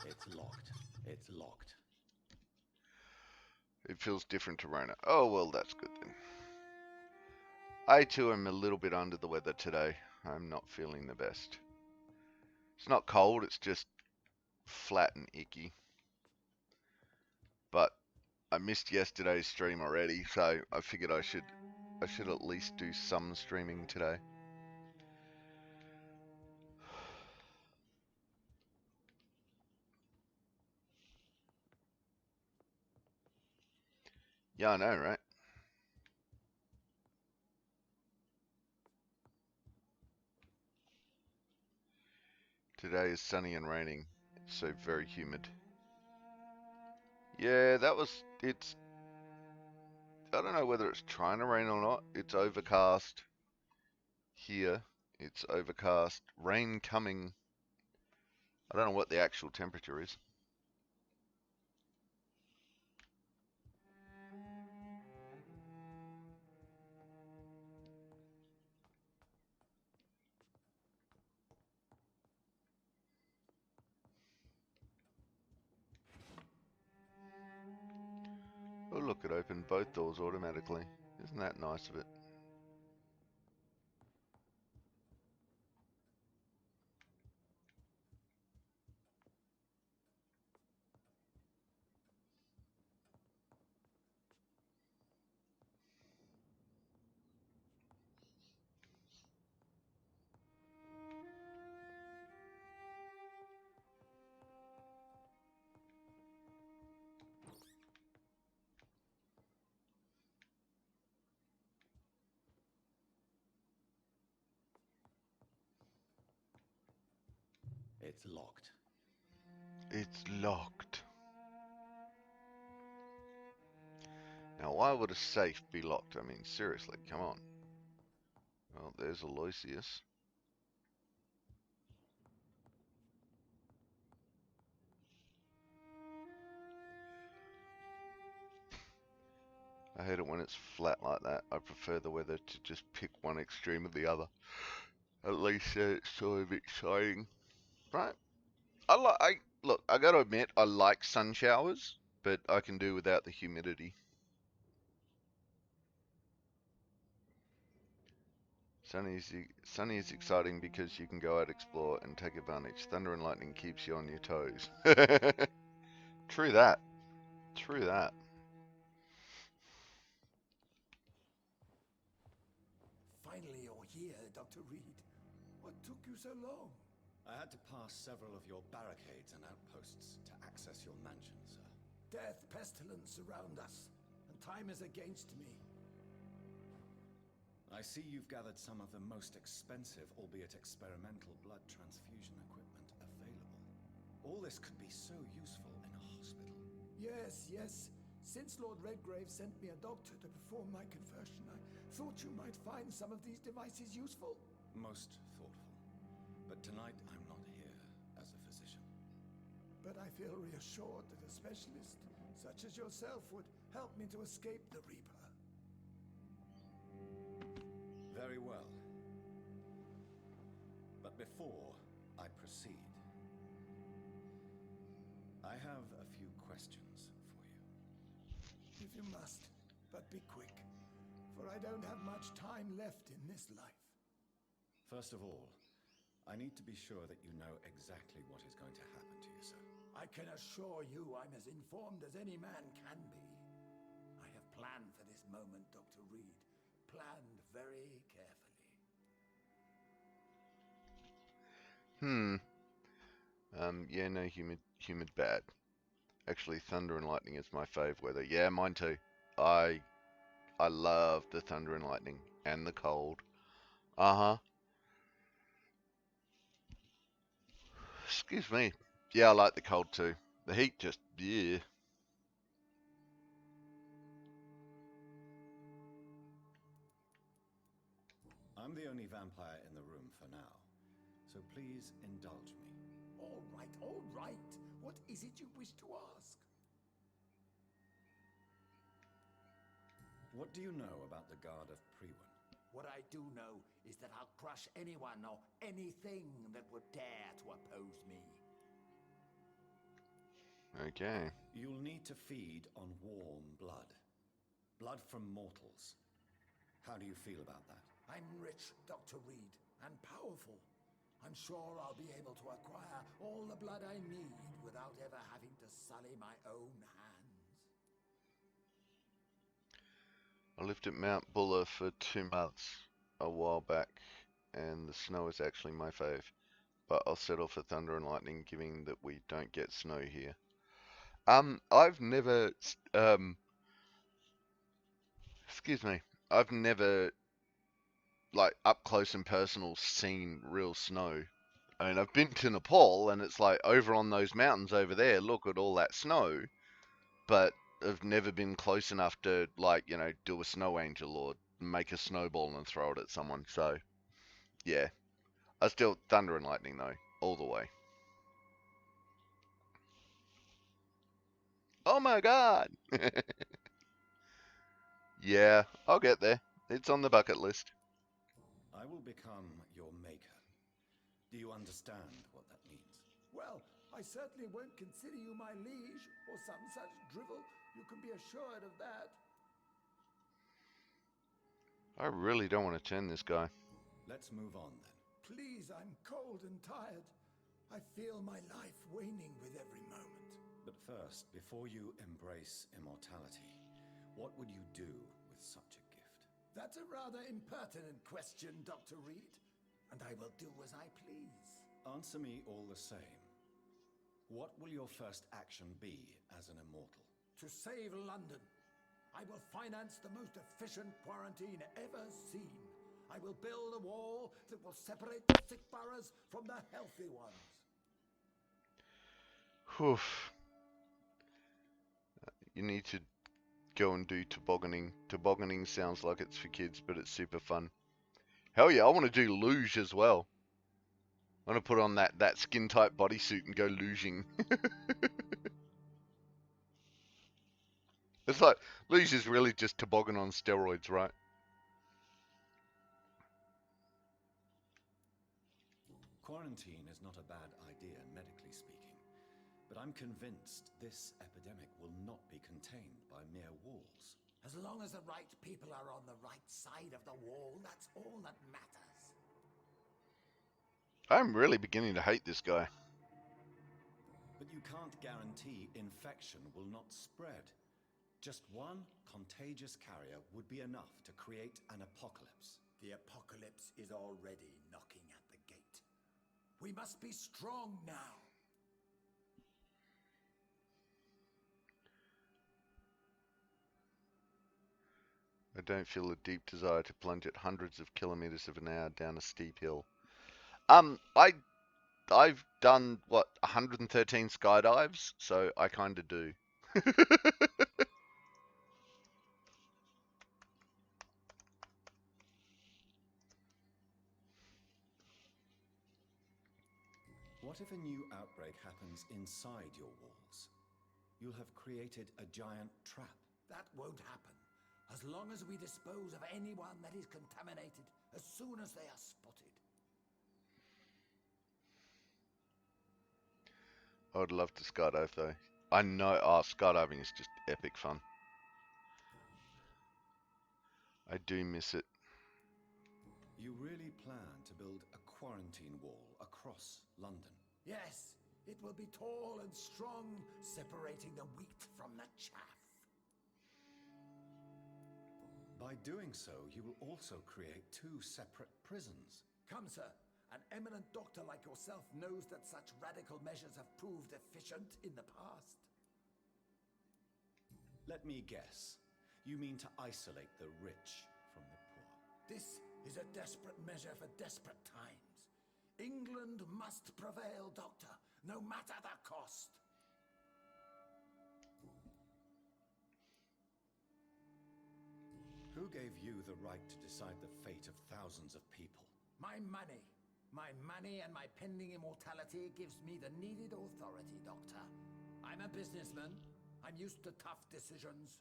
It's locked. It's locked. It feels different to Rona. Oh, well, that's good then. I too am a little bit under the weather today. I'm not feeling the best. It's not cold, it's just flat and icky. But I missed yesterday's stream already, so I figured I should at least do some streaming today. Yeah, I know, right? Today is sunny and raining, so very humid. Yeah, it's, I don't know whether it's trying to rain or not. It's overcast here. It's overcast. Rain coming. I don't know what the actual temperature is. doors automatically. Isn't that nice of it? It's locked. It's locked. Now, why would a safe be locked? I mean, seriously, come on. Well, there's Aloysius. I hate it when it's flat like that. I prefer the weather to just pick one extreme or the other. At least it's sort of exciting. Right? Look, I gotta admit, I like sun showers, but I can do without the humidity. Sunny is exciting because you can go out, explore, and take advantage. Thunder and lightning keeps you on your toes. True that. True that. Finally you're here, Dr. Reed. What took you so long? I had to pass several of your barricades and outposts to access your mansion, sir. Death, pestilence surround us, and time is against me. I see you've gathered some of the most expensive, albeit experimental, blood transfusion equipment available. All this could be so useful in a hospital. Yes, yes. Since Lord Redgrave sent me a doctor to perform my conversion, I thought you might find some of these devices useful. Most thoughtful. But tonight I'm not here as a physician. But I feel reassured that a specialist such as yourself would help me to escape the Reaper. Very well. But before I proceed, I have a few questions for you. If you must, but be quick, for I don't have much time left in this life. First of all, I need to be sure that you know exactly what is going to happen to you, sir. I can assure you I'm as informed as any man can be. I have planned for this moment, Dr. Reed. Planned very carefully. Yeah, no, humid bad. Actually, thunder and lightning is my fave weather. Yeah, mine too. I love the thunder and lightning and the cold. Uh-huh. Excuse me. Yeah, I like the cold too. The heat just, yeah. I'm the only vampire in the room for now, so please indulge me. All right, all right. What is it you wish to ask? What do you know about the Guard of Priwen? What I do know is that I'll crush anyone or anything that would dare to oppose me. Okay. You'll need to feed on warm blood. Blood from mortals. How do you feel about that? I'm rich, Dr. Reed, and powerful. I'm sure I'll be able to acquire all the blood I need without ever having to sully my own hands. I lived at Mount Buller for 2 months a while back, and the snow is actually my fave. But I'll settle for thunder and lightning, given that we don't get snow here. I've never, excuse me, I've never, like, up close and personal seen real snow. I mean, I've been to Nepal, and it's like, over on those mountains over there, look at all that snow. But I've never been close enough to, like, you know, do a snow angel or make a snowball and throw it at someone. So, yeah. I still, thunder and lightning, though, all the way. Oh my god! Yeah, I'll get there. It's on the bucket list. I will become your maker. Do you understand what that means? Well, I certainly won't consider you my liege or some such drivel. You can be assured of that. I really don't want to turn this guy. Let's move on then. Please, I'm cold and tired. I feel my life waning with every moment. But first, before you embrace immortality, what would you do with such a gift? That's a rather impertinent question, Dr. Reed. And I will do as I please. Answer me all the same. What will your first action be as an immortal? To save London, I will finance the most efficient quarantine ever seen. I will build a wall that will separate the sick boroughs from the healthy ones. Whew. You need to go and do tobogganing. Tobogganing sounds like it's for kids, but it's super fun. Hell yeah, I want to do luge as well. I want to put on that skin tight bodysuit and go luging. It's like, luge is really just toboggan on steroids, right? Quarantine is not a bad idea, medically speaking, but I'm convinced this epidemic will not be contained by mere walls. As long as the right people are on the right side of the wall, that's all that matters. I'm really beginning to hate this guy. But you can't guarantee infection will not spread. Just one contagious carrier would be enough to create an apocalypse. The apocalypse is already knocking at the gate. We must be strong now. I don't feel a deep desire to plunge at hundreds of kilometers of an hour down a steep hill. I've done what 113 skydives, so I kind of do. What if a new outbreak happens inside your walls? You'll have created a giant trap. That won't happen. As long as we dispose of anyone that is contaminated as soon as they are spotted. I would love to skydive though. I know, skydiving is just epic fun. I do miss it. You really plan to build a quarantine wall across London? Yes, it will be tall and strong, separating the wheat from the chaff. By doing so, you will also create two separate prisons. Come, sir. An eminent doctor like yourself knows that such radical measures have proved efficient in the past. Let me guess. You mean to isolate the rich from the poor? This is a desperate measure for desperate times. England must prevail, Doctor, no matter the cost. Who gave you the right to decide the fate of thousands of people? My money. My money and my pending immortality gives me the needed authority, Doctor. I'm a businessman. I'm used to tough decisions.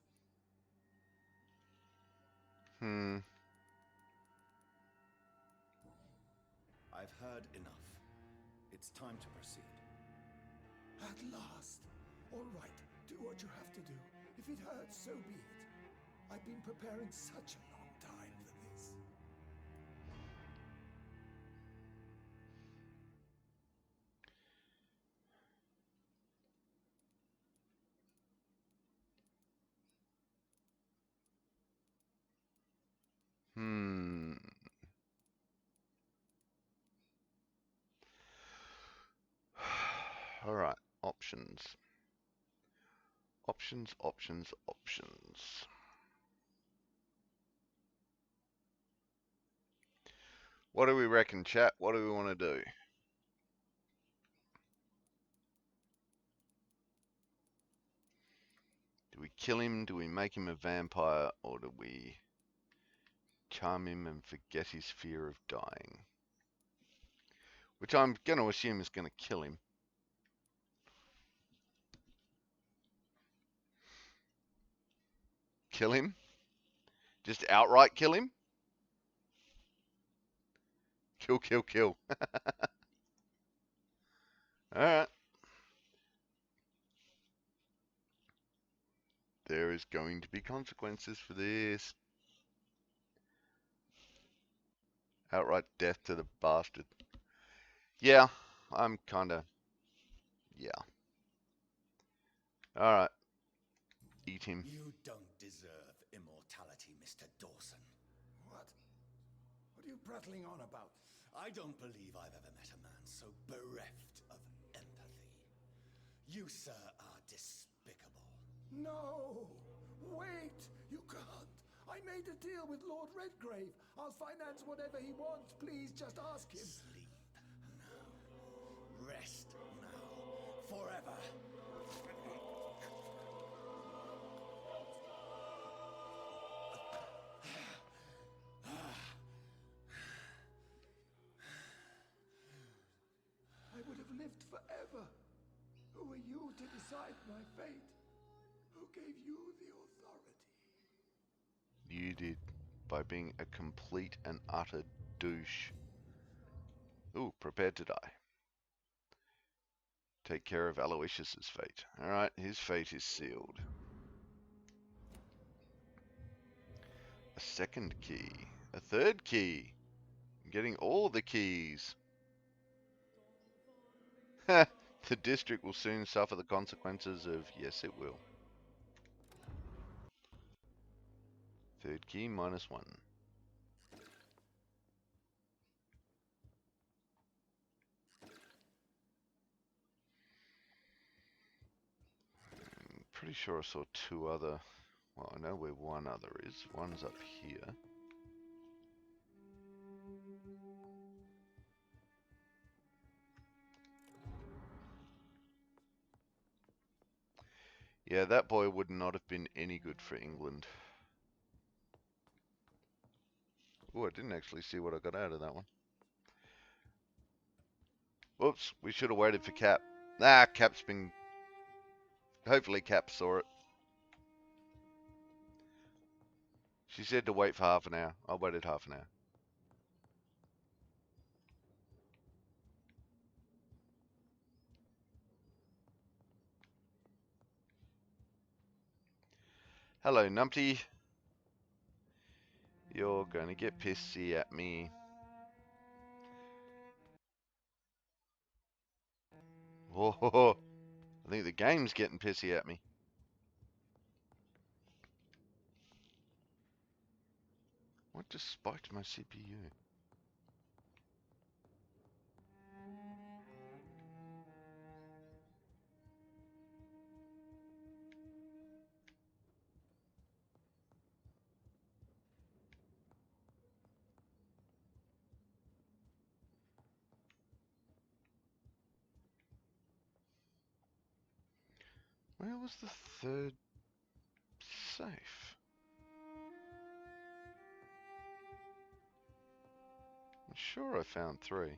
I've heard enough. It's time to proceed. At last. All right, do what you have to do. If it hurts, so be it. I've been preparing such a long time for this. All right, options. Options, options, options. What do we reckon, chat? What do we want to do? Do we kill him? Do we make him a vampire? Or do we charm him and forget his fear of dying? Which I'm going to assume is going to kill him. Kill him? Just outright kill him? Kill, kill, kill. Alright. There is going to be consequences for this. Outright death to the bastard. Yeah, I'm kinda... Yeah. Alright. Eat him. You don't deserve immortality, Mr. Dawson. What? What are you prattling on about? I don't believe I've ever met a man so bereft of empathy. You, sir, are despicable. No! Wait! You can't! I made a deal with Lord Redgrave. I'll finance whatever he wants. Please, just ask him. Sleep now. Rest now. Forever. I would have lived forever. Who are you to decide my fate? Who gave you the authority? You did. By being a complete and utter douche. Ooh, prepared to die. Take care of Aloysius's fate. Alright, his fate is sealed. A second key. A third key. I'm getting all the keys. The district will soon suffer the consequences of... Yes, it will. Third key, -1. I'm pretty sure I saw two other... Well, I know where one other is. One's up here. Yeah, that boy would not have been any good for England. Oh, I didn't actually see what I got out of that one. Whoops, we should have waited for Cap. Nah, Cap's been... Hopefully Cap saw it. She said to wait for half an hour. I waited half an hour. Hello, Numpty. You're gonna get pissy at me. Oh, I think the game's getting pissy at me. What just spiked my CPU? Where was the third safe? I'm sure I found 3.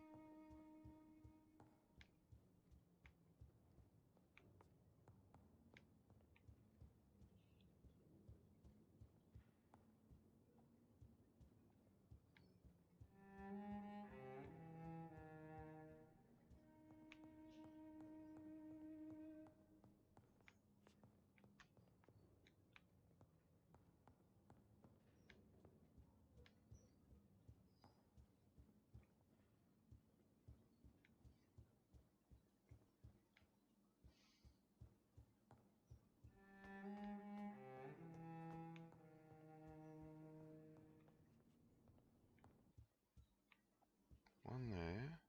One there.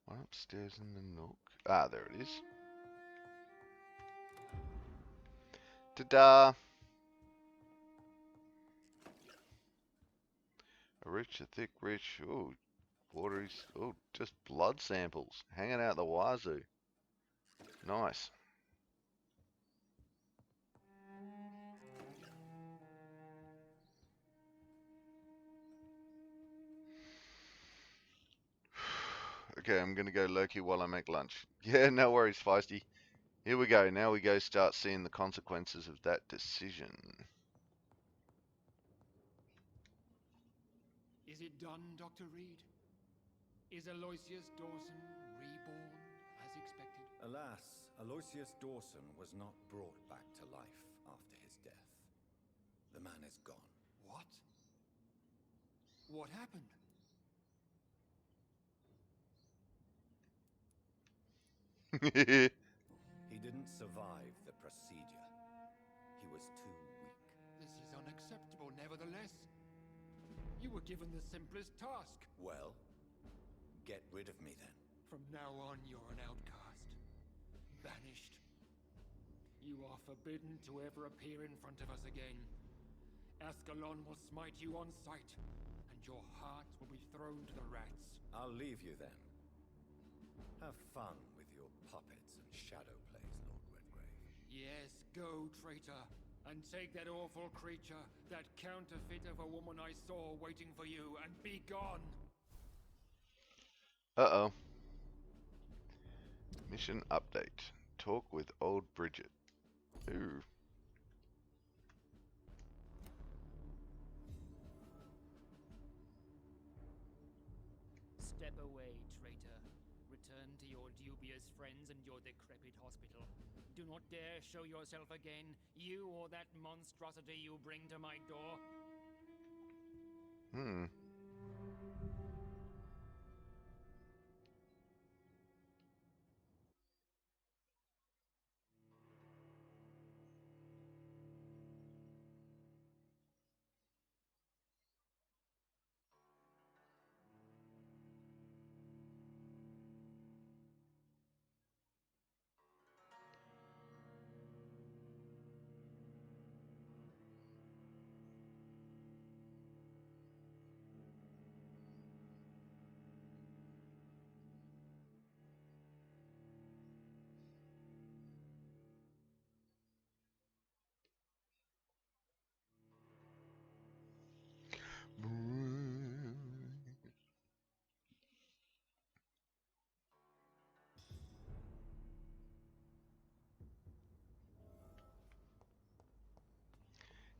One upstairs in the nook. Ah, there it is. Ta-da! A thick, rich, oh, watery, oh, just blood samples hanging out the wazoo. Nice. Okay, I'm gonna go Loki while I make lunch. Yeah, no worries, Feisty. Here we go. Now we go start seeing the consequences of that decision. Is it done, Dr. Reed? Is Aloysius Dawson reborn as expected? Alas, Aloysius Dawson was not brought back to life after his death. The man is gone. What? What happened? He didn't survive the procedure. He was too weak. This is unacceptable, nevertheless. You were given the simplest task. Well, get rid of me then. From now on, you're an outcast. Banished. You are forbidden to ever appear in front of us again. Ascalon will smite you on sight, and your heart will be thrown to the rats. I'll leave you then. Have fun with your puppets and shadow plays, Lord Redgrave. Yes, go, traitor, and take that awful creature, that counterfeit of a woman I saw waiting for you, and be gone! Uh-oh. Mission update. Talk with old Bridget. Ooh. Step away, traitor. Return to your dubious friends and your decrepit hospital. Do not dare show yourself again, you or that monstrosity you bring to my door. Hmm.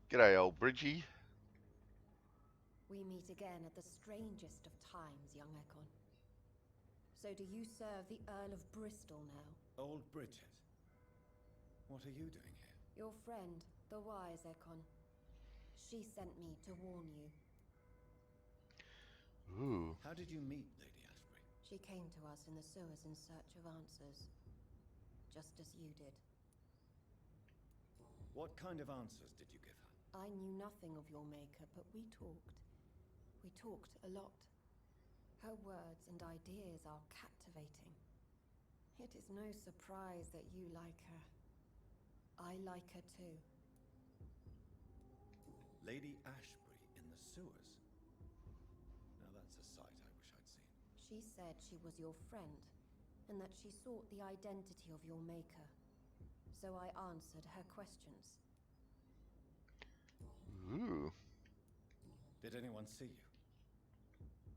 G'day, old Bridgie. We meet again at the strangest of times, young Ekon. So do you serve the Earl of Bristol now? Old Bridget. What are you doing here? Your friend, the wise Ekon. She sent me to warn you. Ooh. How did you meet Lady Ashbury? She came to us in the sewers in search of answers. Just as you did. What kind of answers did you give her? I knew nothing of your maker, but we talked. We talked a lot. Her words and ideas are captivating. It is no surprise that you like her. I like her too. Lady Ashbury in the sewers? Now that's a sight I wish I'd seen. She said she was your friend, and that she sought the identity of your maker. So I answered her questions. Ooh. Did anyone see you?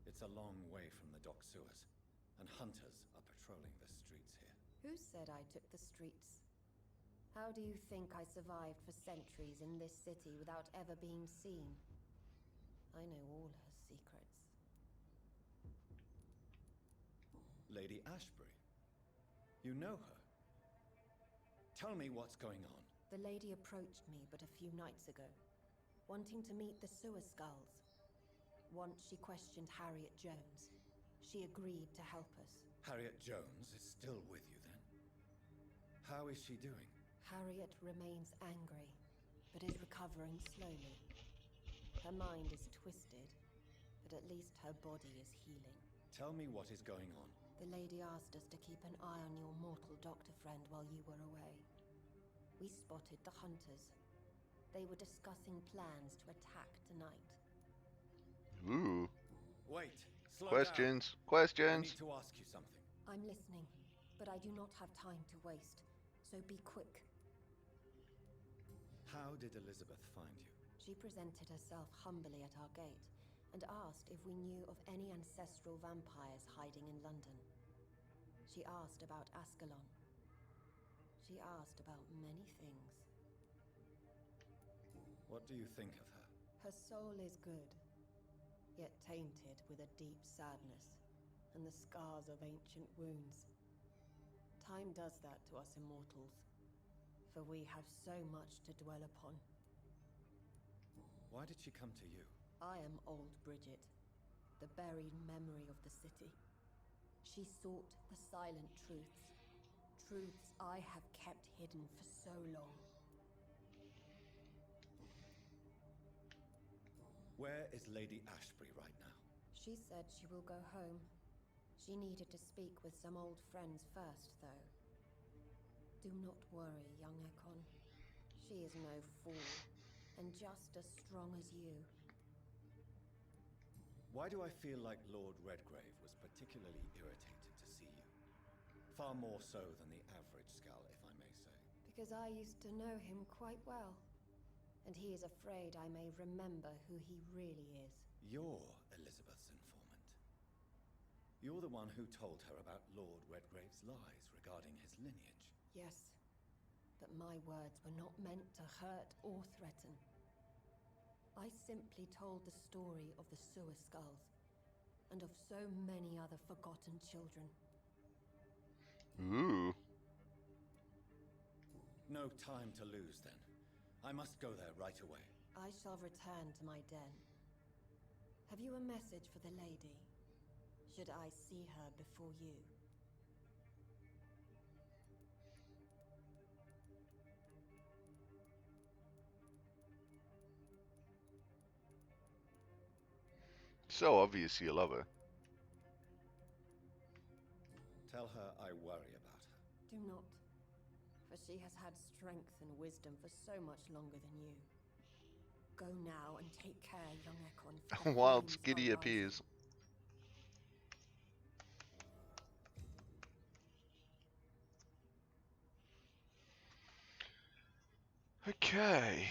It's a long way from the dock sewers, and hunters are patrolling the streets here. Who said I took the streets? How do you think I survived for centuries in this city without ever being seen? I know all her secrets. Lady Ashbury? You know her? Tell me what's going on. The lady approached me but a few nights ago, wanting to meet the sewer skulls. Once she questioned Harriet Jones. She agreed to help us. Harriet Jones is still with you then? How is she doing? Harriet remains angry, but is recovering slowly. Her mind is twisted, but at least her body is healing. Tell me what is going on. The lady asked us to keep an eye on your mortal doctor friend while you were away. We spotted the hunters. They were discussing plans to attack tonight. Ooh. Wait, slow Questions. down. Questions. I need to ask you something. I'm listening, but I do not have time to waste, so be quick. How did Elizabeth find you? She presented herself humbly at our gate and asked if we knew of any ancestral vampires hiding in London. She asked about Ascalon. She asked about many things. What do you think of her? Her soul is good, yet tainted with a deep sadness and the scars of ancient wounds. Time does that to us immortals, for we have so much to dwell upon. Why did she come to you? I am old Bridget, the buried memory of the city. She sought the silent truths. Truths I have kept hidden for so long. Where is Lady Ashbury right now? She said she will go home. She needed to speak with some old friends first, though. Do not worry, young Ekon. She is no fool, and just as strong as you. Why do I feel like Lord Redgrave was particularly irritated to see you? Far more so than the average Skull, if I may say. Because I used to know him quite well. And he is afraid I may remember who he really is. You're Elizabeth's informant. You're the one who told her about Lord Redgrave's lies regarding his lineage. Yes, but my words were not meant to hurt or threaten. I simply told the story of the Sewer Skulls, and of so many other forgotten children. Ooh. No time to lose, then. I must go there right away. I shall return to my den. Have you a message for the lady? Should I see her before you? So obvious you love her. Tell her I worry about her. Do not, for she has had strength and wisdom for so much longer than you. Go now and take care, young Ekon. for the Wild flames Skitty are appears. Okay.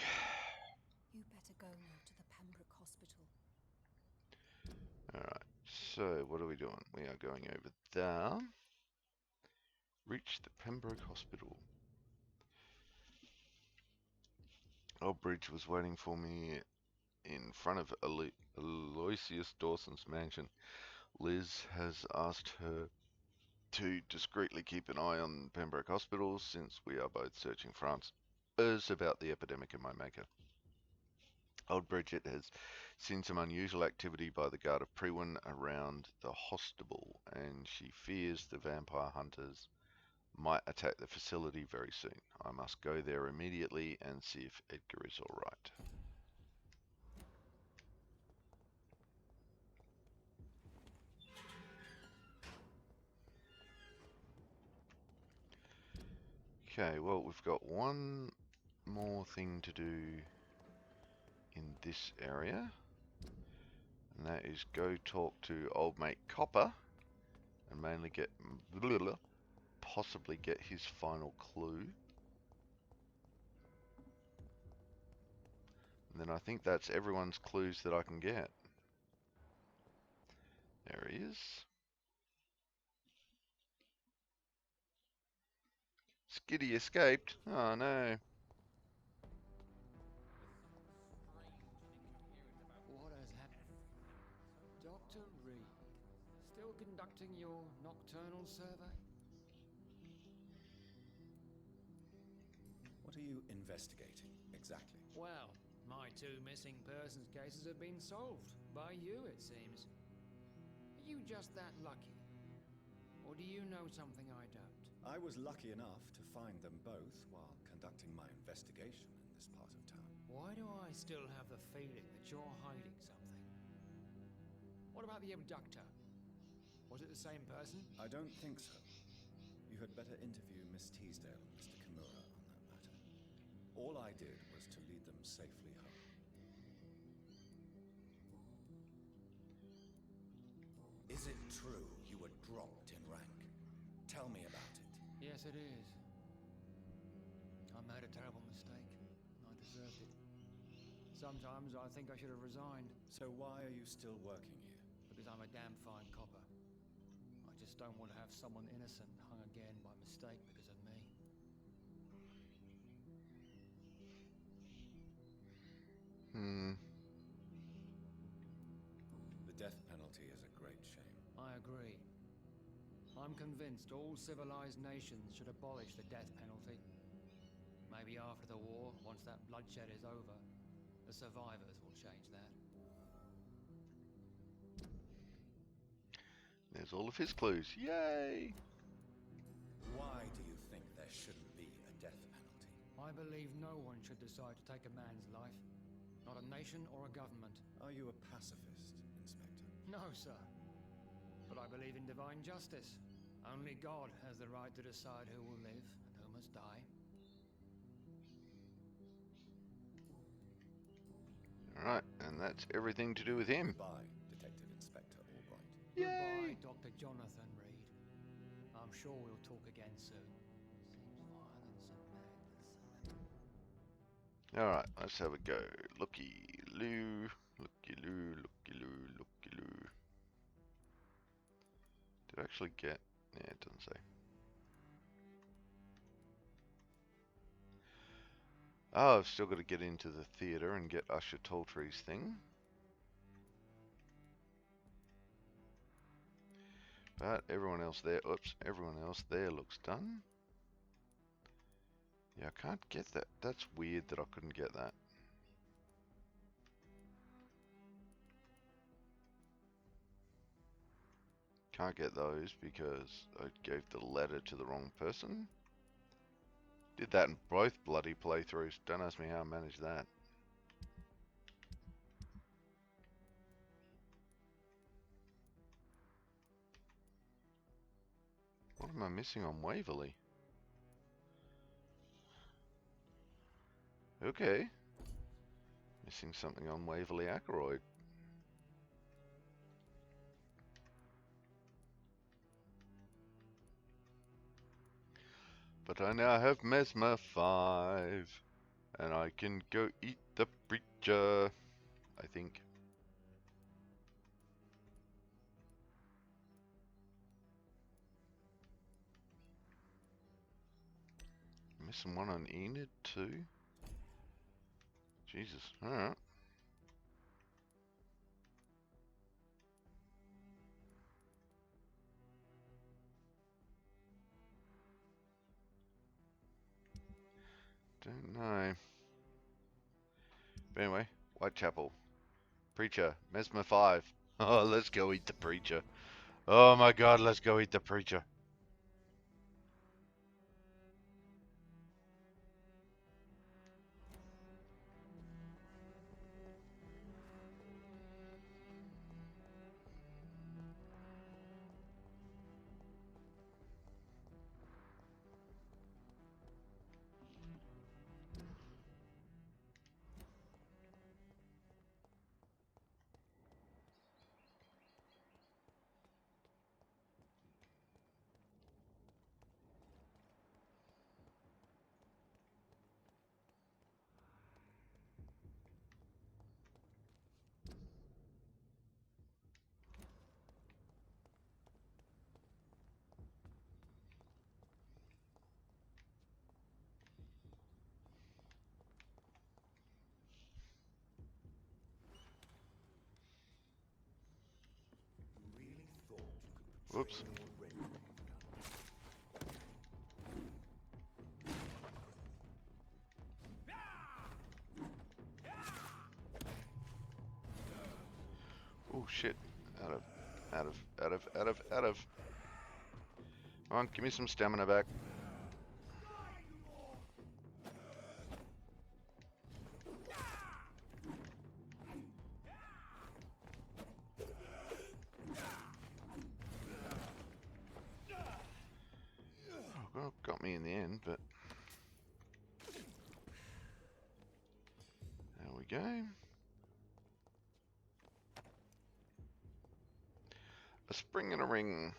You better go now to the Pembroke Hospital. Alright, so what are we doing? We are going over there. Reach the Pembroke Hospital. Old Bridge was waiting for me in front of Aloysius Dawson's mansion. Liz has asked her to discreetly keep an eye on Pembroke Hospital since we are both searching for answers about the epidemic in my maker. Old Bridget has seen some unusual activity by the Guard of Prewin around the hospital, and she fears the vampire hunters might attack the facility very soon. I must go there immediately and see if Edgar is alright. Okay, well, we've got one more thing to do in this area, and that is go talk to old mate Copper and mainly get possibly get his final clue. And then I think that's everyone's clues that I can get. There he is. Skitty escaped. Oh no. What has happened? Dr. Reed, still conducting your nocturnal survey? What are you investigating, exactly? Well, my 2 missing persons cases have been solved. By you, it seems. Are you just that lucky? Or do you know something I don't? I was lucky enough to find them both while conducting my investigation in this part of town. Why do I still have the feeling that you're hiding something? What about the abductor? Was it the same person? I don't think so. You had better interview Miss Teasdale and Mr. Kimura on that matter. All I did was to lead them safely home. Is it true you were dropped in rank? Tell me about it. Yes, it is. I made a terrible mistake. I deserved it. Sometimes I think I should have resigned. So why are you still working here? Because I'm a damn fine copper. I just don't want to have someone innocent hung again by mistake because of me. The death penalty is a great shame. I agree. I'm convinced all civilized nations should abolish the death penalty. Maybe after the war, once that bloodshed is over, the survivors will change that. There's all of his clues. Yay! Why do you think there shouldn't be a death penalty? I believe no one should decide to take a man's life. Not a nation or a government. Are you a pacifist, Inspector? No, sir. But I believe in divine justice. Only God has the right to decide who will live and who must die. Alright, and that's everything to do with him. Goodbye, Detective Inspector Albright. Goodbye, Dr. Jonathan Reed. I'm sure we'll talk again soon. Alright, let's have a go. Looky-loo, looky-loo, looky-loo, looky-loo. Did I actually get... Yeah, it doesn't say. Oh, I've still got to get into the theatre and get Usher Talltree's thing. But everyone else there, oops, everyone else there looks done. Yeah, I can't get that. That's weird that I couldn't get that. Can't get those because I gave the letter to the wrong person. Did that in both bloody playthroughs. Don't ask me how I managed that. What am I missing on Waverley? Okay. Missing something on Waverley Ackroyd. But I now have Mesmer 5. And I can go eat the preacher. I think. Missing one on Enid too? Jesus, alright. Don't know. But anyway, Whitechapel. Preacher, Mesmer 5. Oh, let's go eat the preacher. Oh my god, let's go eat the preacher. Whoops. Oh shit. Out of. Come on, give me some stamina back. Well, got me in the end, but there we go. A spring and a ring.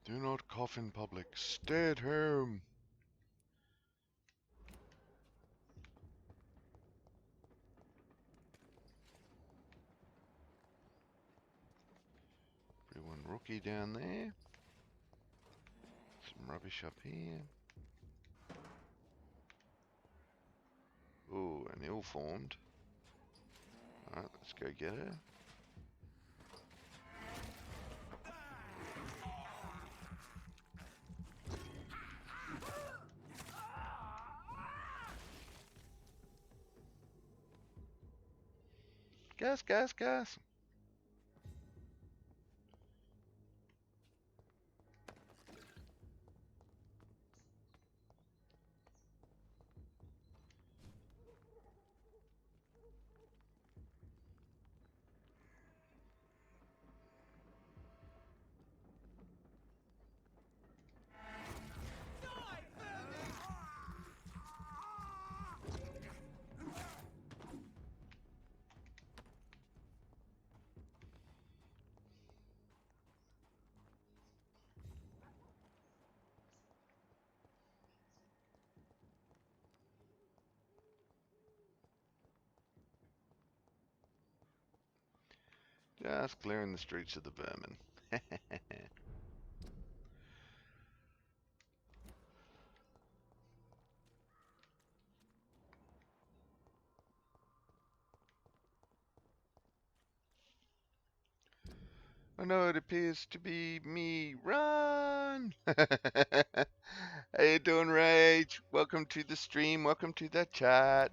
Do not cough in public. Stay at home. Everyone rookie down there. Some rubbish up here. Ooh, an ill-formed. Alright, let's go get her. Gas, gas, gas. Just clearing the streets of the vermin. I know it appears to be me. Run! How you doing, Rage? Welcome to the stream. Welcome to the chat.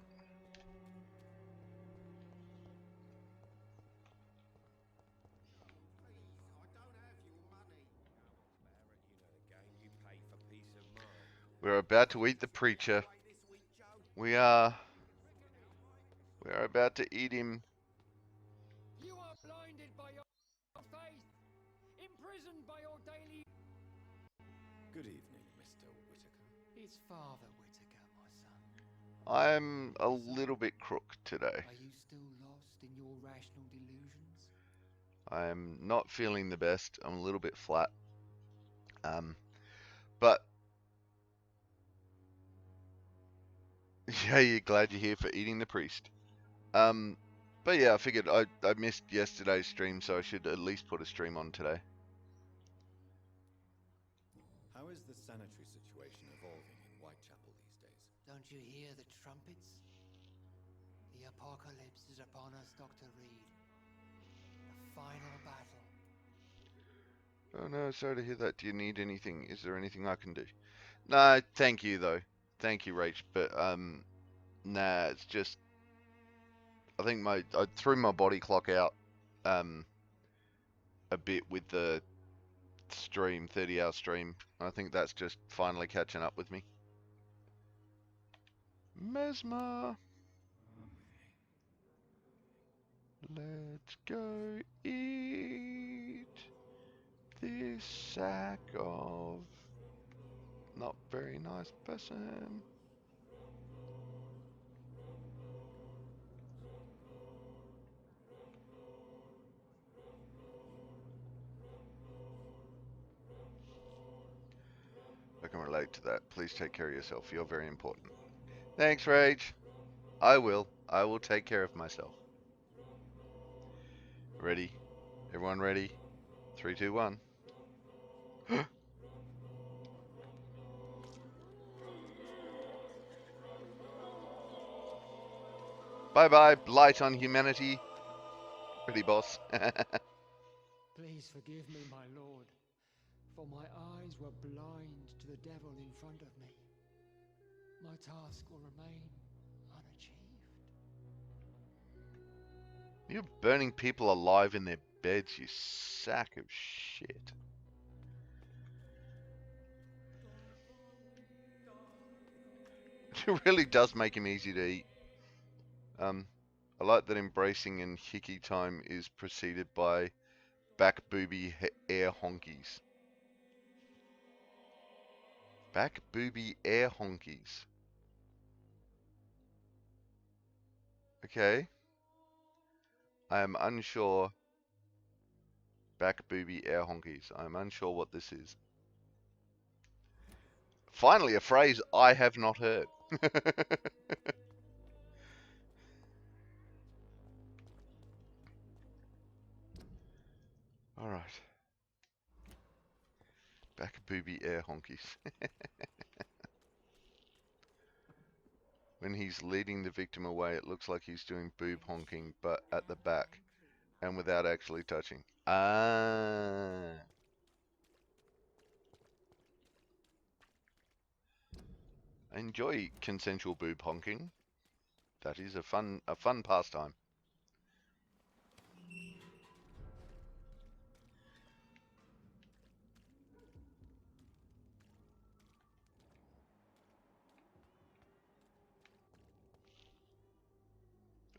We're about to eat the preacher. We are about to eat him. You are blinded by your faith, imprisoned by your daily... Good evening, Mr. Whitaker. It's Father Whitaker, my son. I'm a little bit crook today. Are you still lost in your rational delusions? I'm not feeling the best. I'm a little bit flat. But yeah, you're glad you're here for eating the priest. But yeah, I figured I missed yesterday's stream, so I should at least put a stream on today. How is the sanitary situation evolving in Whitechapel these days? Don't you hear the trumpets? The apocalypse is upon us, Dr. Reed. The final battle. Oh no, sorry to hear that. Do you need anything? Is there anything I can do? No, thank you though. Thank you, Rach. But nah, it's just I think I threw my body clock out a bit with the stream, 30-hour stream. I think that's just finally catching up with me. Mesmer. Let's go eat this sack of not very nice person. I can relate to that. Please take care of yourself. You're very important. Thanks, Rage. I will. I will take care of myself. Ready? Everyone ready? 3, 2, 1. Bye-bye, blight on humanity. Ready, boss? Please forgive me, my lord, for my eyes were blind to the devil in front of me. My task will remain unachieved. You're burning people alive in their beds, you sack of shit. It really does make him easy to eat. I like that embracing and hickey time is preceded by back booby air honkies. Back booby air honkies. Okay. I am unsure. Back booby air honkies. I'm unsure what this is. Finally, a phrase I have not heard. Alright. Back booby air honkies. When he's leading the victim away, it looks like he's doing boob honking, but at the back, and without actually touching. Ah. I enjoy consensual boob honking. That is a fun pastime.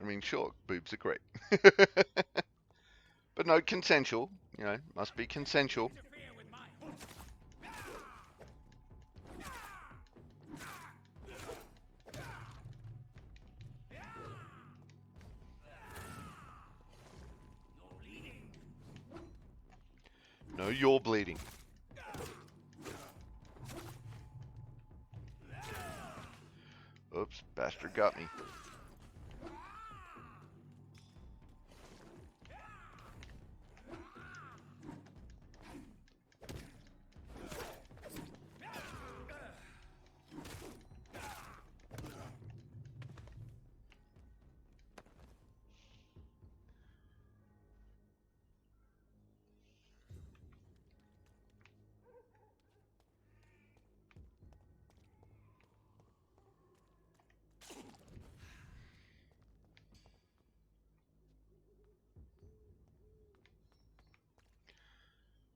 I mean, sure, boobs are great. But no, consensual. You know, must be consensual. No, you're bleeding. Oops, bastard got me.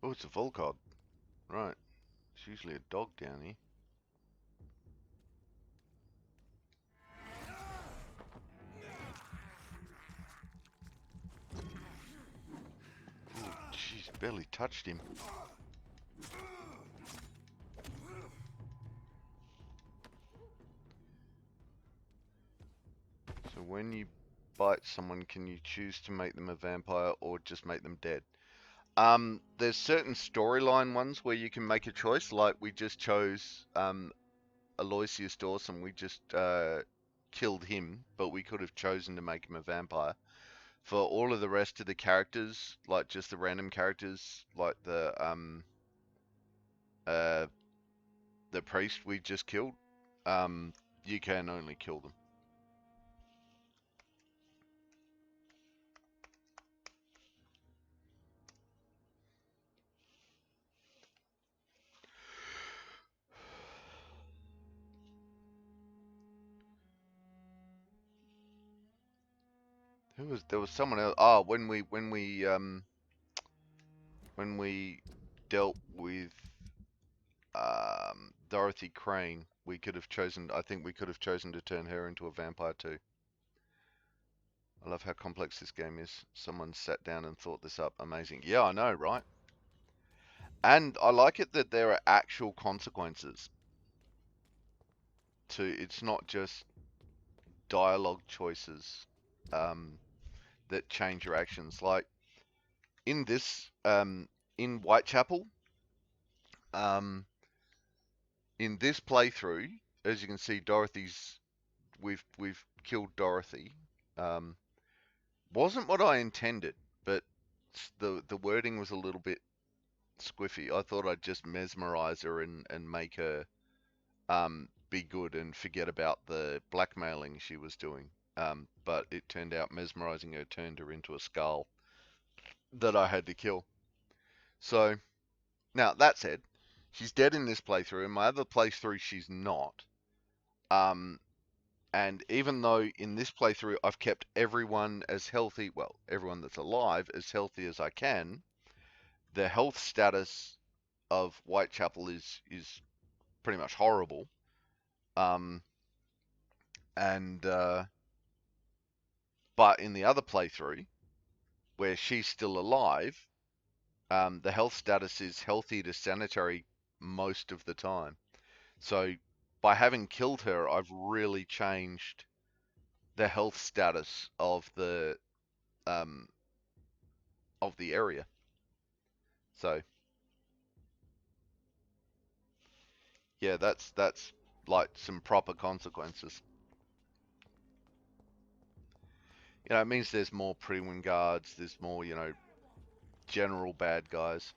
Oh, it's a Volcod. Right. It's usually a dog down here. Oh, jeez, barely touched him. So when you bite someone, can you choose to make them a vampire or just make them dead? There's certain storyline ones where you can make a choice, like we just chose Aloysius Dawson, we just killed him, but we could have chosen to make him a vampire. For all of the rest of the characters, like just the random characters, like the priest we just killed, you can only kill them. There was someone else. Oh, when we dealt with Dorothy Crane, we could have chosen. I think we could have chosen to turn her into a vampire too. I love how complex this game is. Someone sat down and thought this up. Amazing. Yeah, I know, right? And I like it that there are actual consequences to. It's not just dialogue choices that change your actions. Like in this, in Whitechapel, in this playthrough, as you can see, we've killed Dorothy. Wasn't what I intended, but the wording was a little bit squiffy. I thought I'd just mesmerize her and make her be good and forget about the blackmailing she was doing. But it turned out mesmerizing her turned her into a skull that I had to kill. So now that said, she's dead in this playthrough. In my other playthrough, she's not. And even though in this playthrough I've kept everyone as healthy, well, everyone that's alive as healthy as I can, the health status of Whitechapel is pretty much horrible. But in the other playthrough, where she's still alive, the health status is healthy to sanitary most of the time. So by having killed her, I've really changed the health status of the area. So yeah, that's like some proper consequences. You know, it means there's more pre-win guards, there's more, you know, general bad guys.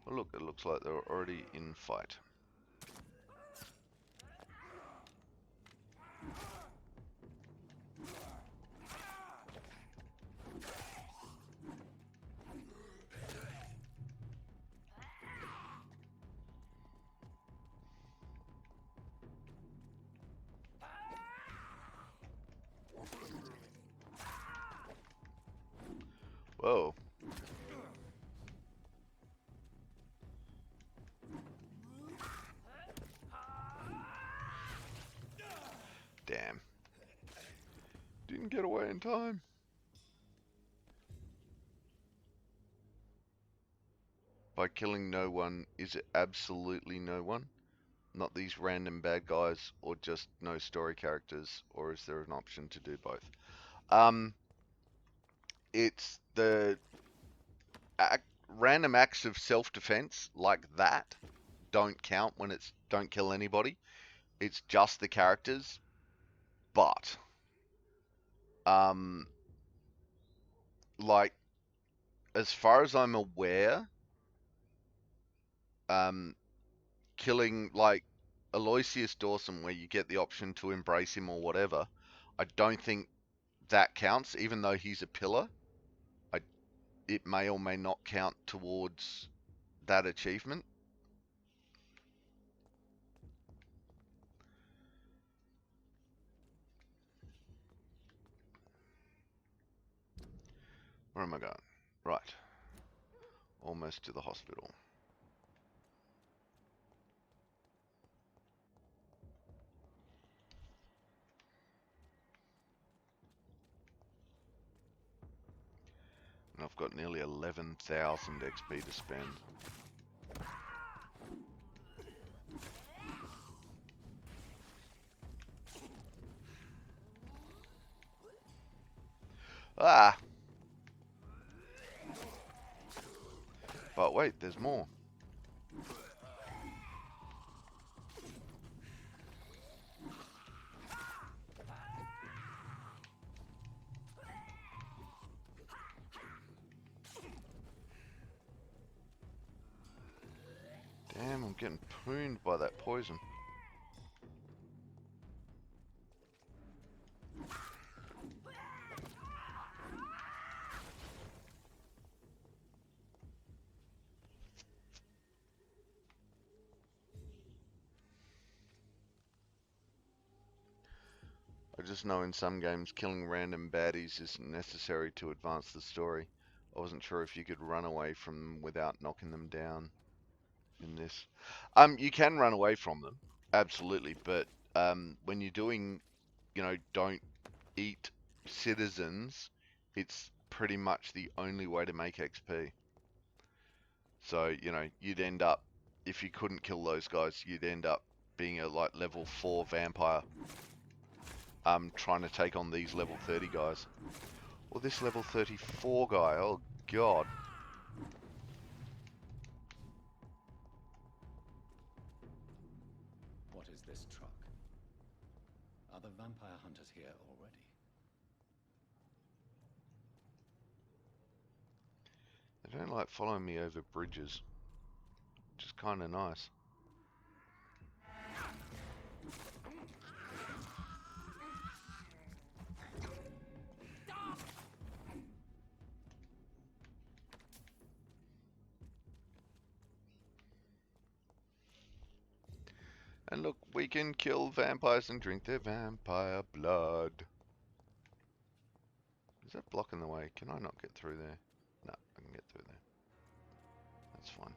Oh, look, it looks like they're already in fight. Whoa. didn't get away in time. By killing no one, is it absolutely no one? Not these random bad guys, or just no story characters, or is there an option to do both? It's the random acts of self-defense like that don't count when it's don't kill anybody. It's just the characters, but like as far as I'm aware, killing like Aloysius Dawson, where you get the option to embrace him or whatever, I don't think that counts, even though he's a pillar. It may or may not count towards that achievement. Where am I going? Right. Almost to the hospital. And I've got nearly 11,000 XP to spend. Ah! But wait, there's more. Damn, I'm getting pooned by that poison. I just know in some games killing random baddies isn't necessary to advance the story. I wasn't sure if you could run away from them without knocking them down in this. You can run away from them, absolutely, but when you're doing, you know, don't eat citizens, it's pretty much the only way to make XP. So, you know, you'd end up, if you couldn't kill those guys, you'd end up being a like level 4 vampire. Trying to take on these level 30 guys. Or this level 34 guy, oh god. What is this truck? Are the vampire hunters here already? They don't like following me over bridges, which is kind of nice. And look, we can kill vampires and drink their vampire blood. Is that blocking the way? Can I not get through there? No, I can get through there. That's fine.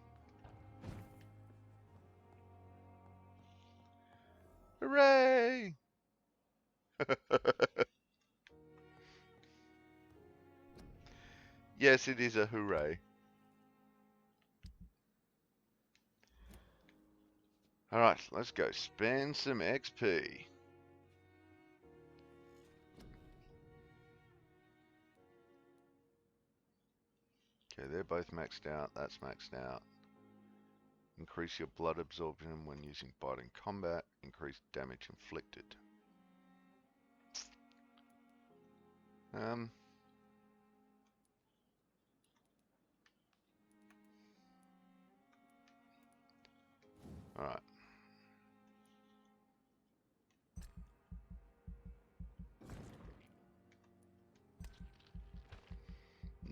Hooray! Yes, it is a hooray. Alright, let's go spend some XP. Okay, they're both maxed out. That's maxed out. Increase your blood absorption when using bite in combat. Increase damage inflicted. Alright.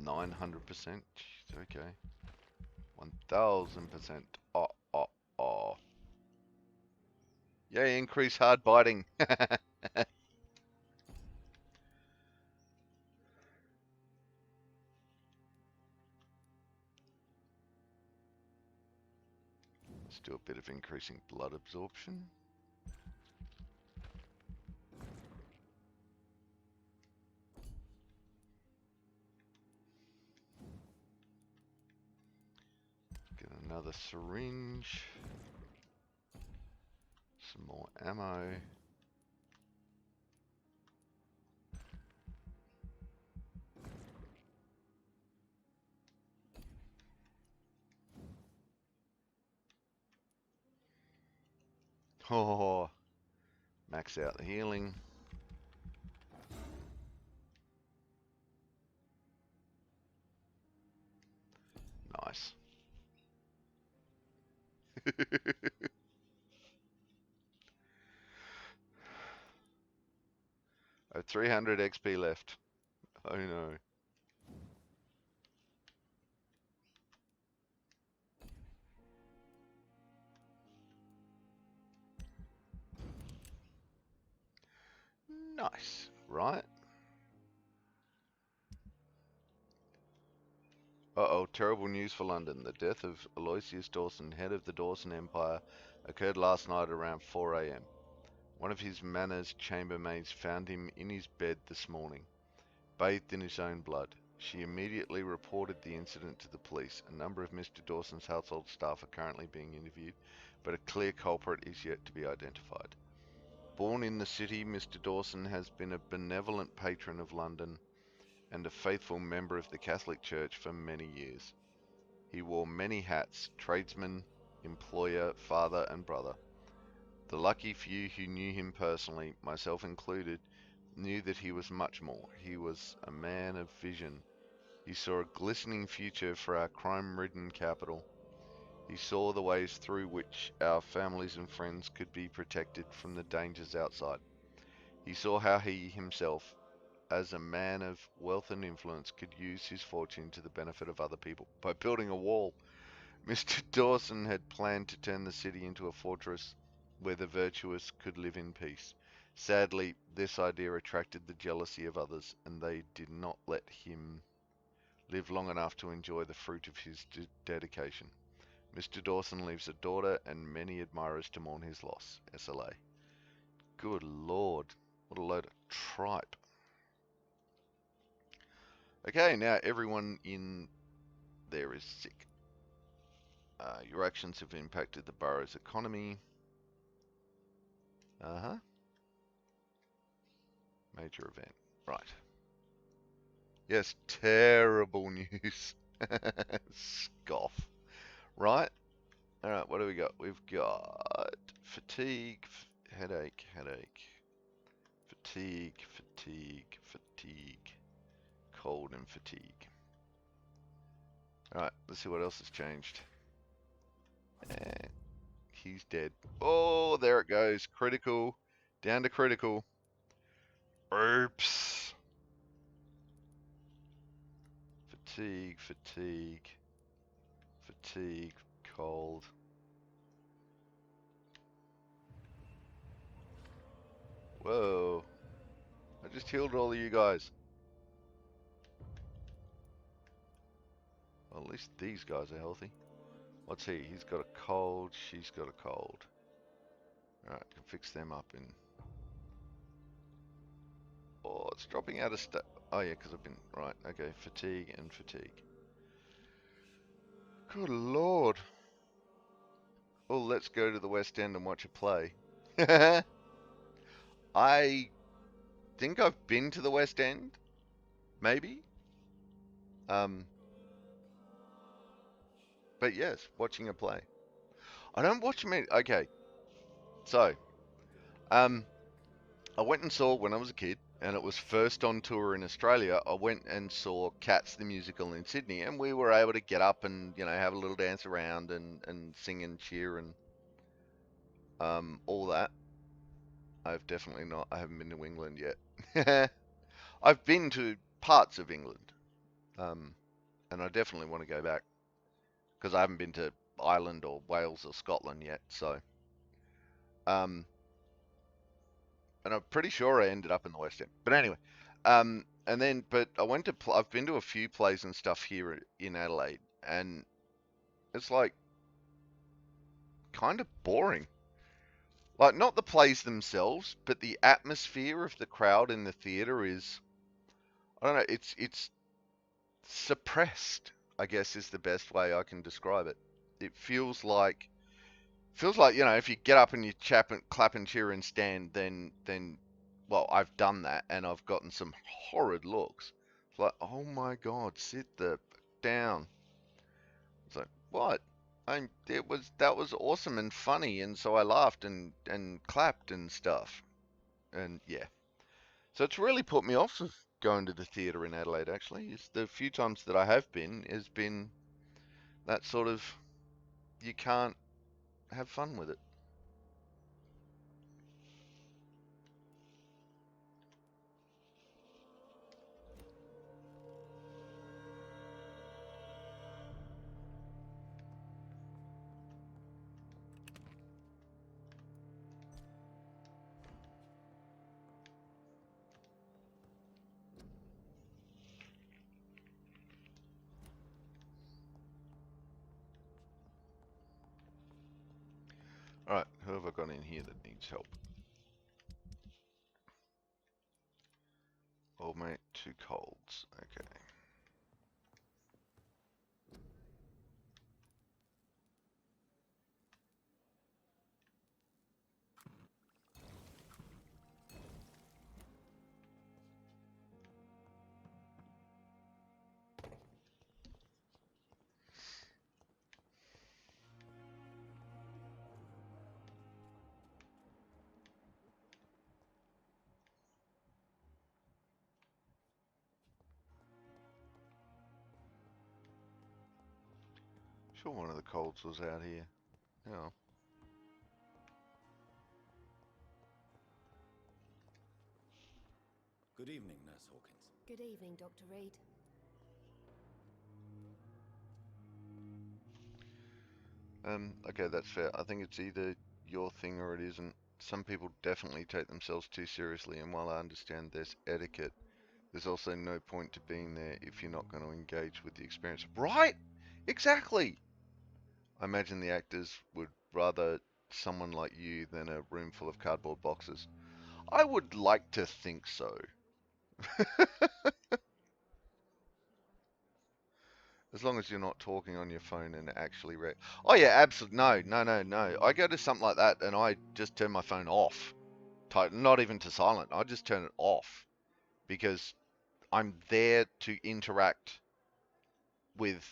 900%. Okay. 1000%. Oh, oh, oh. Yay, increase hard biting. Let's do a bit of increasing blood absorption. Another syringe. Some more ammo. Oh, max out the healing. Nice. I have 300 XP left. Oh no. Nice, right? Uh-oh, terrible news for London. The death of Aloysius Dawson, head of the Dawson Empire, occurred last night around 4 a.m. One of his manor's chambermaids found him in his bed this morning, bathed in his own blood. She immediately reported the incident to the police. A number of Mr. Dawson's household staff are currently being interviewed, but a clear culprit is yet to be identified. Born in the city, Mr. Dawson has been a benevolent patron of London and a faithful member of the Catholic Church for many years. He wore many hats: tradesman, employer, father, and brother. The lucky few who knew him personally, myself included, knew that he was much more. He was a man of vision. He saw a glistening future for our crime-ridden capital. He saw the ways through which our families and friends could be protected from the dangers outside. He saw how he himself, as a man of wealth and influence, could use his fortune to the benefit of other people by building a wall. Mr. Dawson had planned to turn the city into a fortress where the virtuous could live in peace. Sadly, this idea attracted the jealousy of others, and they did not let him live long enough to enjoy the fruit of his dedication. Mr. Dawson leaves a daughter and many admirers to mourn his loss. SLA. Good lord, what a load of tripe. Okay, now everyone in there is sick. Your actions have impacted the borough's economy. Major event. Right. Yes, terrible news. Scoff. Right. Alright, what do we got? We've got fatigue, headache, fatigue, cold and fatigue. Alright, let's see what else has changed. He's dead. Oh, there it goes. Critical. Down to critical. Oops. Fatigue, cold. Whoa. I just healed all of you guys. Well, at least these guys are healthy. What's he? He's got a cold. She's got a cold. Alright, can fix them up in... Oh, it's dropping out of stat. Oh yeah, because I've been... Right, okay. Fatigue and fatigue. Good lord. Well, let's go to the West End and watch a play. I think I've been to the West End. Maybe. But yes, watching a play. I don't watch many. Okay. So, I went and saw when I was a kid, and it was first on tour in Australia. I went and saw Cats the musical in Sydney, and we were able to get up and have a little dance around and sing and cheer and all that. I've definitely not. I haven't been to England yet. I've been to parts of England, and I definitely want to go back because I haven't been to Ireland or Wales or Scotland yet. So, and I'm pretty sure I ended up in the West End. But anyway, but I went to, I've been to a few plays and stuff here in Adelaide, and it's like kind of boring. Like, not the plays themselves, but the atmosphere of the crowd in the theater is, I don't know, it's suppressed, I guess is the best way I can describe it. It feels like, you know, if you get up and you clap and cheer and stand, then well, I've done that and I've gotten some horrid looks. It's like, oh my god, sit the down. It's like, what? That was awesome and funny, and so I laughed and clapped and stuff. And yeah. So it's really put me off of going to the theatre in Adelaide, actually. It's the few times that I have been has been that sort of, you can't have fun with it. Alright, who have I got in here that needs help? Old mate, 2 colds. Okay. Sure, one of the colds was out here. Yeah. Good evening, Nurse Hawkins. Good evening, Dr. Reed. Okay, that's fair. I think it's either your thing or it isn't. Some people definitely take themselves too seriously, and while I understand there's etiquette, there's also no point to being there if you're not going to engage with the experience. Right? Exactly! I imagine the actors would rather someone like you than a room full of cardboard boxes. I would like to think so. As long as you're not talking on your phone and actually oh yeah, absolutely. No. I go to something like that and I just turn my phone off. Not even to silent. I just turn it off because I'm there to interact with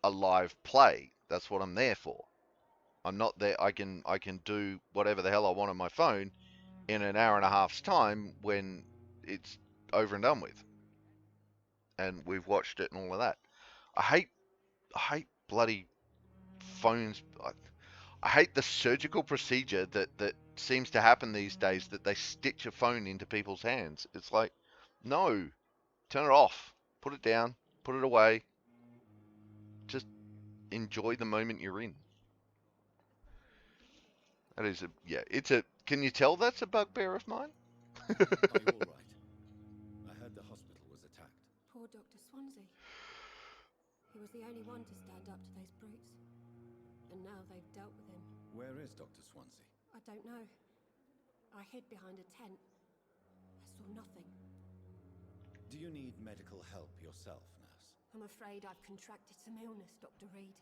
a live play. That's what I'm there for. I'm not there. I can do whatever the hell I want on my phone in an hour and a half's time when it's over and done with, and we've watched it and all of that. I hate bloody phones. I hate the surgical procedure that seems to happen these days, that they stitch a phone into people's hands. It's like, no, turn it off, put it down, put it away. Just enjoy the moment you're in. That is yeah, it's a, can you tell that's a bugbear of mine? Are you all right? I heard the hospital was attacked. Poor Dr. Swansea. He was the only one to stand up to those brutes. And now they've dealt with him. Where is Dr. Swansea? I don't know. I hid behind a tent. I saw nothing. Do you need medical help yourself, nurse? I'm afraid I've contracted some illness, Dr. Reed.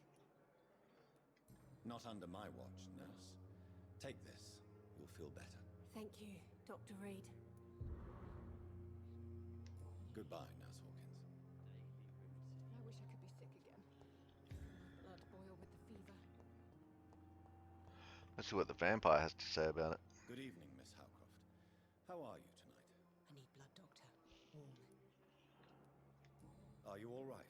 Not under my watch, nurse. Take this. You'll feel better. Thank you, Dr. Reed. Goodbye, Nurse Hawkins. I wish I could be sick again. My blood boil with the fever. Let's see what the vampire has to say about it. Good evening, Miss Howcroft. How are you tonight? I need blood, Doctor. Warm. Are you all right?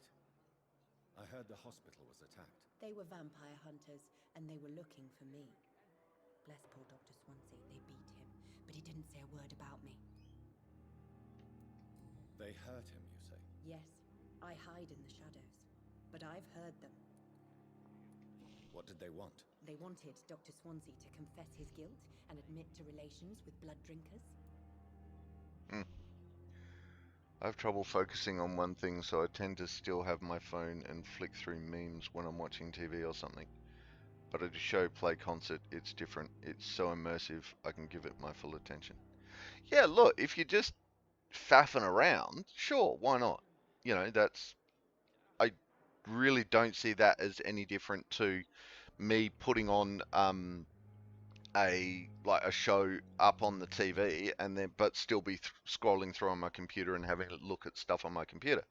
I heard the hospital was attacked. They were vampire hunters, and they were looking for me. Bless poor Dr. Swansea. They beat him, but he didn't say a word about me. They hurt him, you say? Yes, I hide in the shadows, but I've heard them. What did they want? They wanted Dr. Swansea to confess his guilt and admit to relations with blood drinkers. I have trouble focusing on one thing, so I tend to still have my phone and flick through memes when I'm watching TV or something. But at a show, play, concert, it's different. It's so immersive, I can give it my full attention. Yeah, look, if you're just faffing around, sure, why not? You know, I really don't see that as any different to me putting on a show up on the TV and then but still be scrolling through on my computer and having a look at stuff on my computer.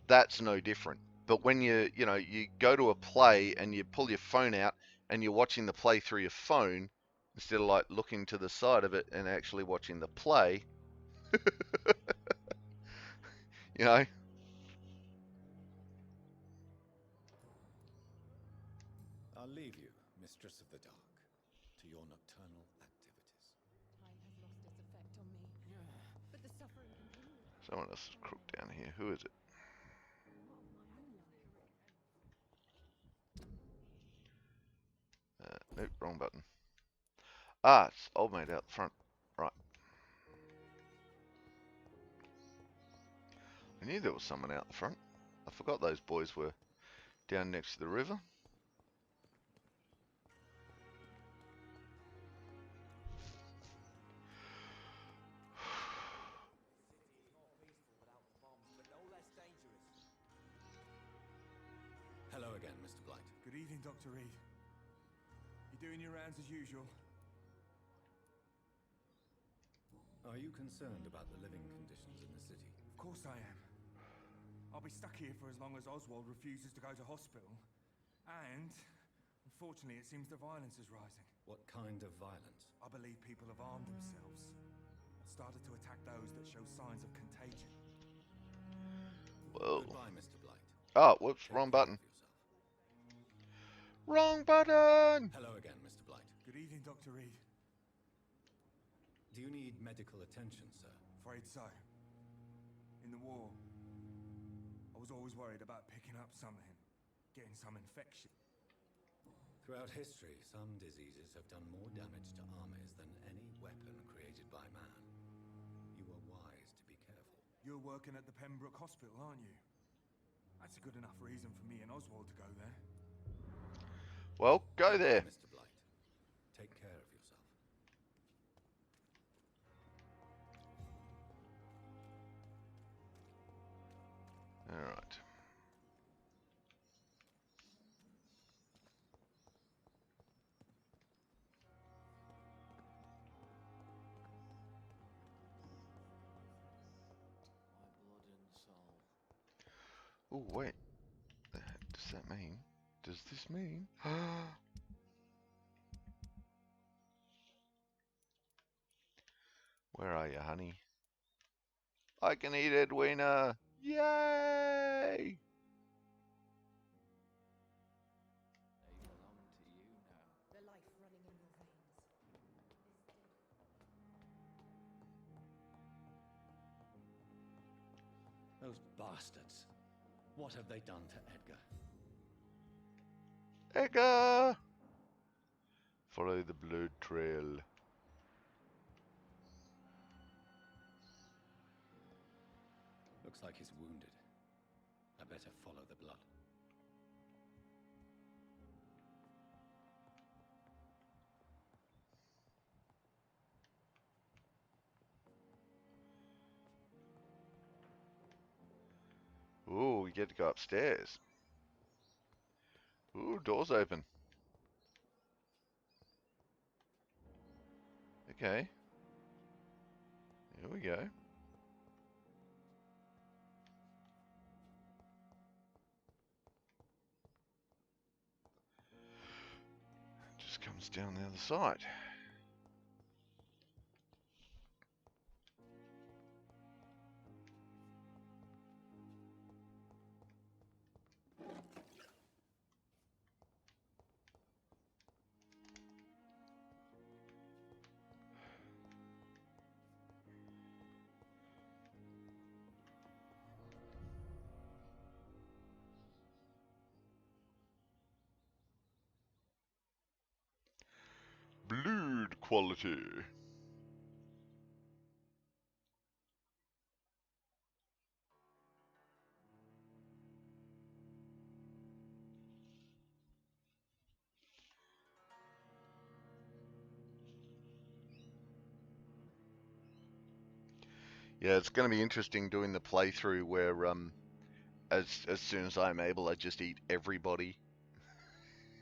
That's no different. But when you go to a play and you pull your phone out and you're watching the play through your phone instead of like looking to the side of it and actually watching the play, you know. I'll leave you, Mistress of the Dark, to your nocturnal activities. Time has lost its effect on me, but the suffering continues. Someone else is crooked down here. Who is it? Nope, wrong button. Ah, it's old mate out the front. Right. I knew there was someone out the front. I forgot those boys were down next to the river. Hello again, Mr. Blight. Good evening, Dr. Reed. You doing your rounds as usual? Are you concerned about the living conditions in the city? Of course I am. I'll be stuck here for as long as Oswald refuses to go to hospital. And, unfortunately, it seems the violence is rising. What kind of violence? I believe people have armed themselves and started to attack those that show signs of contagion. Whoa. Goodbye, Mr. Blight. Oh, whoops, wrong button. Wrong button! Hello again, Mr. Blight. Good evening, Dr. Reed. Do you need medical attention, sir? Afraid so. In the war, I was always worried about picking up something, getting some infection. Throughout history, some diseases have done more damage to armies than any weapon created by man. You are wise to be careful. You're working at the Pembroke Hospital, aren't you? That's a good enough reason for me and Oswald to go there. Well, go there. Mr. Blight, take care of yourself. All right. My blood and soul. Oh, wait. Does that mean? Does this mean? Where are you, honey? I can eat Edwina! Yay! They belong to you now. The life running in your veins is dead. Those bastards. What have they done to Edgar? Edgar! Follow the blood trail. Looks like he's wounded. I better follow the blood. Ooh, we get to go upstairs. Ooh, doors open. Okay. Here we go. Just comes down the other side. Blood quality. Yeah, it's going to be interesting doing the playthrough where as soon as I'm able, I just eat everybody.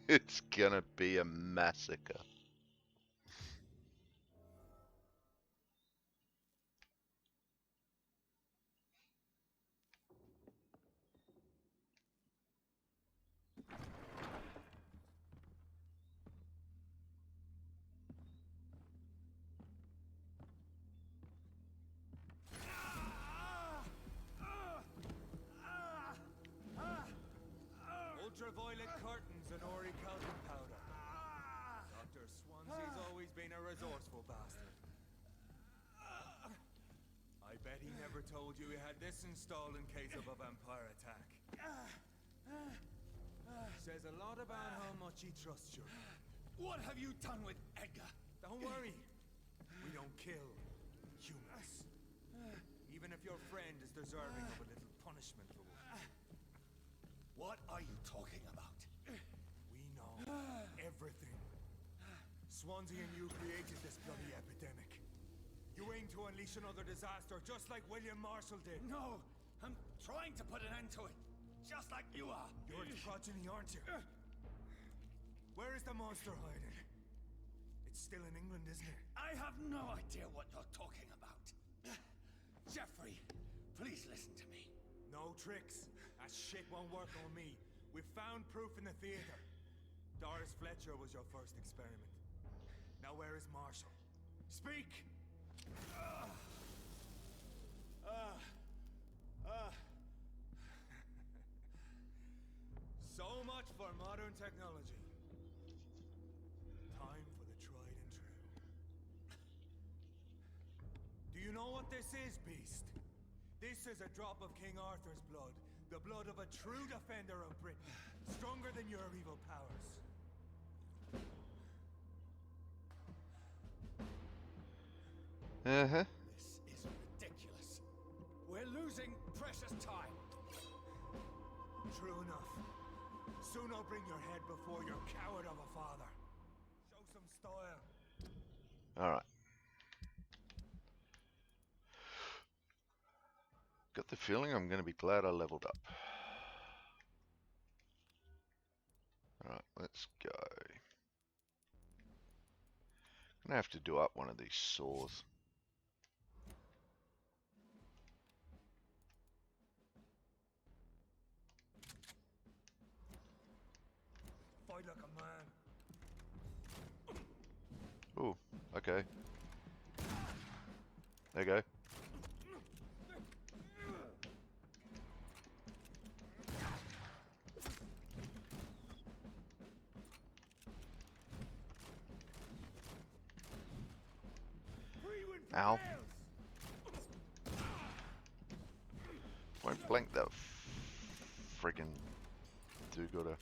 It's gonna be a massacre. Ultraviolet curtains and orichalcum powder. Dr. Swansea's always been a resourceful bastard. I bet he never told you he had this installed in case of a vampire attack. Says a lot about how much he trusts you. What have you done with Edgar? Don't worry. We don't kill humans. Even if your friend is deserving of a little punishment for what. What are you talking about? We know everything. Swansea and you created this bloody epidemic. You aim to unleash another disaster just like William Marshall did. No, I'm trying to put an end to it. Just like you are. You're its progeny, aren't you? Where is the monster hiding? It's still in England, isn't it? I have no idea what you're talking about. Jeffrey, please listen to me. No tricks. That shit won't work on me. We've found proof in the theater. Doris Fletcher was your first experiment. Now where is Marshall? Speak! So much for modern technology. Time for the tried and true. Do you know what this is, Beast? This is a drop of King Arthur's blood. The blood of a true defender of Britain. Stronger than your evil powers. Uh-huh. This is ridiculous. We're losing precious time. True enough. Soon I'll bring your head before your coward of a father. Show some style. Alright. Got the feeling I'm going to be glad I leveled up. Alright, let's go. I'm going to have to do up one of these saws. Fight like a man. Ooh, okay. There you go. Ow. Won't blank that friggin' do-gooder.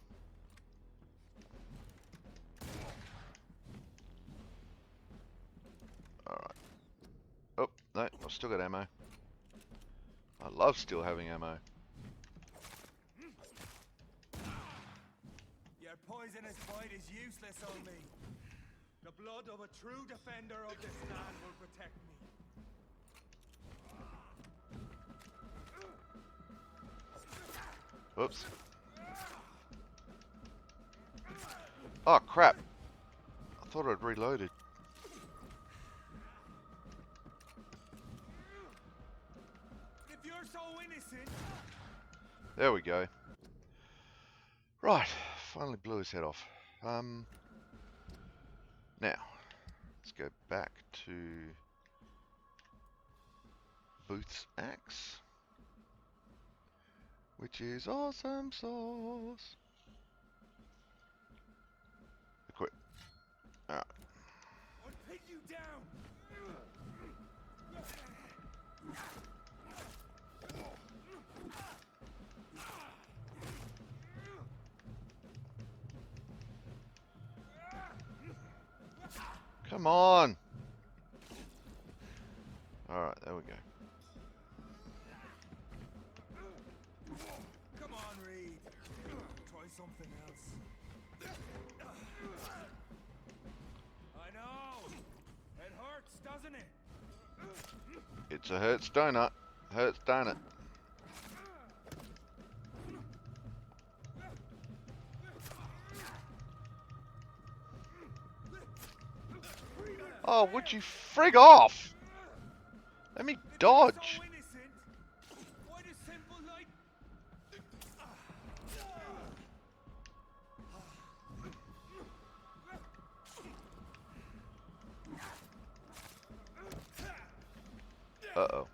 Alright. Oh, no, I've still got ammo. I love still having ammo. Your poisonous bite is useless on me. The blood of a true defender of this land will protect me. Whoops. Oh, crap. I thought I'd reloaded. If you're so innocent. There we go. Right, finally blew his head off. Now, let's go back to Booth's axe, which is awesome sauce. Equip. Alright. I'll pin you down. Come on! Alright, there we go. Come on, Reed. Try something else. I know. It hurts, doesn't it? It's a hurts donut. Hurts donut. Oh, would you frig off? Let me dodge. So innocent. What a simple light. Uh-oh.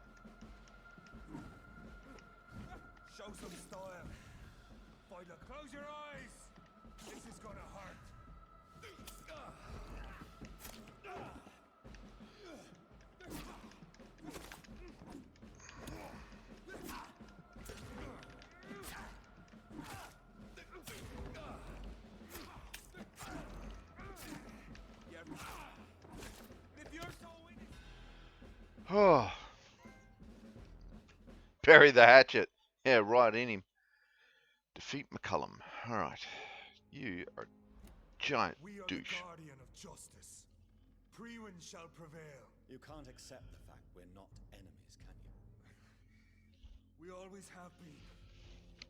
Show some style. Fighter, close your eyes. This is gonna hurt. If you're so innocent. Oh. Bury the hatchet. Yeah, right in him. Defeat McCullum. Alright. You are a giant We are douche. the guardian of justice. Priwen shall prevail. You can't accept the fact we're not enemies, can you? We always have been,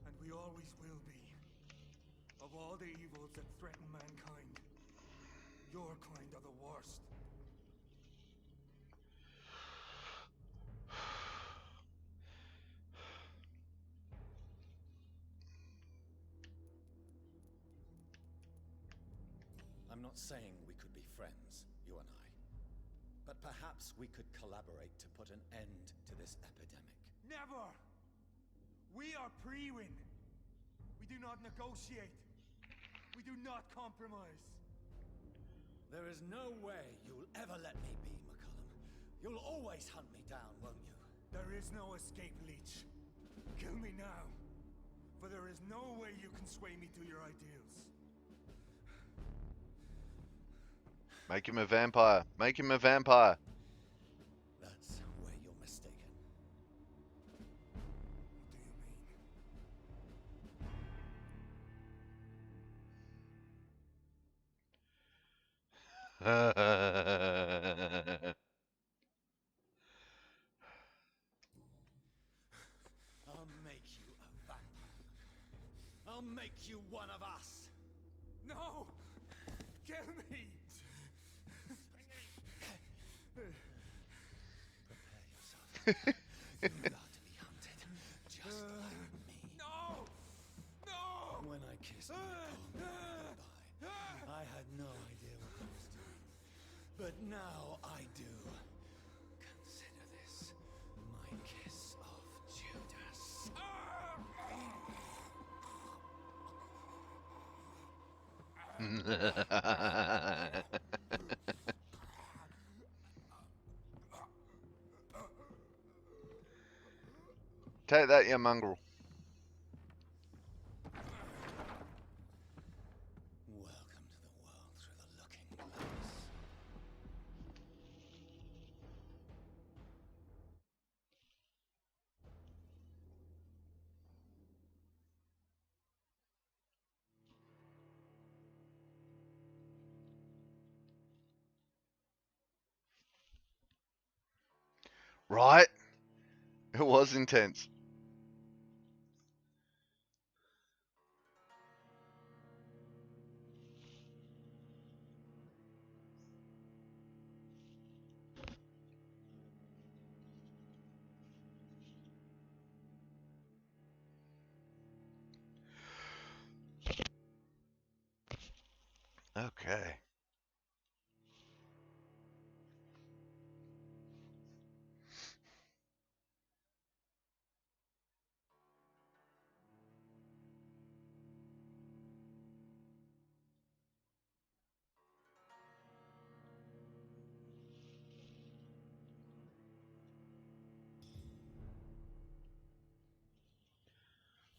and we always will be. Of all the evils that threaten mankind, your kind are the worst. I'm not saying we could be friends, you and I. But perhaps we could collaborate to put an end to this epidemic. Never! We are Priwen. We do not negotiate. We do not compromise. There is no way you'll ever let me be, McCullum. You'll always hunt me down, won't you? There is no escape, Leech. Kill me now. For there is no way you can sway me to your ideals. Make him a vampire. Make him a vampire. That's where you're mistaken. I'll make you a vampire. I'll make you one of us. No! Kill me! Prepare yourself. You're about to be hunted, just like me. No! No! When I kissed you goodbye, I had no idea what I was doing. But now I do. Consider this my kiss of Judas. Take that, you mongrel. Welcome to the world through the looking glass. Right? It was intense. Okay.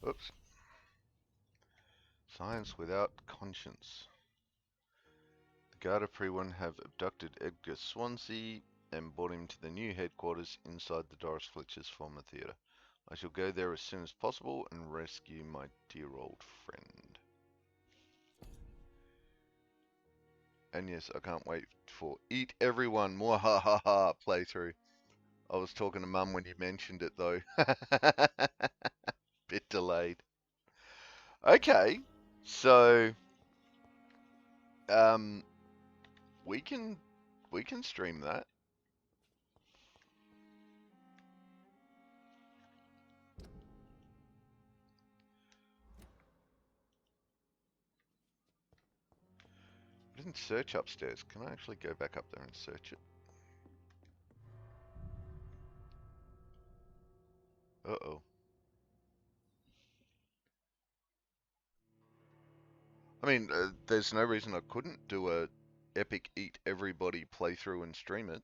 Oops. Science without conscience. The Guard of Pre-1 have abducted Edgar Swansea and brought him to the new headquarters inside the Doris Fletcher's former theatre. I shall go there as soon as possible and rescue my dear old friend. And yes, I can't wait for Eat Everyone Mwahaha playthrough. I was talking to Mum when you mentioned it though. Bit delayed. Okay, so we can We can stream that. I didn't search upstairs. Can I actually go back up there and search it? Uh-oh. I mean, there's no reason I couldn't do a epic eat everybody playthrough and stream it.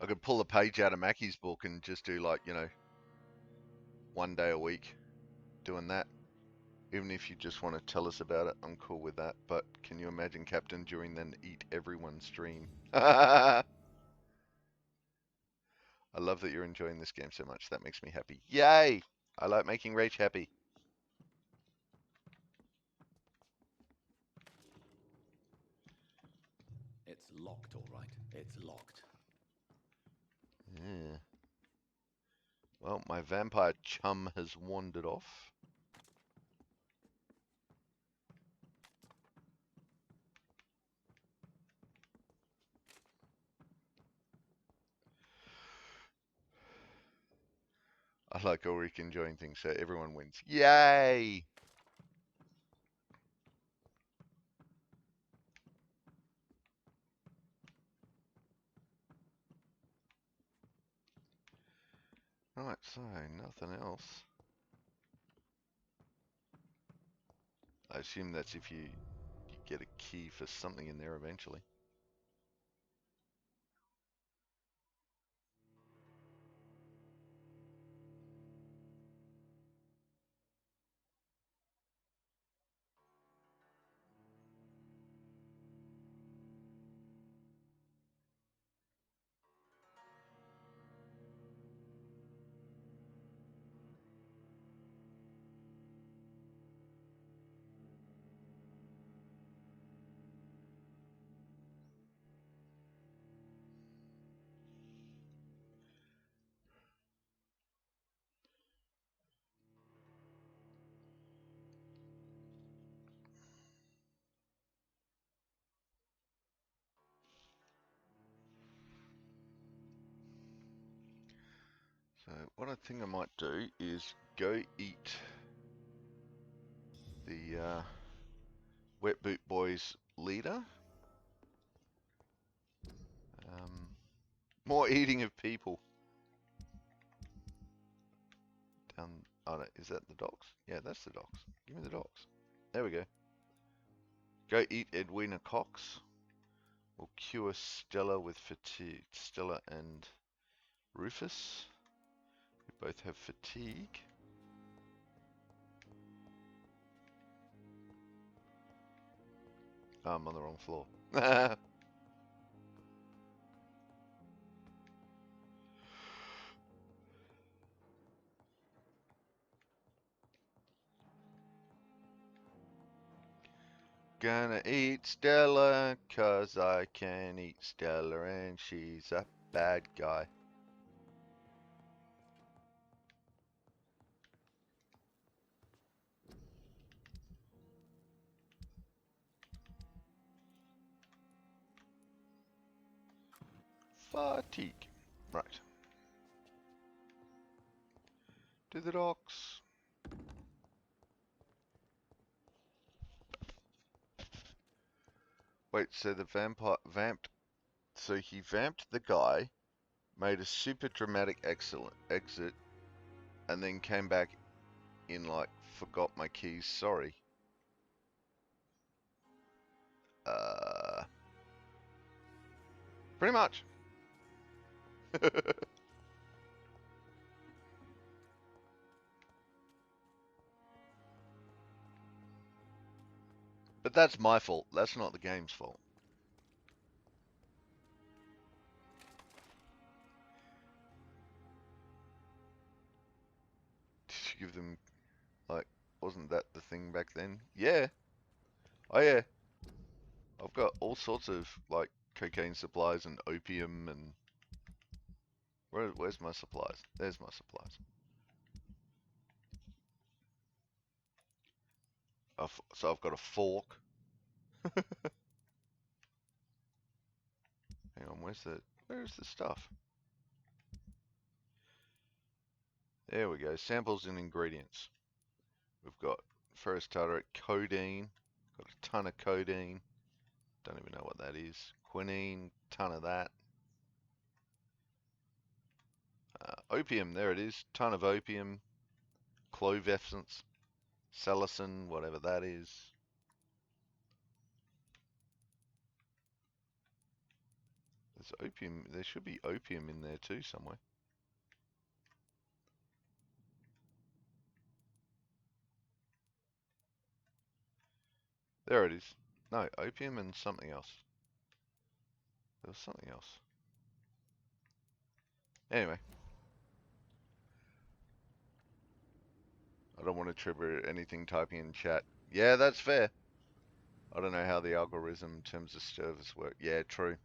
I could pull a page out of Mackie's book and just do like, 1 day a week doing that. Even if you just want to tell us about it, I'm cool with that. But can you imagine Captain during then eat everyone stream? I love that you're enjoying this game so much. That makes me happy. Yay! I like making Rach happy. It's locked, all right. It's locked. Yeah. Well, my vampire chum has wandered off. I like Ulrich enjoying things, so everyone wins. Yay! Right, so nothing else. I assume that's if you get a key for something in there eventually. So what I think I might do is go eat the Wet Boot Boys leader. More eating of people. Down, oh no, is that the docks? Yeah, that's the docks. Give me the docks. There we go. Go eat Edwina Cox. Or cure Stella with fatigue. Stella and Rufus, who both have fatigue. Oh, I'm on the wrong floor. Gonna eat Stella, 'cause I can eat Stella and she's a bad guy. Fatigue. Right. To the docks. Wait, so the vampire vamped. So he vamped the guy, made a super dramatic excellent exit, and then came back in like, forgot my keys, sorry. Pretty much. But that's my fault. That's not the game's fault. Did you give them, like, wasn't that the thing back then? Yeah. Oh yeah. I've got all sorts of, like, cocaine supplies and opium and... Where's my supplies? There's my supplies. So I've got a fork. Hang on, where's the stuff? There we go. Samples and ingredients. We've got ferrous tartarate, codeine. Got a ton of codeine. Don't even know what that is. Quinine, ton of that. Opium, there it is. Ton of opium. Clove essence. Salicin, whatever that is. There's opium. There should be opium in there too somewhere. There it is. No, opium and something else. There was something else. Anyway. I don't want to trigger anything typing in chat. Yeah, that's fair. I don't know how the algorithm in terms of service work. Yeah, true.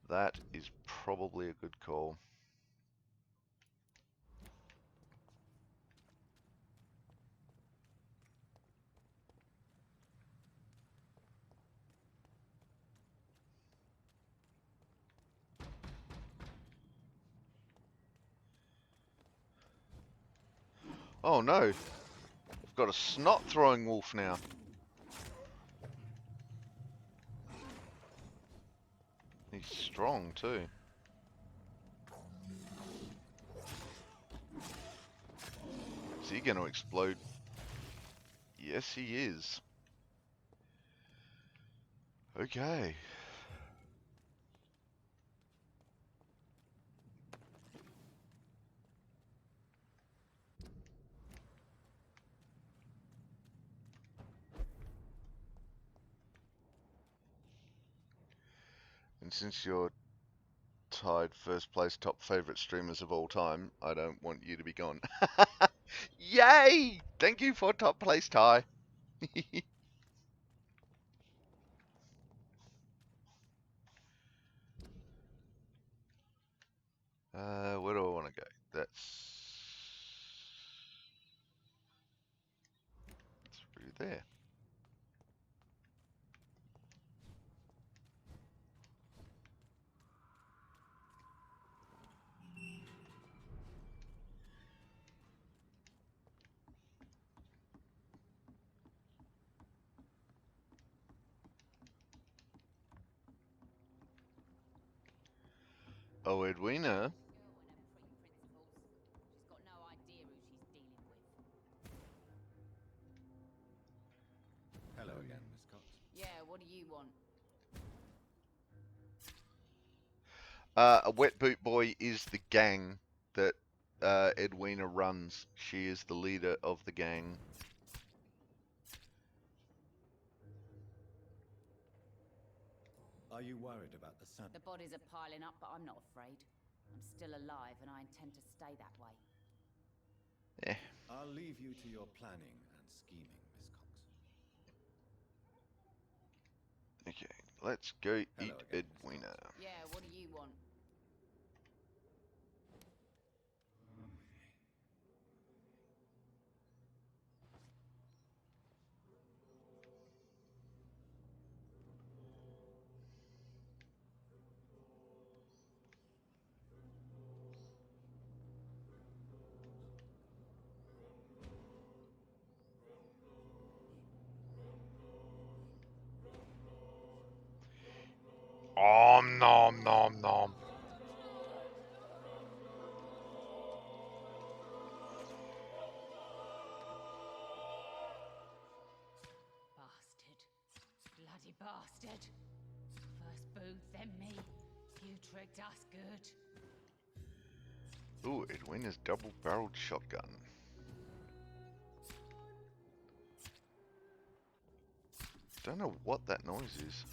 That is probably a good call. Oh no! I've got a snot-throwing wolf now. He's strong too. Is he going to explode? Yes, he is. Okay. And since you're tied first place top favorite streamers of all time, I don't want you to be gone. Yay! Thank you for top place tie. Where do I want to go? That's through there. Oh, Edwina. She's got no idea who she's dealing with. Hello again, Miss Cox. Yeah, what do you want? A wet boot boy is the gang that Edwina runs. She is the leader of the gang. Are you worried about the sun? The bodies are piling up, but I'm not afraid. I'm still alive, and I intend to stay that way. I'll leave you to your planning and scheming, Miss Cox. Okay, let's go eat again, Edwina. Yeah, what do you want? Om nom nom nom. Bastard. Bloody bastard. First booth, then me. You tricked us good. Ooh, Edwina's double-barreled shotgun. Don't know what that noise is.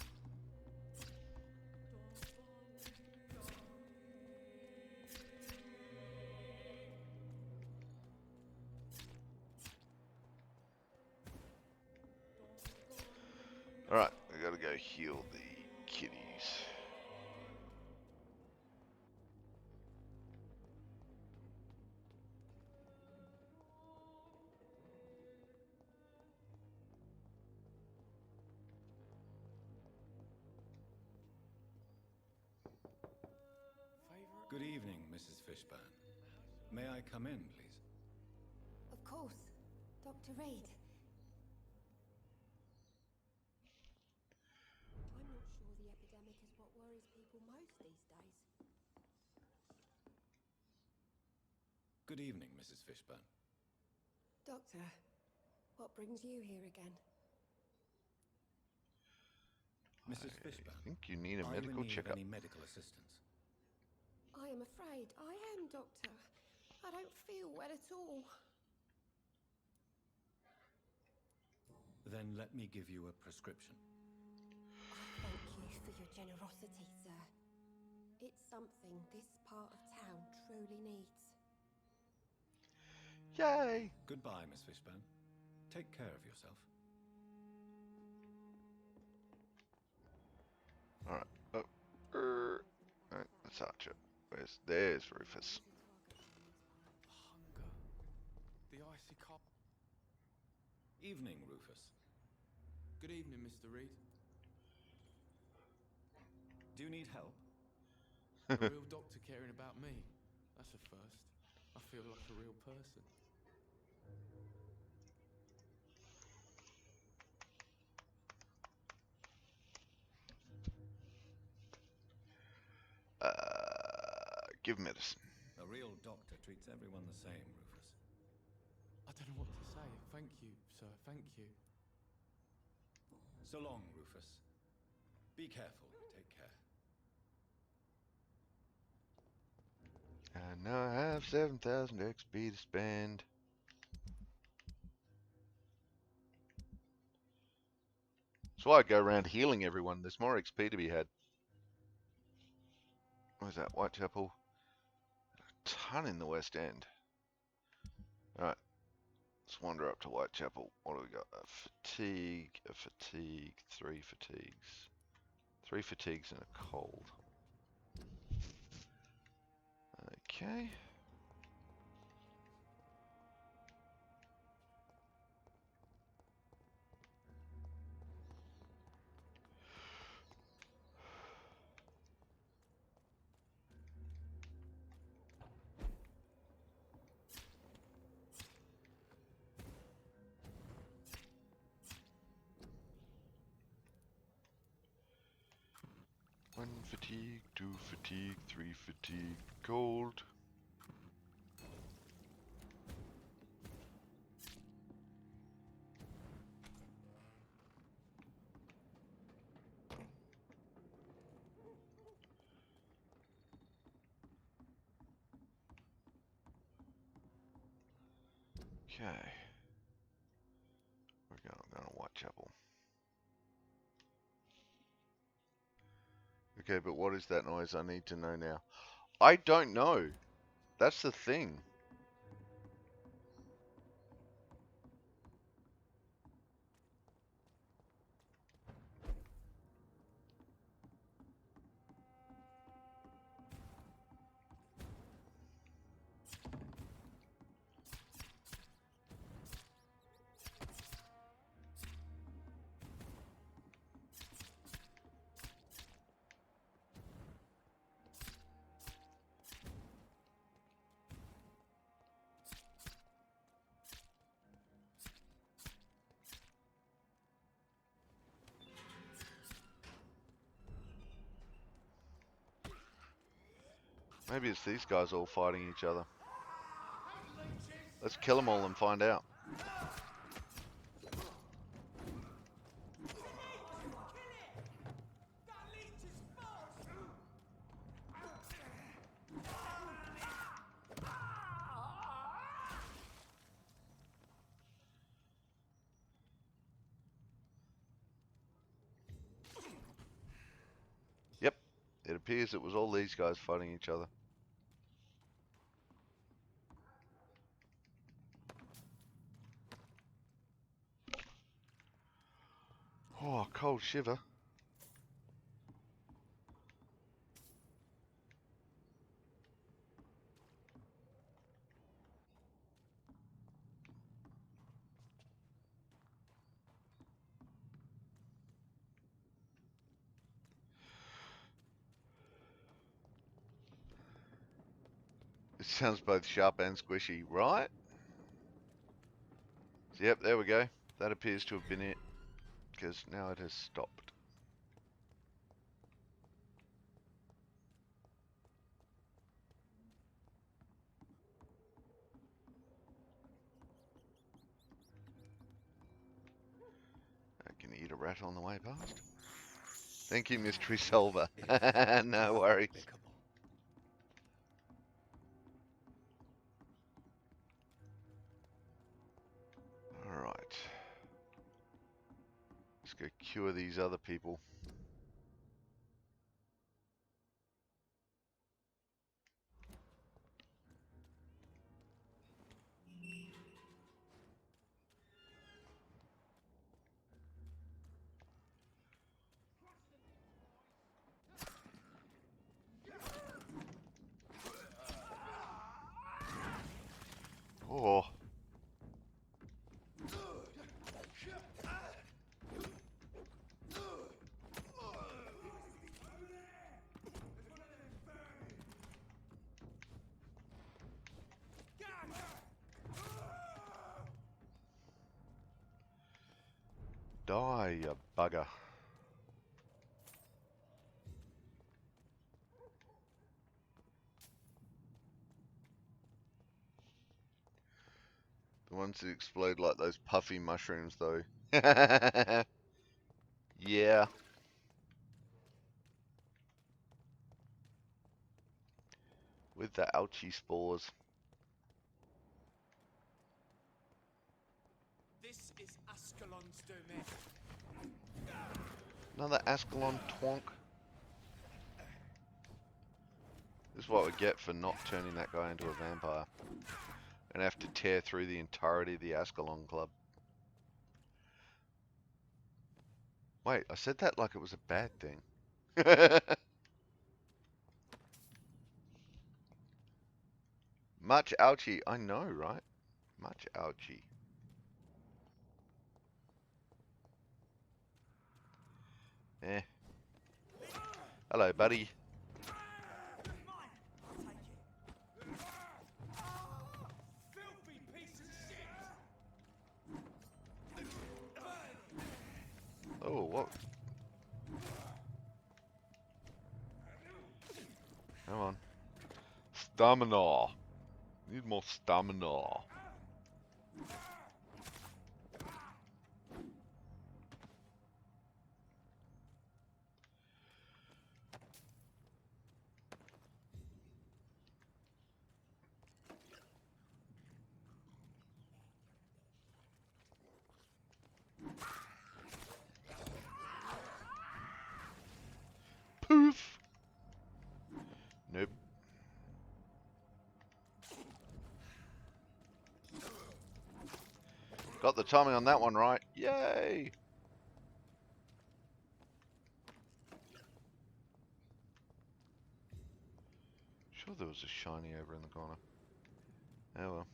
Alright, I gotta go heal the kitties. Good evening, Mrs. Fishburne. May I come in, please? Of course. Dr. Reed. I'm not sure the epidemic is what worries people most these days. Good evening, Mrs. Fishburne. Doctor, what brings you here again? Mrs. Fishburne, I think you need a are you in medical need of checkup. any medical assistance? I am afraid I am, Doctor. I don't feel well at all. Then let me give you a prescription. I thank you for your generosity, sir. It's something this part of town truly needs. Yay! Goodbye, Miss Fishburne. Take care of yourself. Alright. Oh. Alright, let's Archer. There's Rufus. Hunger. The icy cold. Evening, Rufus. Good evening, Mr. Reed. Do you need help? A real doctor caring about me. That's a first. I feel like a real person. Give medicine. A real doctor treats everyone the same, Rufus. I don't know what to say. Thank you, sir. Thank you. So long, Rufus. Be careful. Take care. And now I have 7,000 XP to spend. That's why I go around healing everyone. There's more XP to be had. Where's that? Whitechapel? A ton in the West End. Alright. Let's wander up to Whitechapel. What do we got? A fatigue, 3 fatigues. 3 fatigues and a cold. Okay. One fatigue, 2 fatigue, 3 fatigue, cold. Okay. We're going to Whitechapel. Okay, but what is that noise? I need to know now. I don't know. That's the thing. Maybe it's these guys all fighting each other. Let's kill them all and find out. Yep, it appears it was all these guys fighting each other. Oh, cold shiver. It sounds both sharp and squishy, right? So, yep, there we go. That appears to have been it, because now it has stopped. I can eat a rat on the way past. Thank you, Mystery Solver. No worries. Alright. Let's go cure these other people. Oh. Die, you bugger. The ones that explode like those puffy mushrooms, though. Yeah. With the ouchie spores. This is Ascalon's domain. Another Ascalon twonk. This is what we get for not turning that guy into a vampire. And have to tear through the entirety of the Ascalon Club. Wait, I said that like it was a bad thing. Much ouchie. I know, right? Much ouchie. Eh. Hello, buddy. Oh, what? Come on. Stamina. Need more stamina. Poof. Nope. Got the timing on that one right. Yay! Sure there was a shiny over in the corner. Oh well.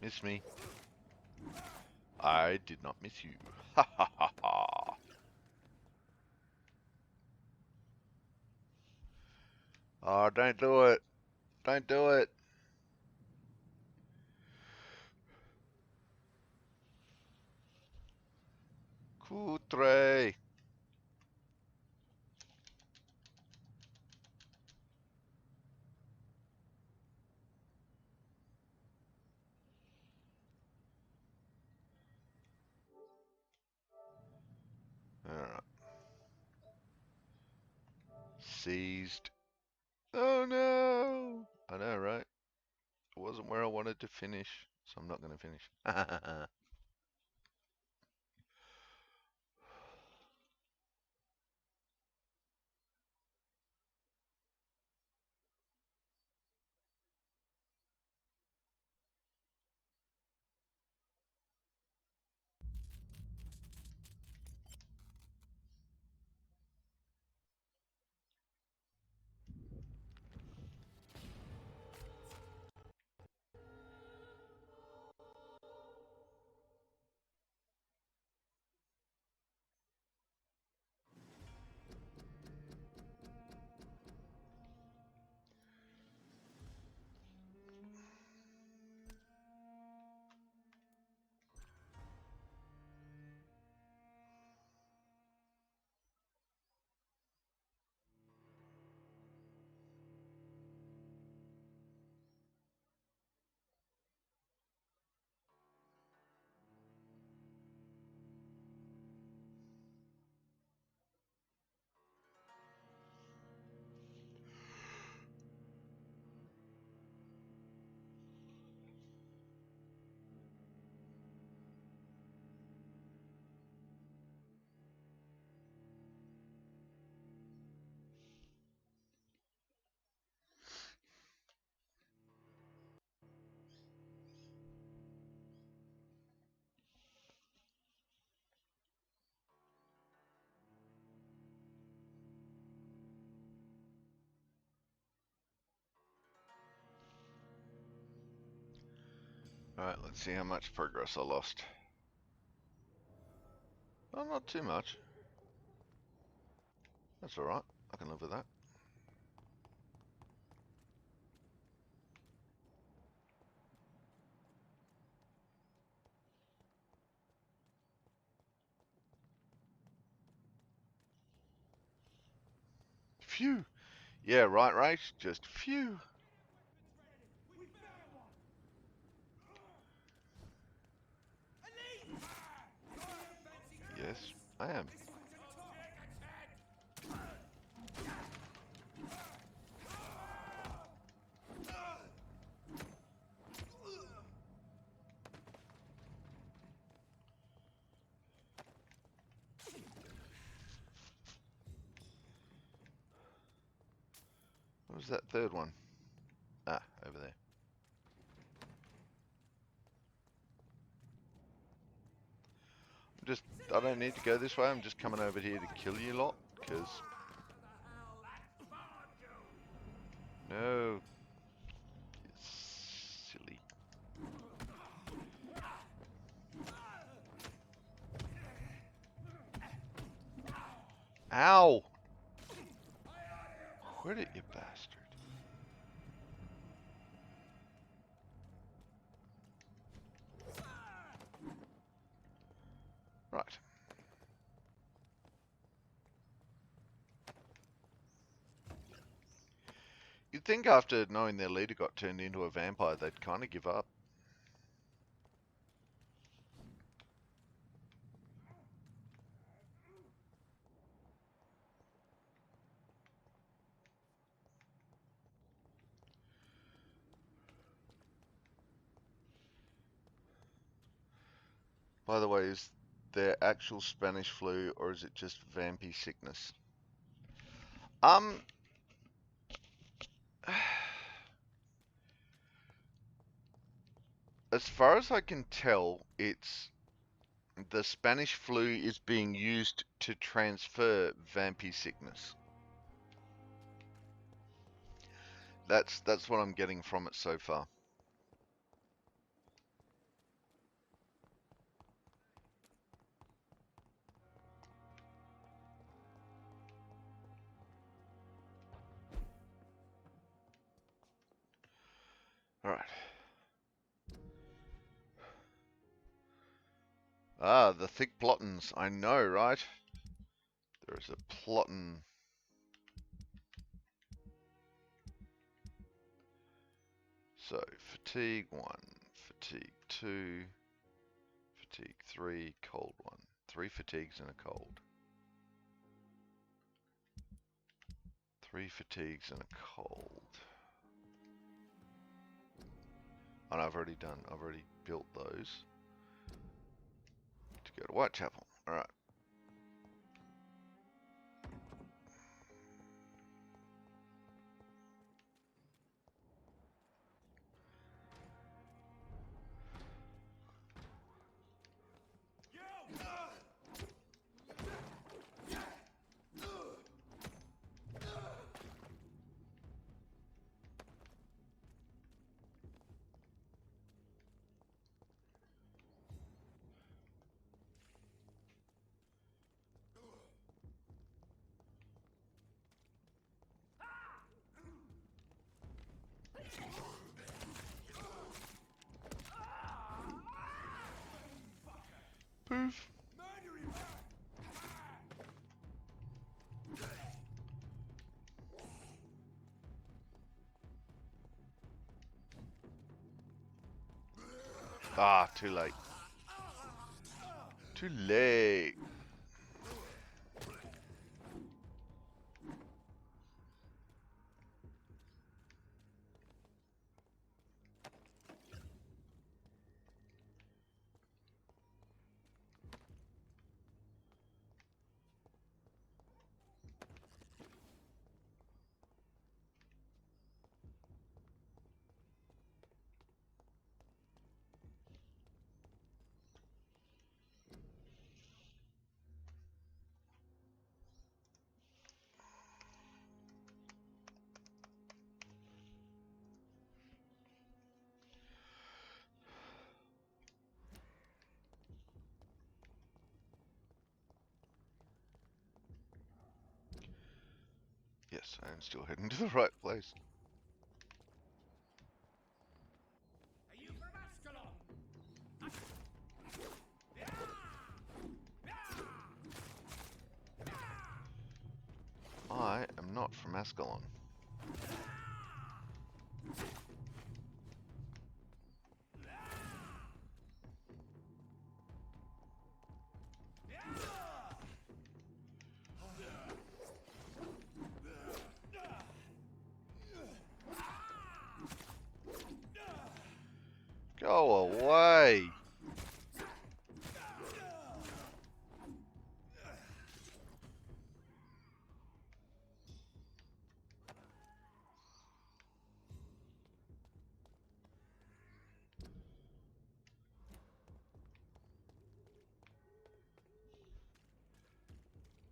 Miss me. I did not miss you. Ha ha ha ha. Oh, don't do it. Don't do it. Cutre. Alright. Seized. Oh no! I know, right? wasn't where I wanted to finish, so I'm not going to finish. Alright, let's see how much progress I lost. Oh, not too much. That's alright. I can live with that. Phew. Yeah, right, right. Just phew. Yes, I am. What was that third one? Ah, over there. I don't need to go this way. I'm just coming over here to kill you lot, because... No. You silly. Ow! Quit it, you bastard. Right. You'd think after knowing their leader got turned into a vampire, they'd kind of give up. By the way, is there actual Spanish flu or is it just vampy sickness? As far as I can tell, it's the Spanish flu is being used to transfer vampy sickness. That's what I'm getting from it so far. All right. Ah, the thick plottins. I know, right? There is a plottin. So, fatigue 1, fatigue 2, fatigue 3, cold 1. 3 fatigues and a cold. 3 fatigues and a cold. And I've already built those to go to Whitechapel. Alright. Poof. Ah, too late. Too late. Yes, I am still heading to the right place. Are you from Ascalon? I am not from Ascalon. Go away!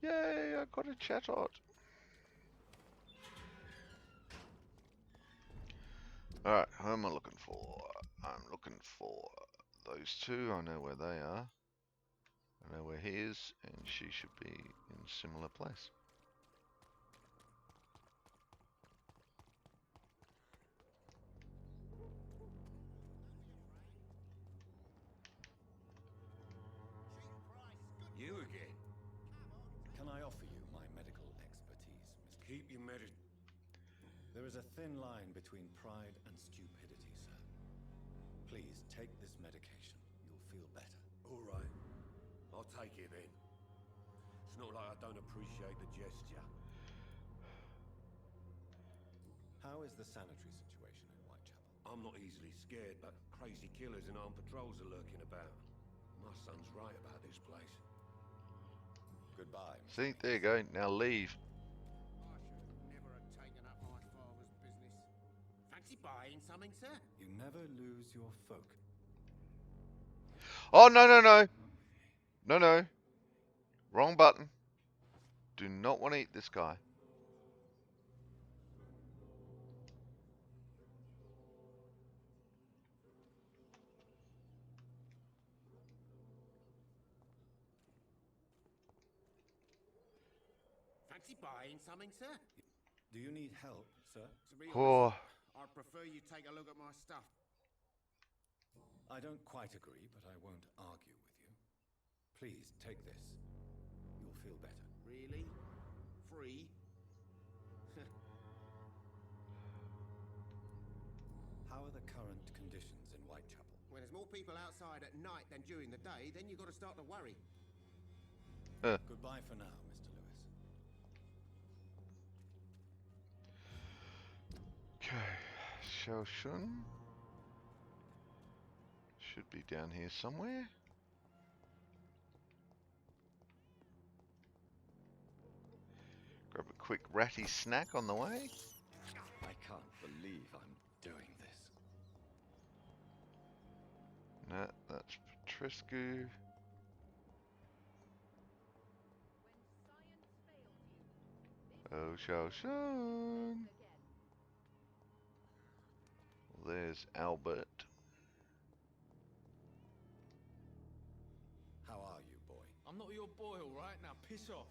Yay, I got a chat out. Alright, who am I looking for? I'm looking for those two. I know where they are. I know where he is, and she should be in a similar place. You again? Can I offer you my medical expertise, Mr. Keep your There is a thin line between pride and stupidity, sir. Please take this medication. You'll feel better. All right. I'll take it then. It's not like I don't appreciate the gesture. How is the sanitary situation in Whitechapel? I'm not easily scared, but crazy killers and armed patrols are lurking about. My son's right about this place. Goodbye. See, there you go. Now leave. I should never have taken up my father's business. Fancy buying something, sir? You never lose your folk. Oh, no, no, no. No, no. Wrong button. Do not want to eat this guy. Fancy buying something, sir? Do you need help, sir? To be Oh. honest, I'd prefer you take a look at my stuff. I don't quite agree, but I won't argue with you. Please, take this. You'll feel better. Really? Free? How are the current conditions in Whitechapel? When there's more people outside at night than during the day, then you've got to start to worry. Goodbye for now, Mr. Lewis. Okay. Xiaoshun. Should be down here somewhere. Grab a quick ratty snack on the way. I can't believe I'm doing this. No, that's Petrescu. Oh, Shoshan. There's Albert. How are you, boy? I'm not your boy, all right? Now piss off.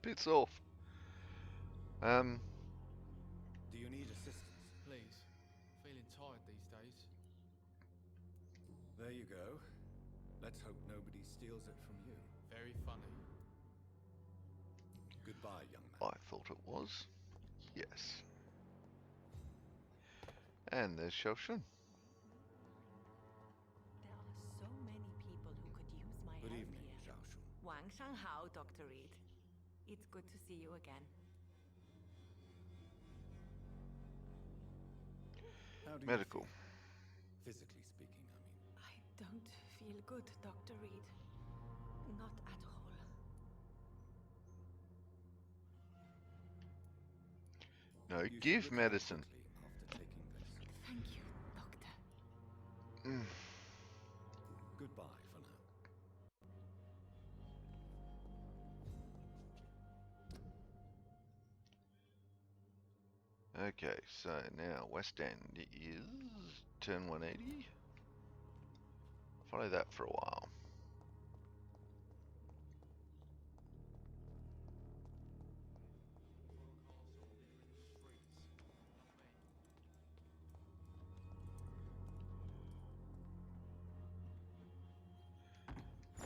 Piss off. Do you need assistance? Please. Feeling tired these days. There you go. Let's hope nobody steals it from you. Very funny. Goodbye, young man. I thought it was. Yes. And there's Shoshan. There are so many people who could use my Good help evening, here. Zhao Shun. Wang Shanghao, Dr. Reed. It's good to see you again. How do Medical. you feel? Physically speaking, I mean. I don't feel good, Dr. Reed. Not at all. No, You should give recover medicine. quickly after taking this. Thank you, Doctor. Goodbye for now. Okay, so now West End is turn 180. Follow that for a while.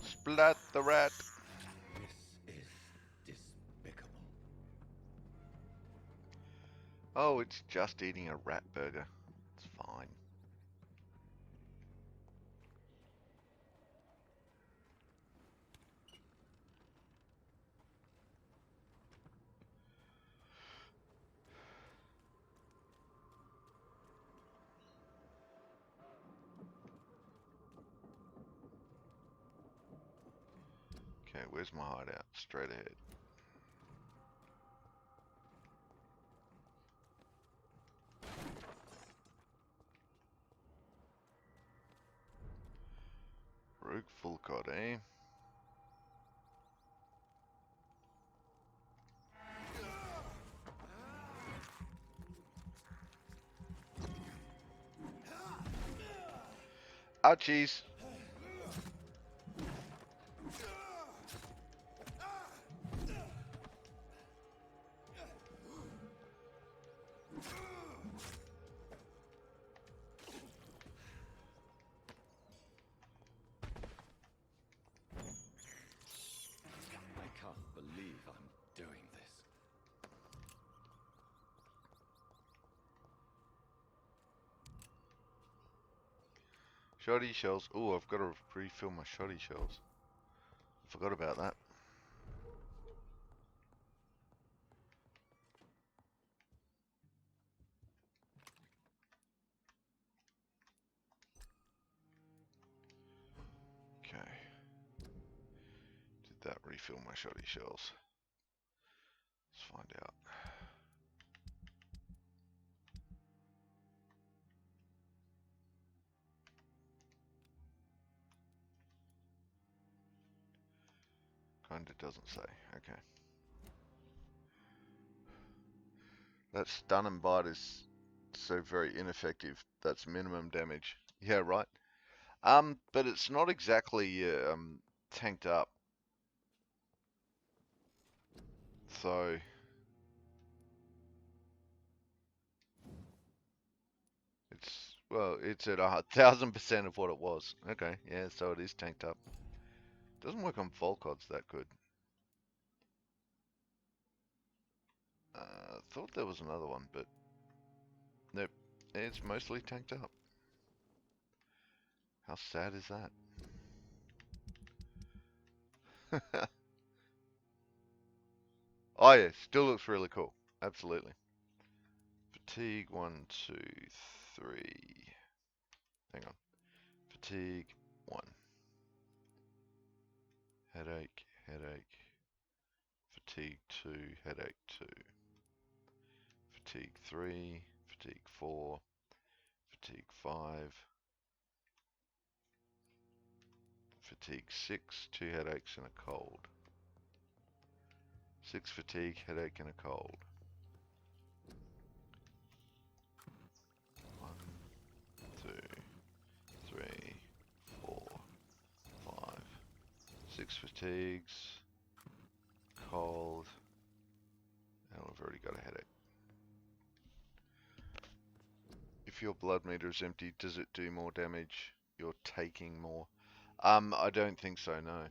Splat the rat. This is despicable. Oh, it's just eating a rat burger. It's fine. Okay, where's my hideout? Straight ahead. Rogue full cod, eh? Ouchies! I can't believe I'm doing this. Shoddy shells. Oh, I've got to refill my shoddy shells. Forgot about that. Okay. Did that refill my shoddy shells? Let's find out. Kinda doesn't say. Okay. That stun and bite is so very ineffective. That's minimum damage. Yeah, right. But it's not exactly tanked up. So it's at 1,000% of what it was. Okay, yeah, so it is tanked up. Doesn't work on Volcods that good. Thought there was another one, but nope. It's mostly tanked up. How sad is that? Oh yeah, still looks really cool. Absolutely. Fatigue 1, 2, 3. Hang on. Fatigue 1. Headache, headache. Fatigue 2, headache 2. Fatigue 3, fatigue 4, fatigue 5. Fatigue 6, 2 headaches and a cold. 6 fatigue, headache and a cold. 1, 2, 3, 4, 5. 6 fatigues, cold, and we've already got a headache. If your blood meter is empty, does it do more damage? You're taking more. I don't think so, no.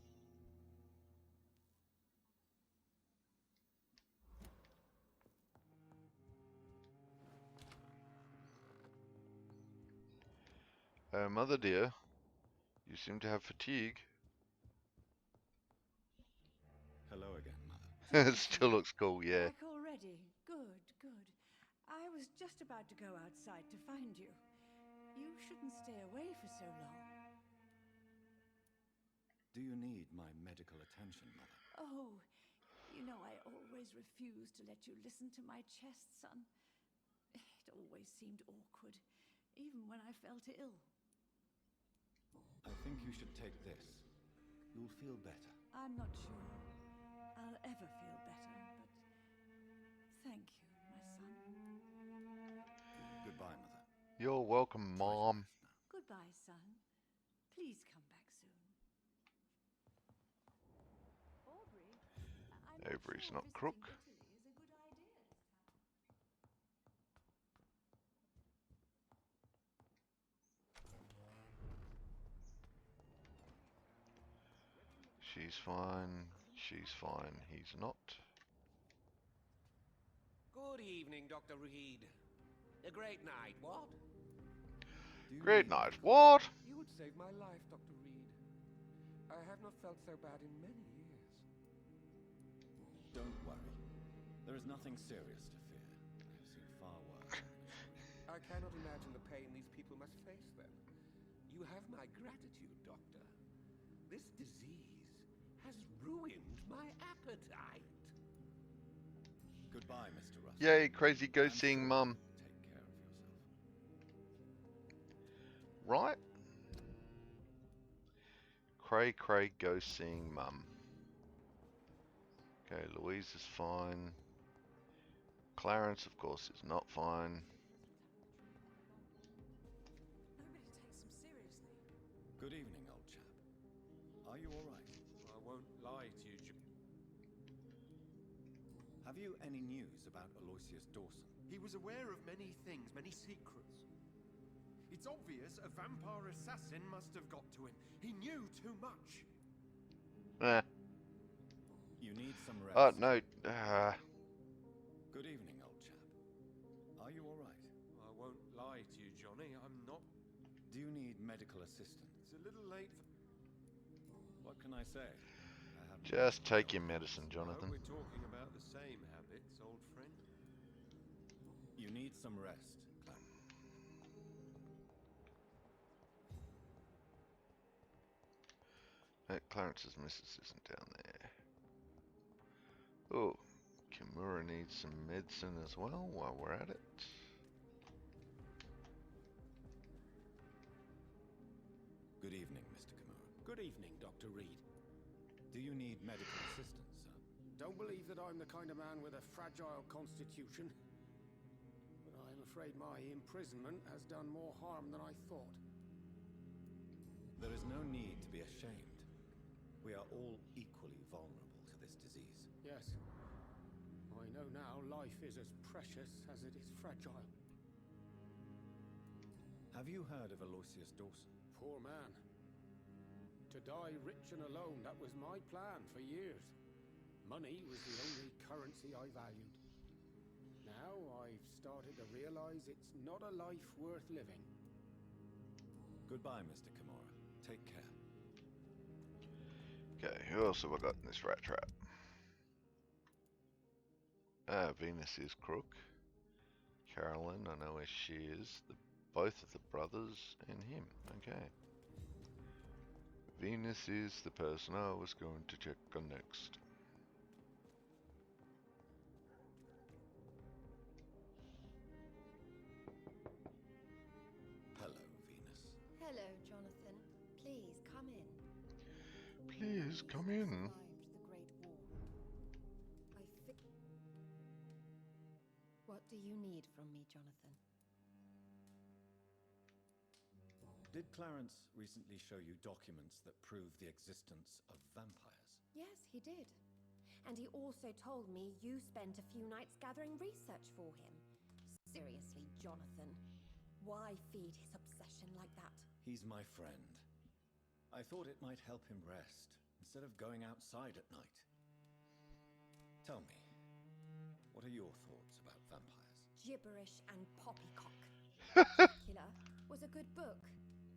Mother dear, you seem to have fatigue. Hello again, Mother. It still looks cool, yeah. Back already? Good, good. I was just about to go outside to find you. You shouldn't stay away for so long. Do you need my medical attention, Mother? Oh, you know I always refused to let you listen to my chest, son. It always seemed awkward, even when I felt ill. I think you should take this. You'll feel better. I'm not sure I'll ever feel better, but thank you, my son. Goodbye, Mother. You're welcome, Mom. Goodbye, son. Please come back soon. Aubrey, I'm Avery's sure not visiting crook. Italy is a good idea this time. She's fine. She's fine. He's not. Good evening, Dr. Reed. A great night, what? Great night. What? You would save my life, Dr. Reed. I have not felt so bad in many years. Don't worry. There is nothing serious to fear. I have seen far worse. I cannot imagine the pain these people must face then. You have my gratitude, Doctor. This disease has ruined my appetite. Goodbye, Mr. Russell. Yay, crazy go seeing Mum. Take care of yourself. Right? Cray go seeing Mum. Okay, Louise is fine. Clarence, of course, is not fine. Nobody takes him seriously. Good evening, old chap. Are you all right? I won't lie to you, Have you any news about Aloysius Dawson? He was aware of many things, many secrets. It's obvious a vampire assassin must have got to him. He knew too much. You need some rest. Oh, no. Good evening, old chap. Are you all right? I won't lie to you, Johnny. I'm not. Do you need medical assistance? It's a little late for... What can I say? Just take your medicine, I Jonathan. hope we're talking about the same habits, old friend. You need some rest, Clarence. Clarence's missus isn't down there. Oh, Kimura needs some medicine as well while we're at it. Good evening, Mr. Kimura. Good evening, Dr. Reed. Do you need medical assistance, sir? Don't believe that I'm the kind of man with a fragile constitution. But I'm afraid my imprisonment has done more harm than I thought. There is no need to be ashamed. We are all equally vulnerable to this disease. Yes. I know now life is as precious as it is fragile. Have you heard of Aloysius Dawson? Poor man. To die rich and alone, that was my plan for years. Money was the only currency I valued. Now I've started to realize it's not a life worth living. Goodbye, Mr. Kimura. Take care. Okay, who else have I got in this rat trap? Venus is crook. Carolyn, I know where she is. Both of the brothers and him. Okay. Venus is the person I was going to check on next. Hello, Venus. Hello, Jonathan. Please come in. Please come in. Survived the Great War. What do you need from me, Jonathan? Did Clarence recently show you documents that prove the existence of vampires? Yes, he did. And he also told me you spent a few nights gathering research for him. Seriously, Jonathan. Why feed his obsession like that? He's my friend. I thought it might help him rest, instead of going outside at night. Tell me, what are your thoughts about vampires? Gibberish and poppycock. Dracula was a good book,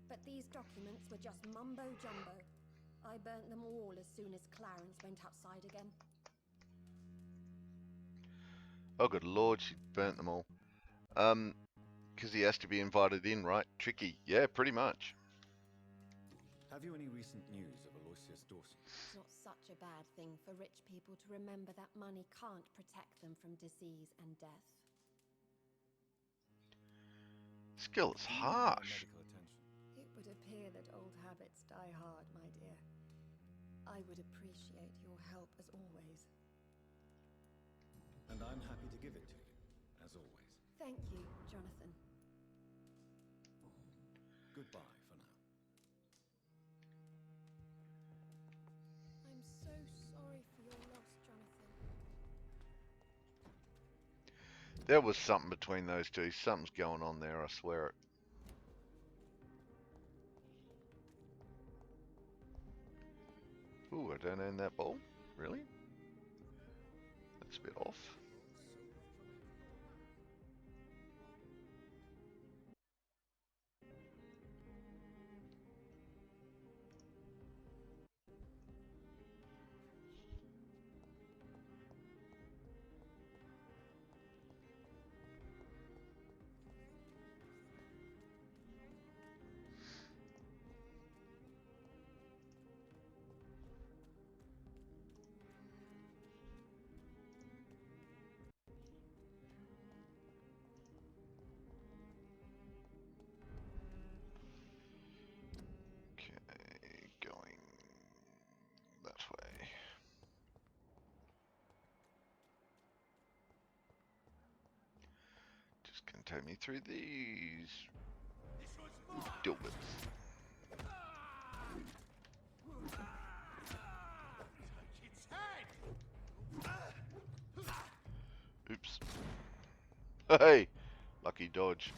but these documents were just mumbo-jumbo. I burnt them all as soon as Clarence went outside again. Oh, good lord, she burnt them all. Because he has to be invited in, right? Tricky. Yeah, pretty much. Have you any recent news of Aloysius Dawson? It's not such a bad thing for rich people to remember that money can't protect them from disease and death. Skill is harsh. It would appear that old habits die hard, my dear. I would appreciate your help as always. And I'm happy to give it to you, as always. Thank you, Jonathan. Goodbye for now. I'm so sorry for your loss, Jonathan. There was something between those two. Something's going on there, I swear it. Ooh, I don't own that ball? Really? That's a bit off. Going that way. Just gonna take me through these dilbits. Oops. Hey! Lucky dodge.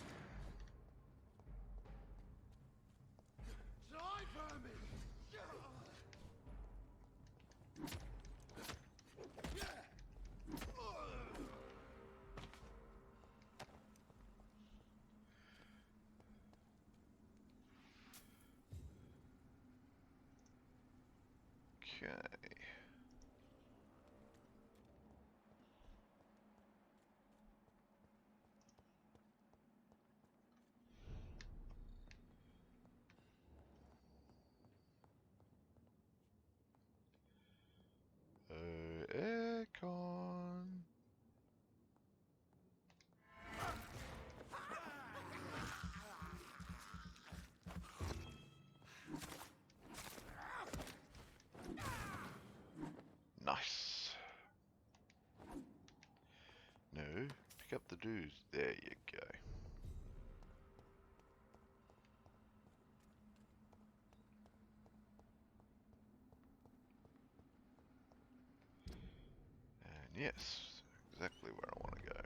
Okay. Aircon. Nice. No, pick up the dues. There you go. And yes, exactly where I want to go.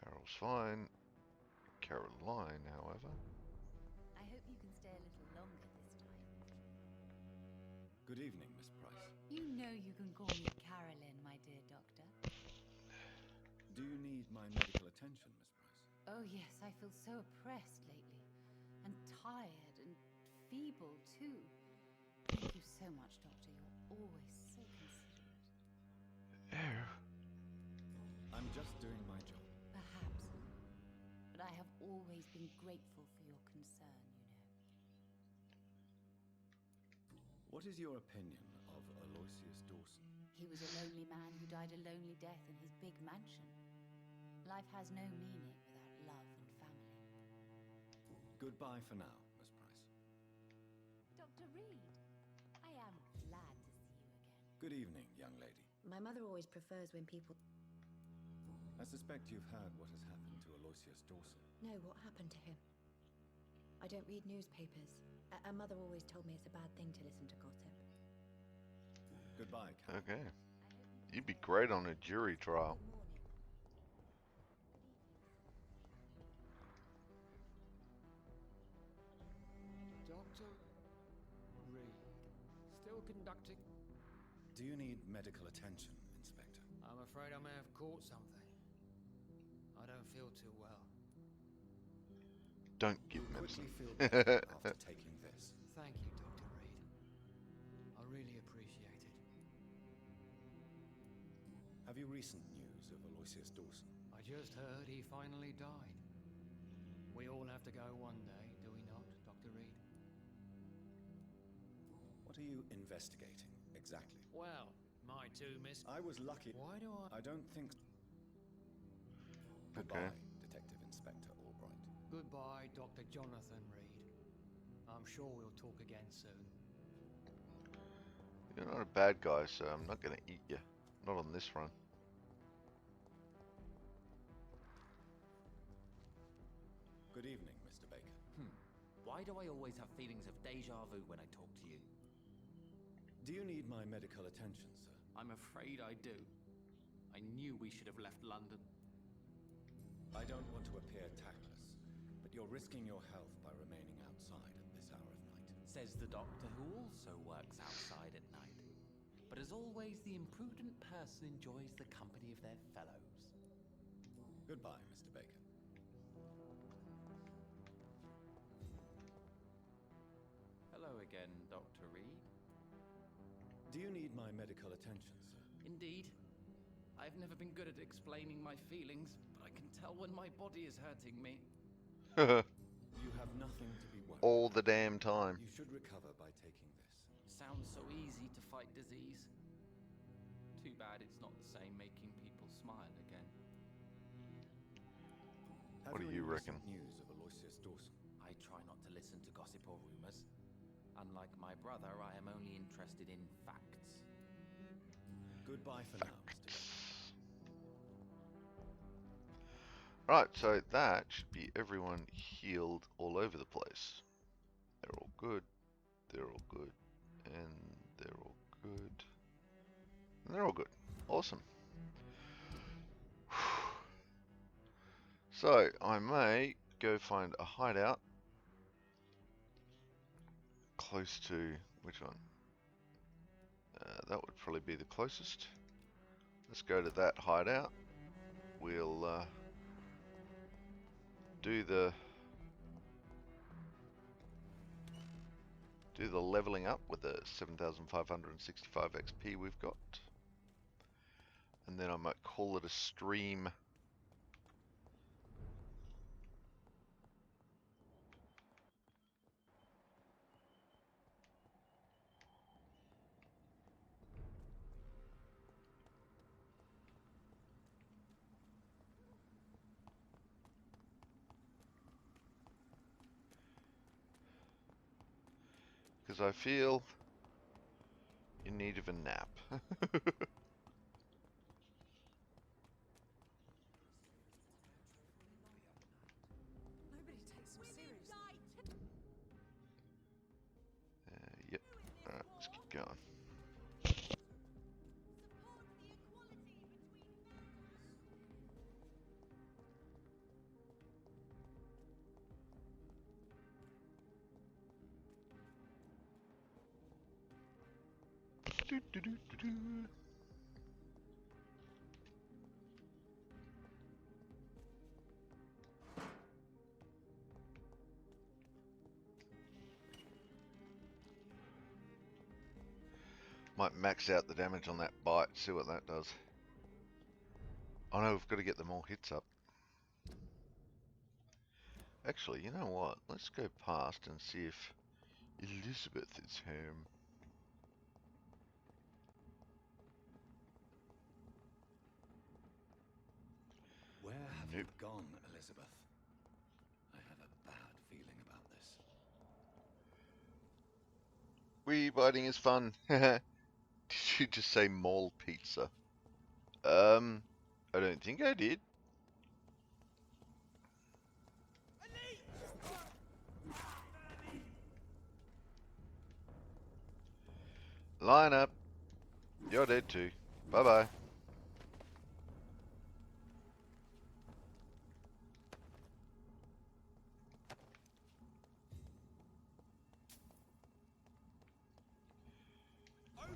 Carol's fine. Caroline, however. I hope you can stay a little longer this time. Good evening, Miss Price. You know you can call me Carolyn, my dear doctor. Do you need my medical attention, Miss Price? Oh yes, I feel so oppressed lately. And tired and feeble too. Thank you so much, Doctor. You're always so considerate. Oh. I'm just doing my job. Perhaps. always been grateful for your concern, you know. What is your opinion of Aloysius Dawson? He was a lonely man who died a lonely death in his big mansion. Life has no meaning without love and family. Goodbye for now, Miss Price. Dr. Reed, I am glad to see you again. Good evening, young lady. My mother always prefers when people... I suspect you've heard what has happened to Aloysius Dawson. No, what happened to him? I don't read newspapers. A mother always told me it's a bad thing to listen to gossip. Goodbye, Captain. Okay. You'd be great on a jury trial. Dr. Reed. Still conducting? Do you need medical attention, Inspector? I'm afraid I may have caught something. I don't feel too well. Don't give You'll medicine. quickly feel better after taking this. Thank you, Dr. Reed. I really appreciate it. Have you recent news of Aloysius Dawson? I just heard he finally died. We all have to go one day, do we not, Dr. Reed? What are you investigating, exactly? Well, my two miss... I was lucky. Why do I... I don't think... Okay. Goodbye, Detective Inspector Albright. Goodbye, Dr. Jonathan Reed. I'm sure we'll talk again soon. You're not a bad guy, so I'm not going to eat you. Not on this run. Good evening, Mr. Baker. Why do I always have feelings of deja vu when I talk to you? Do you need my medical attention, sir? I'm afraid I do. I knew we should have left London. I don't want to appear tactless, but you're risking your health by remaining outside at this hour of night. Says the doctor who also works outside at night. But as always, the imprudent person enjoys the company of their fellows. Goodbye, Mr. Baker. Hello again, Dr. Reed. Do you need my medical attention, sir? Indeed. I've never been good at explaining my feelings, but I can tell when my body is hurting me. You have nothing to be worried All the damn time. You should recover by taking this. Sounds so easy to fight disease. Too bad it's not the same making people smile again. Have What do any you reckon? recent news of Aloysius Dawson? I try not to listen to gossip or rumors. Unlike my brother, I am only interested in facts. Goodbye for now, Mr. Baker. Right, so that should be everyone healed all over the place. They're all good. They're all good. And they're all good. And they're all good. Awesome. So, I may go find a hideout close to... which one? That would probably be the closest. Let's go to that hideout. We'll do the leveling up with the 7,565 XP we've got. And then I might call it a stream. Because I feel in need of a nap. Nobody takes him seriously. Yep. Alright, let's keep going. Do. Might max out the damage on that bite, see what that does. Oh no, we've got to get the more hits up. Actually, you know what? Let's go past and see if Elizabeth is home. Where have Nope. you gone, Elizabeth? I have a bad feeling about this. Wee biting is fun. Did you just say mall pizza? I don't think I did. Line up. You're dead too. Bye-bye.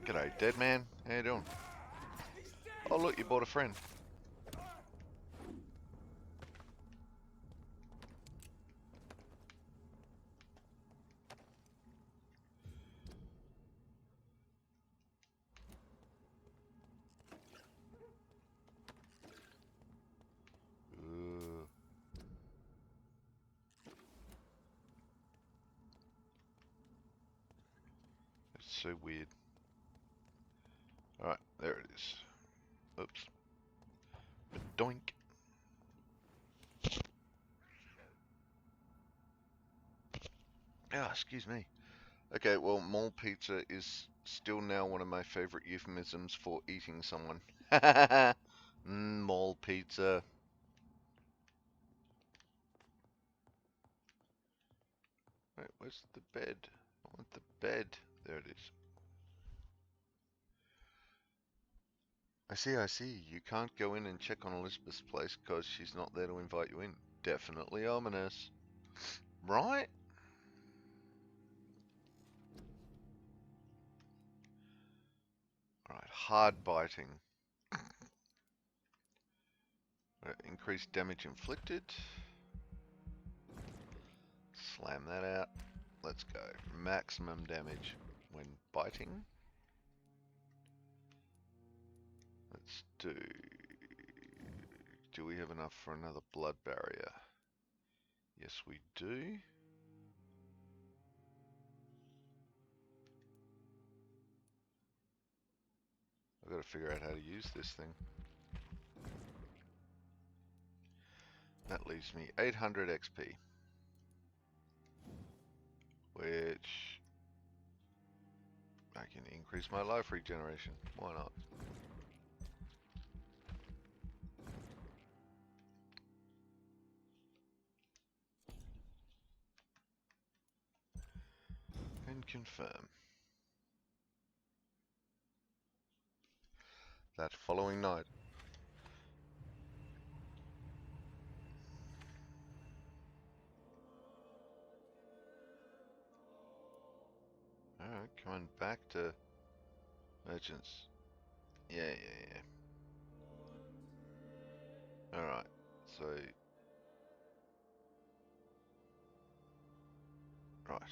G'day, dead man. How you doing? Oh look, you bought a friend. Ooh. That's so weird. Alright, there it is. Oops. Doink. Ah, excuse me. Okay, well, mall pizza is still now one of my favorite euphemisms for eating someone. Mall pizza. Wait, where's the bed? I want the bed. There it is. I see, I see. You can't go in and check on Elizabeth's place because she's not there to invite you in. Definitely ominous. Right? Alright, hard biting. Increased damage inflicted. Slam that out. Let's go. Maximum damage when biting. Let's do... Do we have enough for another blood barrier? Yes, we do. I've got to figure out how to use this thing. That leaves me 800 XP. Which... I can increase my life regeneration. Why not? And confirm. That following night. Alright, coming back to merchants. Yeah. Alright, so... Right.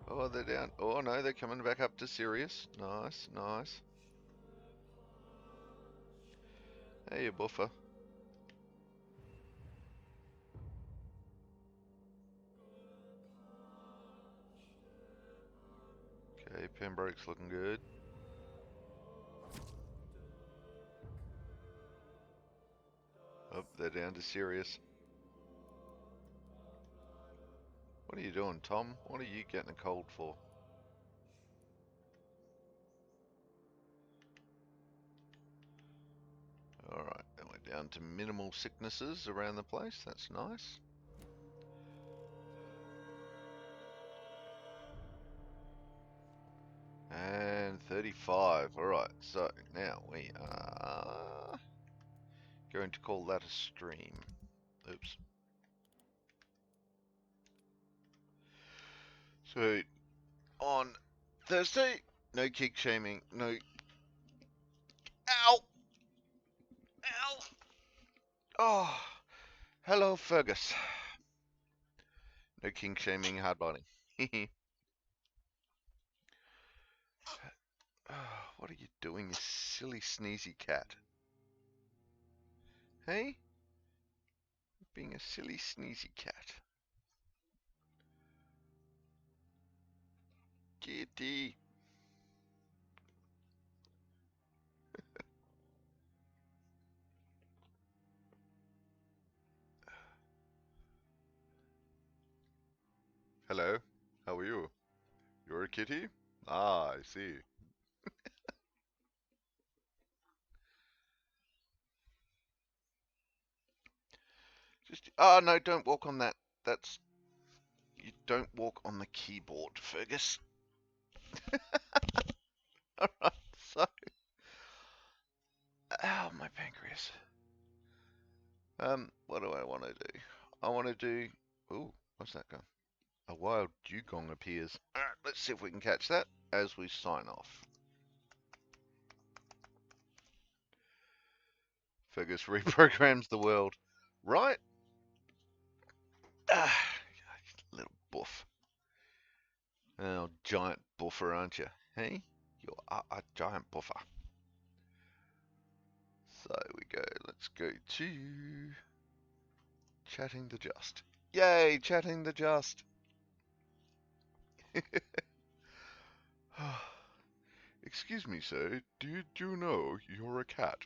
Oh, they're down. Oh no, they're coming back up to Sirius. Nice. Hey, you buffer. Okay, Pembroke's looking good. Oh, they're down to Sirius. What are you doing, Tom? What are you getting a cold for? Alright, and we're down to minimal sicknesses around the place. That's nice. And 35. Alright, so now we are going to call that a stream. Oops. So, on Thursday, no kick shaming, no... Ow! Oh, hello, Fergus. No king shaming, hard biting. What are you doing, you silly sneezy cat? Hey? Being a silly sneezy cat. Kitty. Hello, how are you? You're a kitty? Ah, I see. Just, oh no, don't walk on that. That's, you don't walk on the keyboard, Fergus. Alright, so, ow, my pancreas. What do I want to do? I want to do, ooh, what's that go? A wild dugong appears. Alright, let's see if we can catch that as we sign off. Fergus reprograms the world. Right? Ah, little buff. Oh, giant buffer, aren't you? Hey? You're a giant buffer. So we go, let's go to Chatting the Just. Yay, Chatting the Just. Excuse me, sir, did you know you're a cat?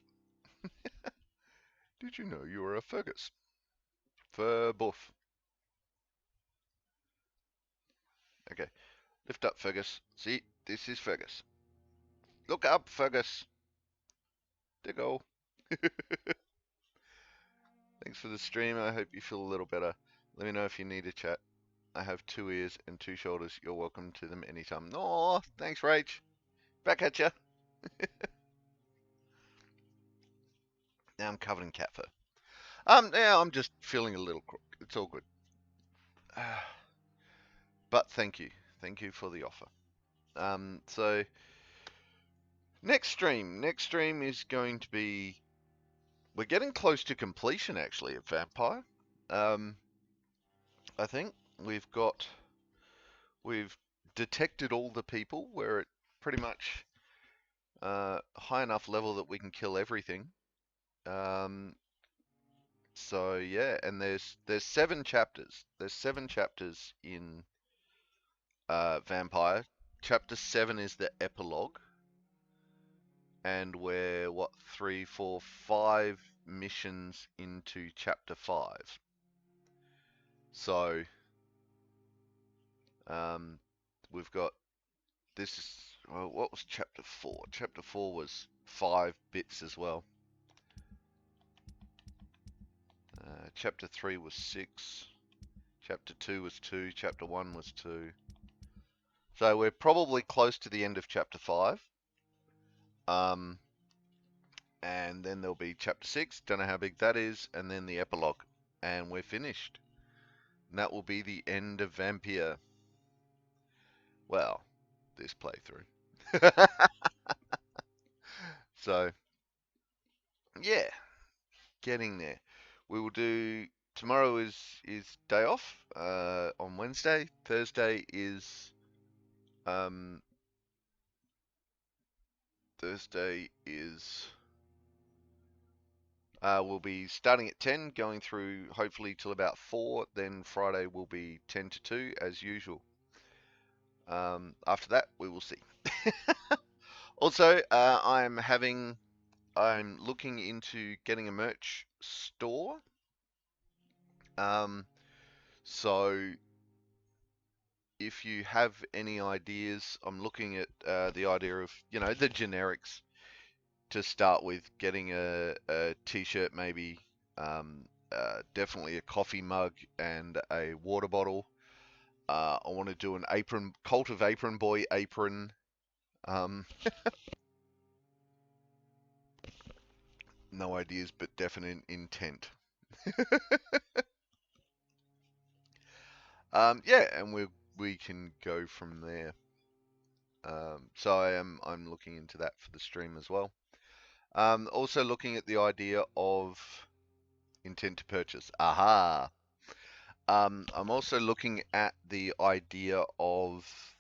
Did you know you're a Fergus? For buff. Okay, lift up, Fergus. See, this is Fergus. Look up, Fergus. There you go. Thanks for the stream. I hope you feel a little better. Let me know if you need a chat. I have 2 ears and 2 shoulders. You're welcome to them anytime. Aw, thanks, Rach. Back at ya. Now I'm covered in cat fur. Now I'm just feeling a little crook. It's all good. But thank you. Thank you for the offer. So next stream is going to be, we're getting close to completion actually of Vampyr. I think we've detected all the people. We're at pretty much high enough level that we can kill everything. So yeah, and there's 7 chapters. There's 7 chapters in Vampyr. Chapter 7 is the epilogue, and we're what 3, 4, 5 missions into chapter 5. So we've got this is, well, what was chapter 4? Chapter 4 was 5 bits as well. Chapter 3 was 6. Chapter 2 was 2. Chapter 1 was 2. So we're probably close to the end of chapter 5. And then there'll be chapter 6, don't know how big that is, and then the epilogue. And we're finished. And that will be the end of Vampyr. Well, this playthrough. So, yeah, getting there. We will do, tomorrow is day off on Wednesday. Thursday is we'll be starting at 10, going through hopefully till about 4. Then Friday will be 10 to 2 as usual. After that, we will see. Also, I'm looking into getting a merch store. So if you have any ideas, I'm looking at the idea of, the generics to start with, getting a t-shirt maybe, definitely a coffee mug and a water bottle. I want to do an apron, Cult of Apron Boy apron. No ideas, but definite intent. Yeah, and we can go from there. So I'm looking into that for the stream as well. Also looking at the idea of intent to purchase. Aha. I'm also looking at the idea of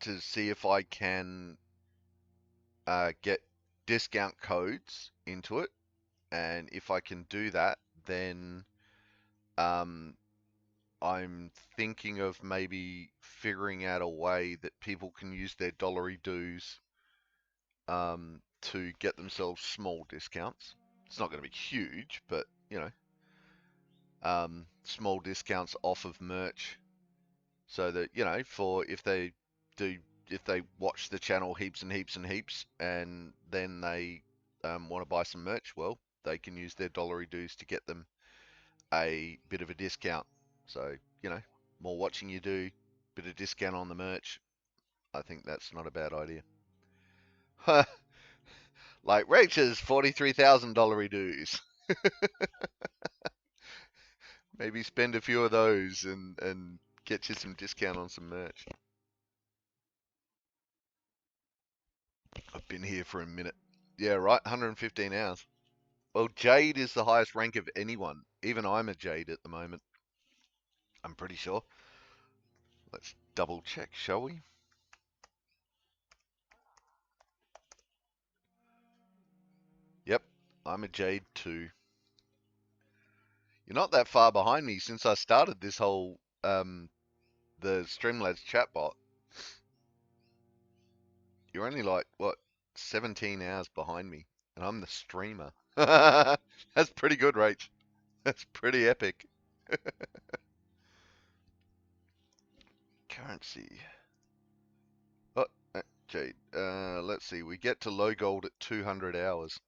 to see if I can get discount codes into it, and if I can do that, then I'm thinking of maybe figuring out a way that people can use their dollary dues to get themselves small discounts. It's not going to be huge, but small discounts off of merch, so that for if they watch the channel heaps and heaps and heaps, and then they want to buy some merch, well, they can use their dollary dues to get them a bit of a discount. So more watching you do, bit of discount on the merch. I think that's not a bad idea. Like Rachel's $43,000 dues. Maybe spend a few of those and get you some discount on some merch. I've been here for a minute. Yeah, right, 115 hours. Well, Jade is the highest rank of anyone. Even I'm a Jade at the moment. I'm pretty sure. Let's double check, shall we? Yep, I'm a Jade too. You're not that far behind me since I started this whole the Streamlabs chatbot. You're only like what 17 hours behind me, and I'm the streamer. That's pretty good, Rach. That's pretty epic. Currency. Oh, Jade. Let's see. We get to low gold at 200 hours.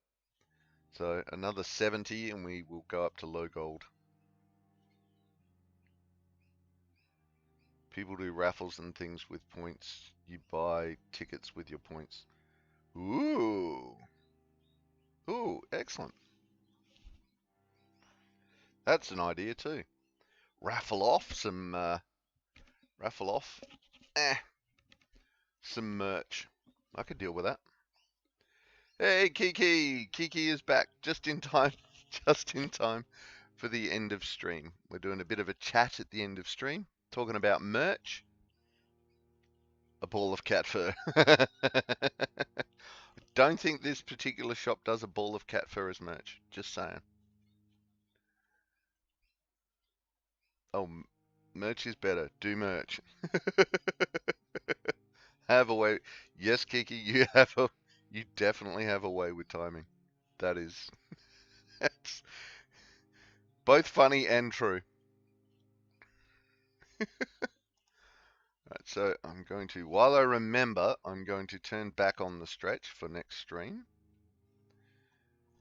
So another 70 and we will go up to low gold. People do raffles and things with points. You buy tickets with your points. Ooh. Ooh, excellent. That's an idea too. Raffle off some some merch. I could deal with that. Hey, Kiki! Kiki is back just in time. Just in time for the end of stream. We're doing a bit of a chat at the end of stream, talking about merch. A ball of cat fur. Don't think this particular shop does a ball of cat fur as merch. Just saying. Oh, merch is better. Do merch. Have a way. Yes, Kiki, you definitely have a way with timing. That is, that's both funny and true. Right, so I'm going to, while I remember, I'm going to turn back on the stretch for next stream.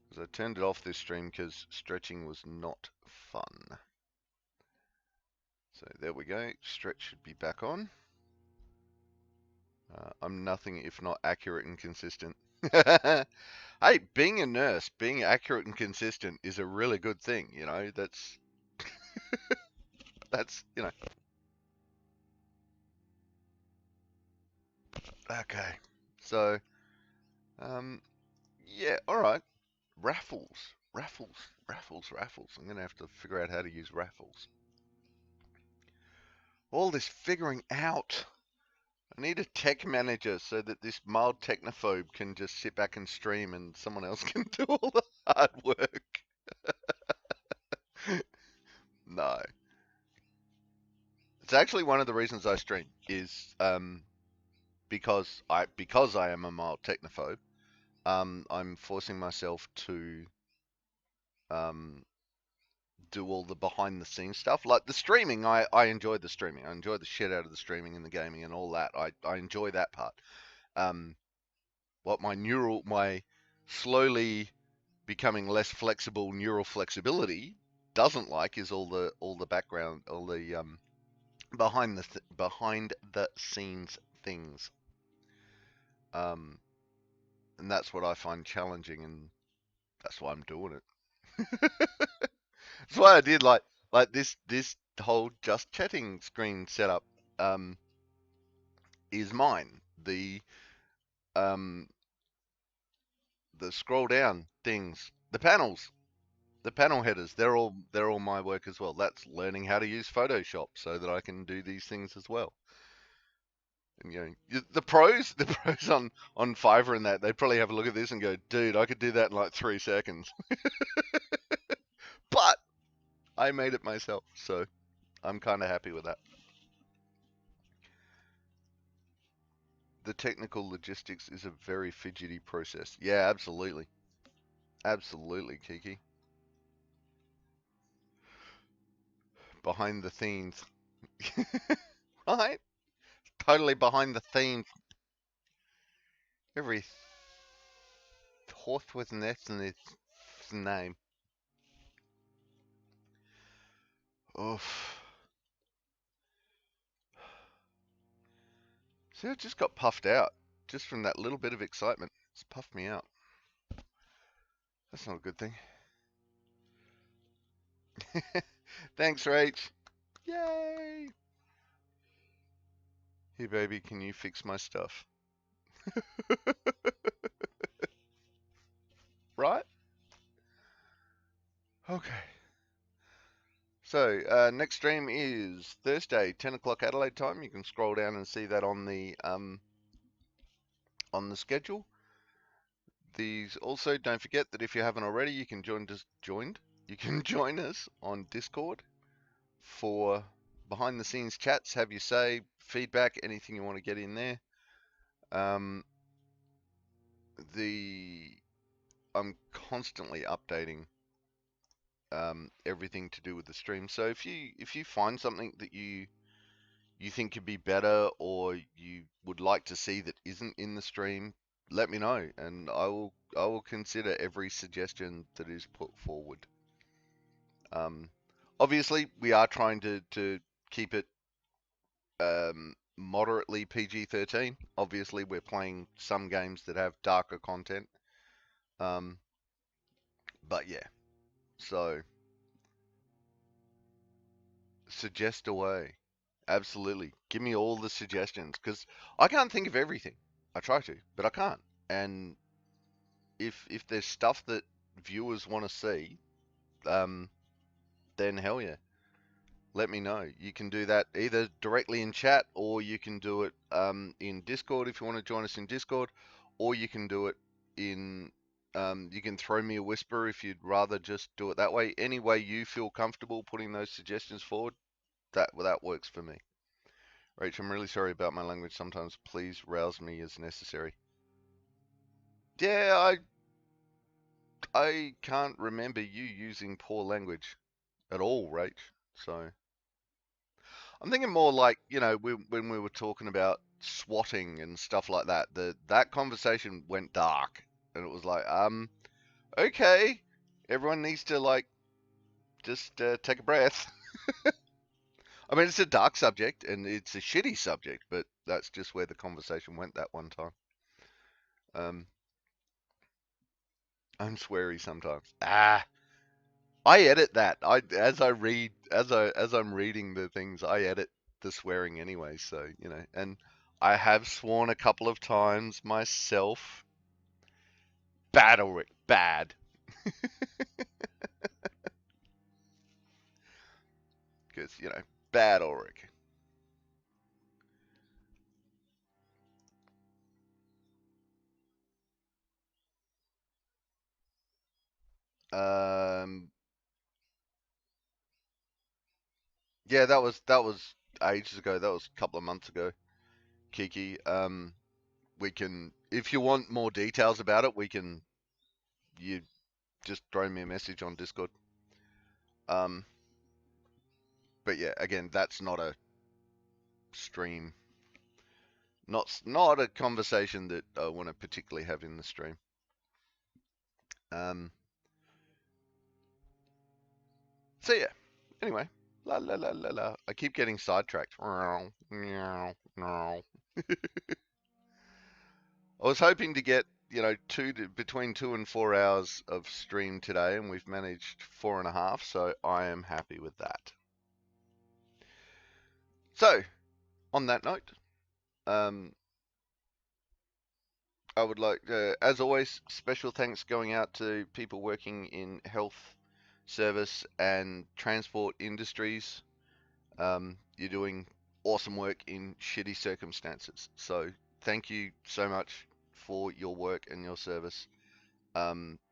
Because I turned it off this stream because stretching was not fun. So there we go. Stretch should be back on. I'm nothing if not accurate and consistent. Hey, being a nurse, being accurate and consistent is a really good thing. That's that's Okay. So, yeah, all right. Raffles, raffles, raffles. I'm gonna have to figure out how to use raffles. All this figuring out. I need a tech manager so that this mild technophobe can just sit back and stream and someone else can do all the hard work. No. It's actually one of the reasons I stream is because I am a mild technophobe. I'm forcing myself to do all the behind the scenes stuff. Like the streaming, I enjoy the streaming. I enjoy the shit out of the streaming and the gaming and all that. I enjoy that part. What my slowly becoming less flexible neural flexibility doesn't like is all the background, all the behind the scenes things. And that's what I find challenging, and that's why I'm doing it. That's why I did like this whole just chatting screen setup is mine. Um the scroll down things, the panels, the panel headers, they're all my work as well. That's learning how to use Photoshop so that I can do these things as well. And the pros, the pros on Fiverr and that, they probably have a look at this and go, dude, I could do that in like 3 seconds. But I made it myself, so I'm kind of happy with that. The technical logistics is a very fidgety process. Yeah, absolutely. Absolutely, Kiki. Behind the scenes. Right? Totally behind the scenes. Every horse with an S in its name. Oof. See, I just got puffed out. Just from that little bit of excitement. It's puffed me out. That's not a good thing. Thanks, Rach. Yay! Hey, baby, can you fix my stuff? Right? Okay. So, next stream is Thursday, 10 o'clock Adelaide time. You can scroll down and see that on the schedule. These also, don't forget that if you haven't already, you can join us on Discord for behind the scenes chats, have your say, feedback, anything you want to get in there. I'm constantly updating everything to do with the stream. So if you find something that you think could be better, or you would like to see that isn't in the stream, let me know, and I will consider every suggestion that is put forward. Obviously, we are trying to keep it moderately PG-13. Obviously, we're playing some games that have darker content. But yeah, so suggest away. Absolutely. Give me all the suggestions, because I can't think of everything. I try to, but I can't. And if there's stuff that viewers want to see, then hell yeah, let me know. You can do that either directly in chat, or you can do it in Discord if you want to join us in Discord, or you can do it in you can throw me a whisper if you'd rather just do it that way. Any way you feel comfortable putting those suggestions forward, that works for me. Rach, I'm really sorry about my language sometimes. Please rouse me as necessary. Yeah, I can't remember you using poor language at all, Rach. So I'm thinking more like, when we were talking about swatting and stuff like that, that conversation went dark, and it was like, okay, everyone needs to just take a breath. I mean, it's a dark subject and it's a shitty subject, but that's just where the conversation went that one time. I'm sweary sometimes. I edit that. As I'm reading the things, I edit the swearing anyway. So and I have sworn a couple of times myself. Bad, Ulrich, bad. Because bad, Ulrich. Yeah, that was ages ago. That was a couple of months ago, Kiki. We can, if you want more details about it, you just throw me a message on Discord. But yeah, again, that's not a stream, not a conversation that I want to particularly have in the stream. So yeah, anyway, la la la la la. I keep getting sidetracked. I was hoping to get between 2 and 4 hours of stream today, and we've managed 4.5, so I am happy with that. So, on that note, I would like, as always, special thanks going out to people working in health, service, and transport industries. You're doing awesome work in shitty circumstances. So thank you so much for your work and your service.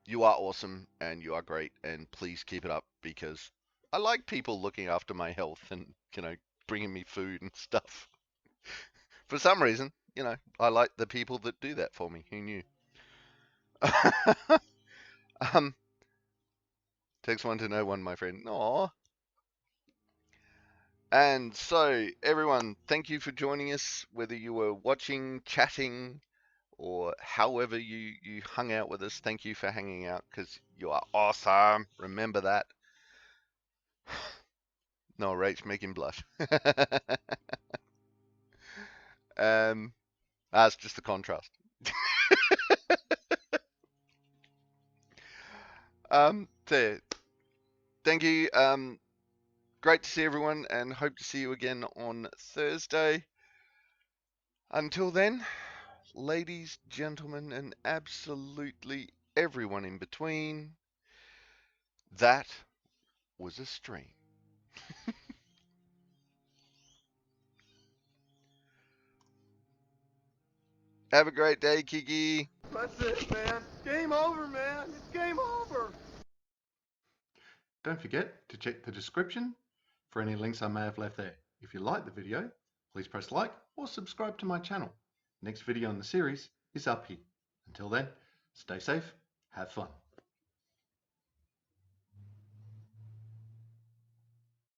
You are awesome and you are great, and please keep it up, because I like people looking after my health and, bringing me food and stuff. For some reason, I like the people that do that for me. Who knew? Takes one to know one, my friend. Aww. And so, everyone, thank you for joining us, whether you were watching, chatting, or however you hung out with us. Thank you for hanging out, because you are awesome. Remember that. No, Rach, make him blush. That's just the contrast. So, thank you. Great to see everyone, and hope to see you again on Thursday. Until then, ladies, gentlemen, and absolutely everyone in between, that was a stream. Have a great day, Kiki. That's it, man. Game over, man. It's game over. Don't forget to check the description for any links I may have left there. If you like the video, please press like or subscribe to my channel. Next video in the series is up here. Until then, stay safe, have fun.